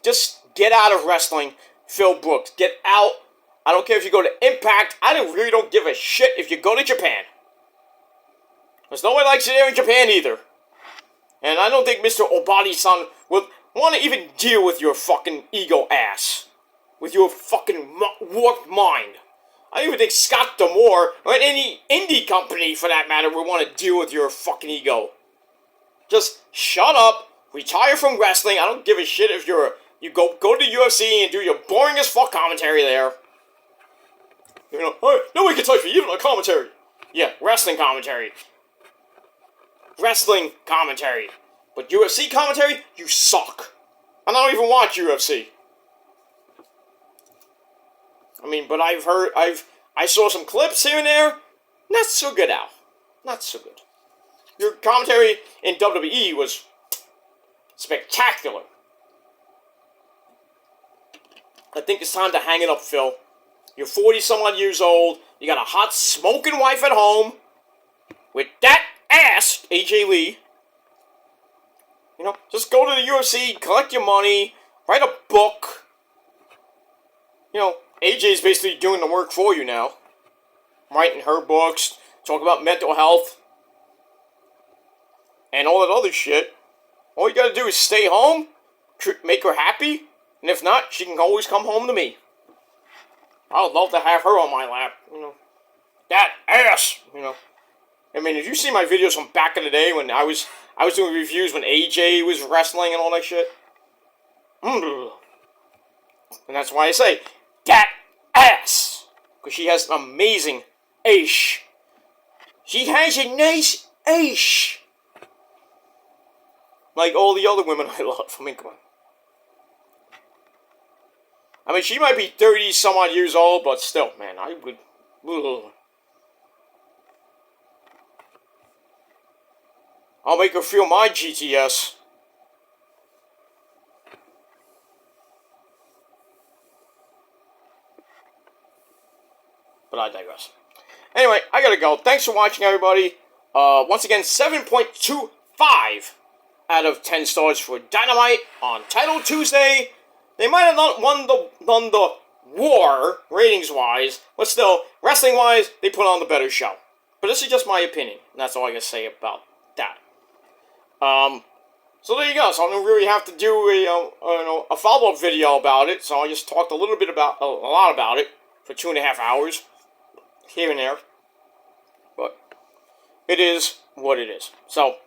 get out of wrestling, Phil Brooks. Get out. I don't care if you go to Impact. I really don't give a shit if you go to Japan. Because nobody likes you there in Japan either. And I don't think Mr. Obadi-san would want to even deal with your fucking ego ass. With your fucking warped mind. I don't even think Scott D'Amore, or any indie company for that matter, would want to deal with your fucking ego. Just shut up, retire from wrestling. I don't give a shit if you go to UFC and do your boring as fuck commentary there. Hey, nobody can touch me, even on commentary. Yeah, wrestling commentary. Wrestling commentary. But UFC commentary, you suck. I don't even watch UFC. I mean, but I saw some clips here and there. Not so good, Al. Not so good. Your commentary in WWE was spectacular. I think it's time to hang it up, Phil. You're 40-some-odd years old. You got a hot, smoking wife at home. With that ass, AJ Lee. Just go to the UFC, collect your money, write a book. AJ's basically doing the work for you now. Writing her books, talk about mental health, and all that other shit. All you gotta do is stay home, make her happy, and if not, she can always come home to me. I would love to have her on my lap, That ass, I mean, if you see my videos from back in the day when I was doing reviews when AJ was wrestling and all that shit. And that's why I say, that ass. Because she has an amazing ace. She has a nice ace. Like all the other women I love. I mean, come on. I mean, she might be 30-some-odd years old, but still, man, I would... Ugh. I'll make her feel my GTS. But I digress. Anyway, I gotta go. Thanks for watching, everybody. Once again, 7.25 out of 10 stars for Dynamite on Title Tuesday. They might have not won the war, ratings-wise, but still, wrestling-wise, they put on the better show. But this is just my opinion, and that's all I gotta say about that. So there you go. So I don't really have to do a follow-up video about it. So I just talked a lot about it for 2.5 hours, here and there. But it is what it is. So,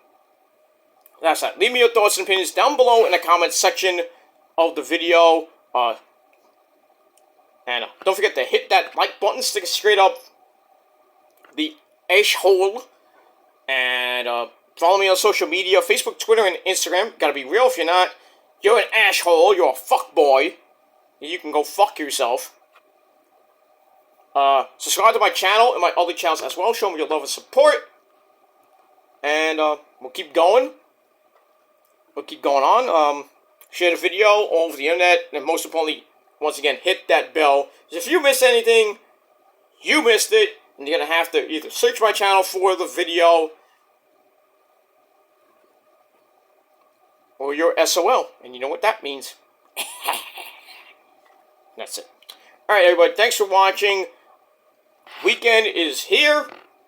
that's that. Leave me your thoughts and opinions down below in the comments section of the video. And don't forget to hit that like button, stick it straight up the ash hole. And follow me on social media, Facebook, Twitter, and Instagram. Gotta be real. If you're not, you're an asshole. You're a fuckboy. You can go fuck yourself. Subscribe to my channel and my other channels as well. Show me your love and support. And we'll keep going. We'll keep going on. Share the video all over the internet. And most importantly, once again, hit that bell. Because if you miss anything, you missed it. And you're going to have to either search my channel for the video, or you're SOL. And you know what that means. That's it. Alright, everybody. Thanks for watching. Weekend is here.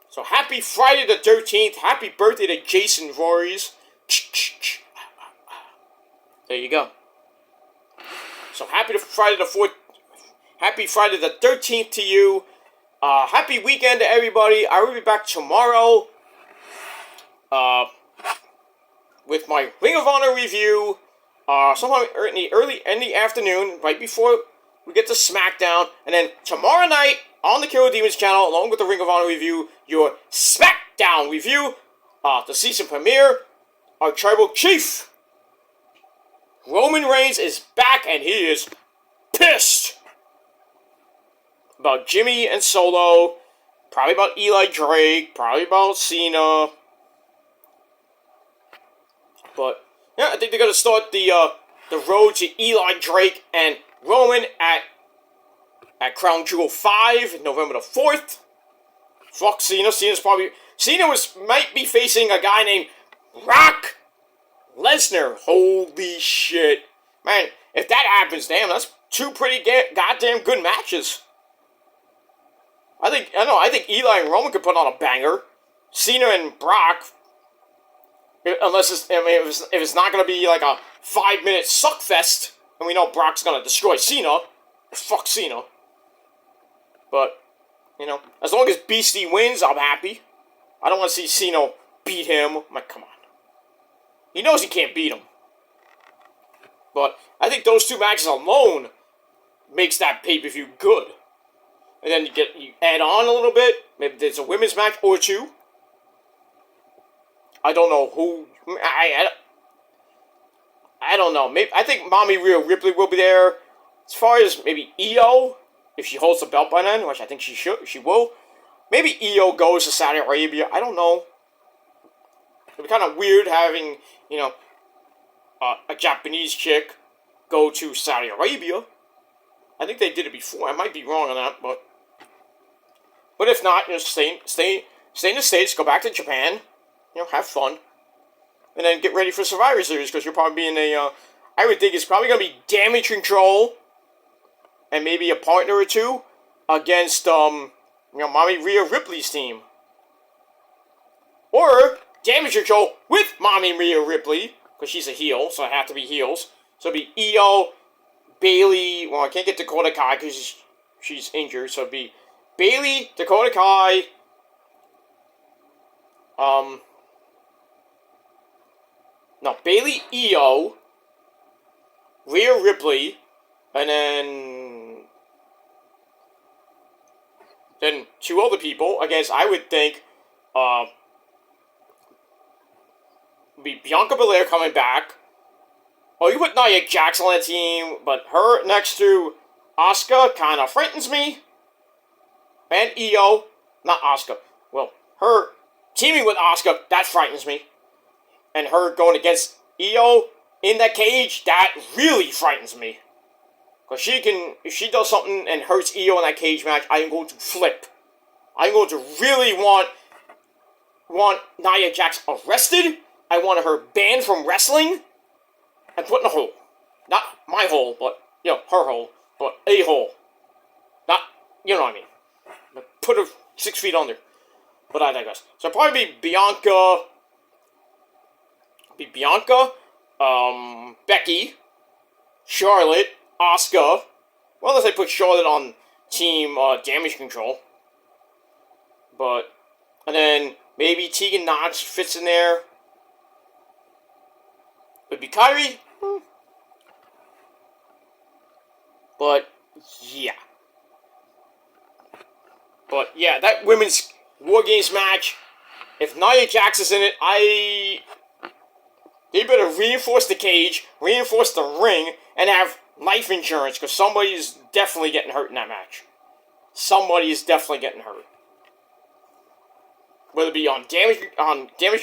So happy Friday the 13th. Happy birthday to Jason Voorhees. There you go. So happy Friday the 4th. Happy Friday the 13th to you. Happy weekend to everybody. I will be back tomorrow with my Ring of Honor review. Sometime in the afternoon, right before we get to SmackDown. And then tomorrow night on the Killer Demons channel, along with the Ring of Honor review, your SmackDown review, the season premiere, our Tribal Chief, Roman Reigns, is back, and he is pissed about Jimmy and Solo, probably about Eli Drake, probably about Cena. But yeah, I think they're gonna start the road to Eli Drake and Roman at Crown Jewel 5, November the 4th. Fuck Cena. Cena might be facing a guy named Brock Lesnar. Holy shit. Man, if that happens, damn, that's two pretty goddamn good matches. I think Eli and Roman could put on a banger. Cena and Brock, if it's not going to be like a 5-minute suckfest, and we know Brock's going to destroy Cena, fuck Cena. But, as long as Beastie wins, I'm happy. I don't want to see Cena beat him. I'm like, come on. He knows he can't beat him. But I think those two matches alone makes that pay-per-view good. And then you add on a little bit. Maybe there's a women's match or two. I don't know who. I don't know. Maybe I think Mommy Rhea Ripley will be there. As far as maybe Io, if she holds the belt by then, which I think she will. Maybe Io goes to Saudi Arabia. I don't know. It'd be kind of weird having, a Japanese chick go to Saudi Arabia. I think they did it before. I might be wrong on that, but if not, stay in the States, go back to Japan, have fun, and then get ready for Survivor Series, because you're probably being I would think it's probably going to be Damage Control, and maybe a partner or two, against, Mommy Rhea Ripley's team. Or Damage Control with Mommy Rhea Ripley, because she's a heel, so it have to be heels. So it'd be Io, Bayley. Well, I can't get Dakota Kai because she's injured, so it'd be Bayley, Dakota Kai, Bayley, Io, Rhea Ripley, and then two other people against, I would think, be Bianca Belair coming back. Oh, you put Nia Jax on that team, but her next to Asuka kind of frightens me. And Io, not Asuka. Well, her teaming with Asuka, that frightens me. And her going against Io in that cage, that really frightens me. Because if she does something and hurts Io in that cage match, I am going to flip. I'm going to really want Nia Jax arrested. I want her banned from wrestling and put in a hole. Not my hole, but, her hole. But a hole. Not, you know what I mean. Put her 6 feet under. But I digress. So it'll probably be Bianca. Becky, Charlotte, Asuka. Well, unless I put Charlotte on Team Damage Control. And then maybe Tegan Knox fits in there. Would be Kyrie. But, yeah. But, yeah, that women's War Games match, if Nia Jax is in it, they better reinforce the cage, reinforce the ring, and have life insurance, because somebody is definitely getting hurt in that match. Somebody is definitely getting hurt. Whether it be on damage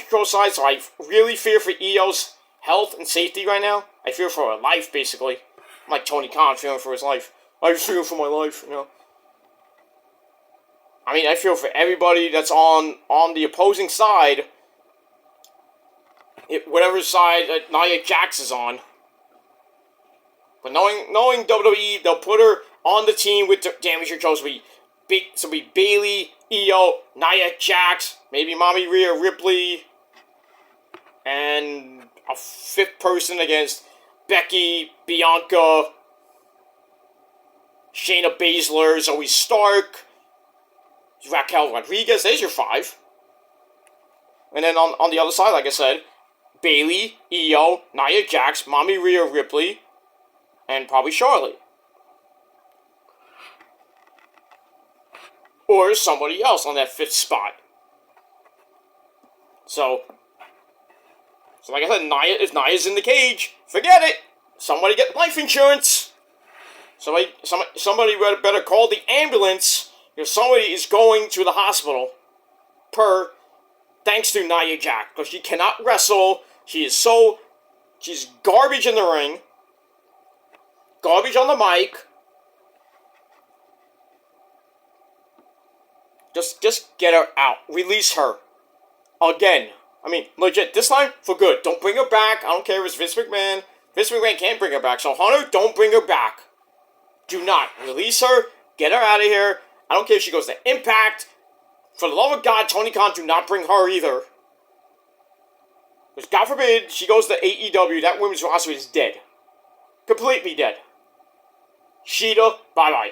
control side, so I really fear for Io's health and safety right now. I fear for her life, basically. I'm like Tony Khan feeling for his life. I fear for my life, you know. I mean, I feel for everybody that's on the opposing side, whatever side that Nia Jax is on. But knowing WWE, they'll put her on the team with damage control. So it'll be Bayley, Io, Nia Jax, maybe Mommy Rhea Ripley, and a fifth person against Becky, Bianca, Shayna Baszler, Zoe Stark, Raquel Rodriguez. There's your 5. And then on the other side, like I said, Bayley, Io, Nia Jax, Mommy Rhea Ripley, and probably Charlotte. Or somebody else on that 5th spot. So like I said, if Nia's in the cage, forget it. Somebody get life insurance. Somebody better call the ambulance if somebody is going to the hospital. Thanks to Nia Jax, because she cannot wrestle. She's garbage in the ring. Garbage on the mic. Just get her out. Release her. Again. I mean, legit, this time, for good. Don't bring her back. I don't care if it's Vince McMahon. Vince McMahon can't bring her back. So, Hunter, don't bring her back. Do not. Release her. Get her out of here. I don't care if she goes to Impact. For the love of God, Tony Khan, do not bring her either. Because, God forbid, she goes to AEW. That women's roster is dead. Completely dead. Sheeta, bye-bye.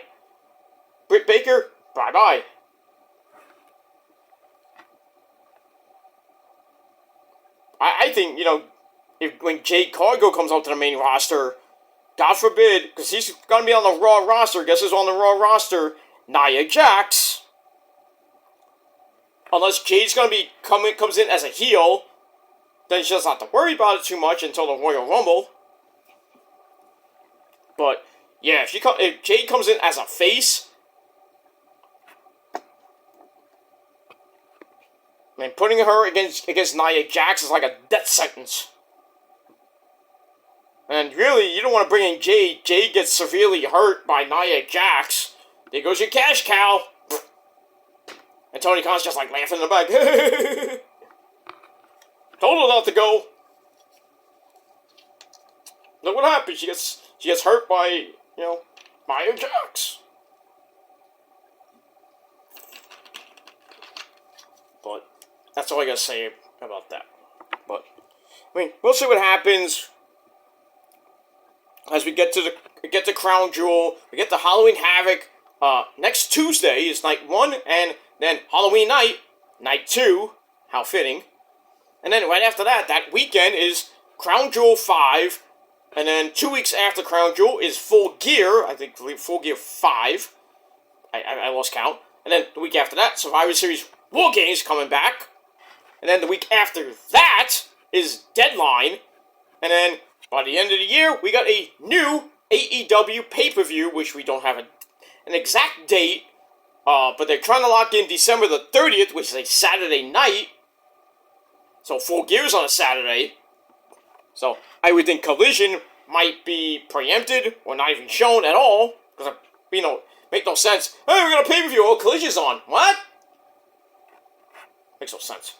Britt Baker, bye-bye. I think, when Jade Cargill comes out to the main roster, God forbid, because he's going to be on the Raw roster, guess who's on the Raw roster? Nia Jax. Unless Jade's going to be comes in as a heel, then she doesn't have to worry about it too much until the Royal Rumble. But, yeah, if Jade comes in as a face, I mean, putting her against Nia Jax is like a death sentence. And really, you don't want to bring in Jade. Jade gets severely hurt by Nia Jax. There goes your cash cow. And Tony Khan's just like laughing in the back. Told her not to go. Look what happened. She gets hurt by, Nia Jax. But that's all I gotta say about that. But I mean, we'll see what happens as we get to Crown Jewel. We get to Halloween Havoc. Next Tuesday is night 1, and then Halloween night 2. How fitting. And then right after that weekend is Crown Jewel 5. And then 2 weeks after Crown Jewel is Full Gear. I believe Full Gear 5. I lost count. And then the week after that, Survivor Series War Games coming back. And then the week after that is Deadline. And then by the end of the year, we got a new AEW pay-per-view, which we don't have an exact date. But they're trying to lock in December the 30th, which is a Saturday night. So Full Gear's on a Saturday. So I would think Collision might be preempted or not even shown at all. Because, make no sense. Hey, we're going to pay-per-view. Oh, Collision's on. What? Makes no sense.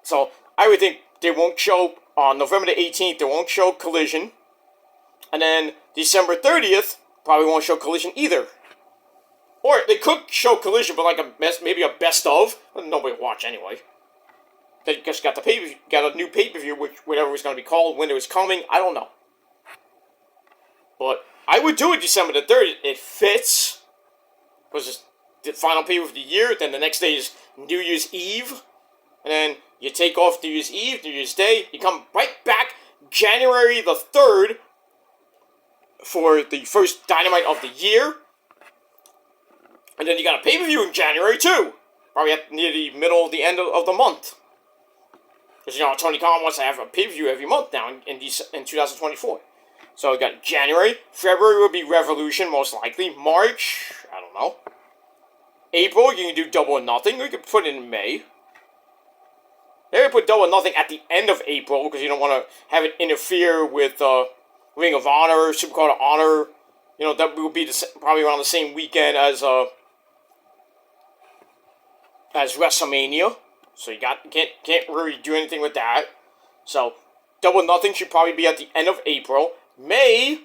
So I would think they won't show on November the 18th. They won't show Collision. And then December 30th probably won't show Collision either. Or they could show Collision, but like maybe a best of. Nobody will watch anyway. They just got a new pay-per-view, which whatever it's going to be called, when it was coming, I don't know. But I would do it December the 30th. It fits. Because the final pay of the year. Then the next day is New Year's Eve. And then you take off New Year's Eve, New Year's Day. You come right back January the 3rd for the first Dynamite of the year. And then you got a pay-per-view in January too. Probably near the middle of the end of the month. Because, Tony Khan wants to have a pay-per-view every month now in 2024. So we got January. February will be Revolution, most likely. March, I don't know. April, you can do Double or Nothing. Or you can put it in May. Maybe put Double or Nothing at the end of April, because you don't want to have it interfere with Ring of Honor, Supercard of Honor. That will be probably around the same weekend as WrestleMania. So you can't really do anything with that. So Double or Nothing should probably be at the end of April. May,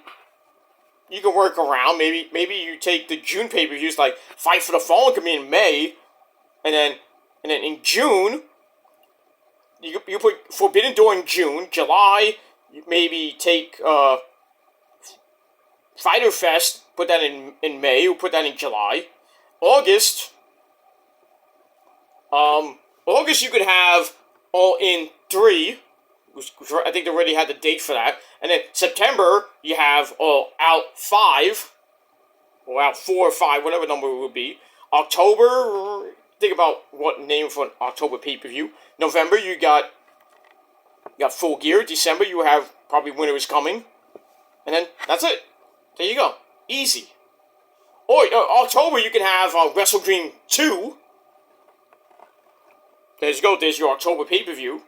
you can work around. Maybe you take the June pay-per-views, like Fight for the Fallen could be in May, and then in June, you put Forbidden Door in June. July, you maybe take Fyter Fest, put that in May, or put that in July. August, you could have All In 3, which I think they already had the date for that. And then September, you have All Out 5, or Out 4 or 5, whatever number it would be. October, think about what name for an October pay-per-view. November, you got Full Gear. December, you have probably Winter Is Coming. And then, that's it. There you go. Easy. Or, October, you can have Wrestle Dream 2. There you go. There's your October pay-per-view.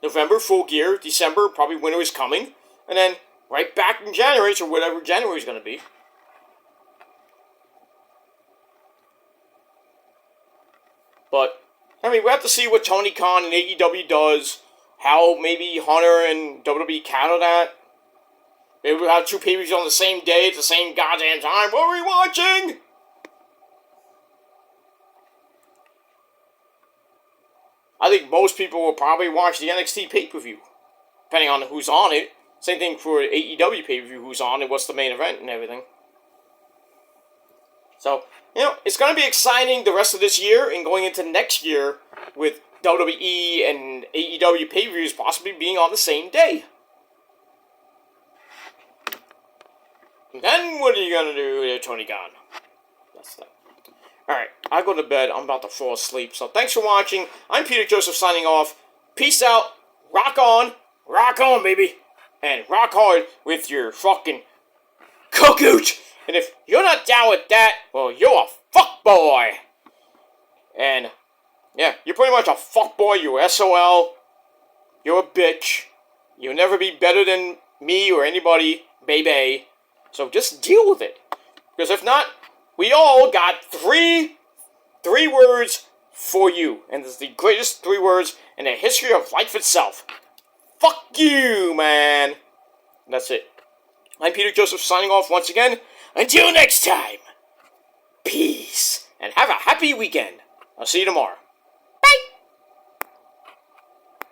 November, Full Gear. December, probably Winter Is Coming. And then, right back in January, so whatever January is going to be. But, we have to see what Tony Khan and AEW does. How maybe Hunter and WWE counter that. Maybe we'll have two pay-per-views on the same day at the same goddamn time. What are we watching? I think most people will probably watch the NXT pay-per-view, depending on who's on it. Same thing for AEW pay-per-view, who's on it, what's the main event, and everything. So, it's going to be exciting the rest of this year and going into next year with WWE and AEW pay-per-views possibly being on the same day. And then what are you going to do there, Tony Khan? That's that. Alright, I go to bed. I'm about to fall asleep. So thanks for watching. I'm Peter Joseph signing off. Peace out. Rock on, baby. And rock hard with your fucking cocoot. And if you're not down with that, well, you're a fuckboy. And, yeah, you're pretty much a fuckboy. You're SOL. You're a bitch. You'll never be better than me or anybody, baby. So just deal with it. Because if not, we all got three words for you. And it's the greatest 3 words in the history of life itself. Fuck you, man. And that's it. I'm Peter Joseph signing off once again. Until next time. Peace. And have a happy weekend. I'll see you tomorrow.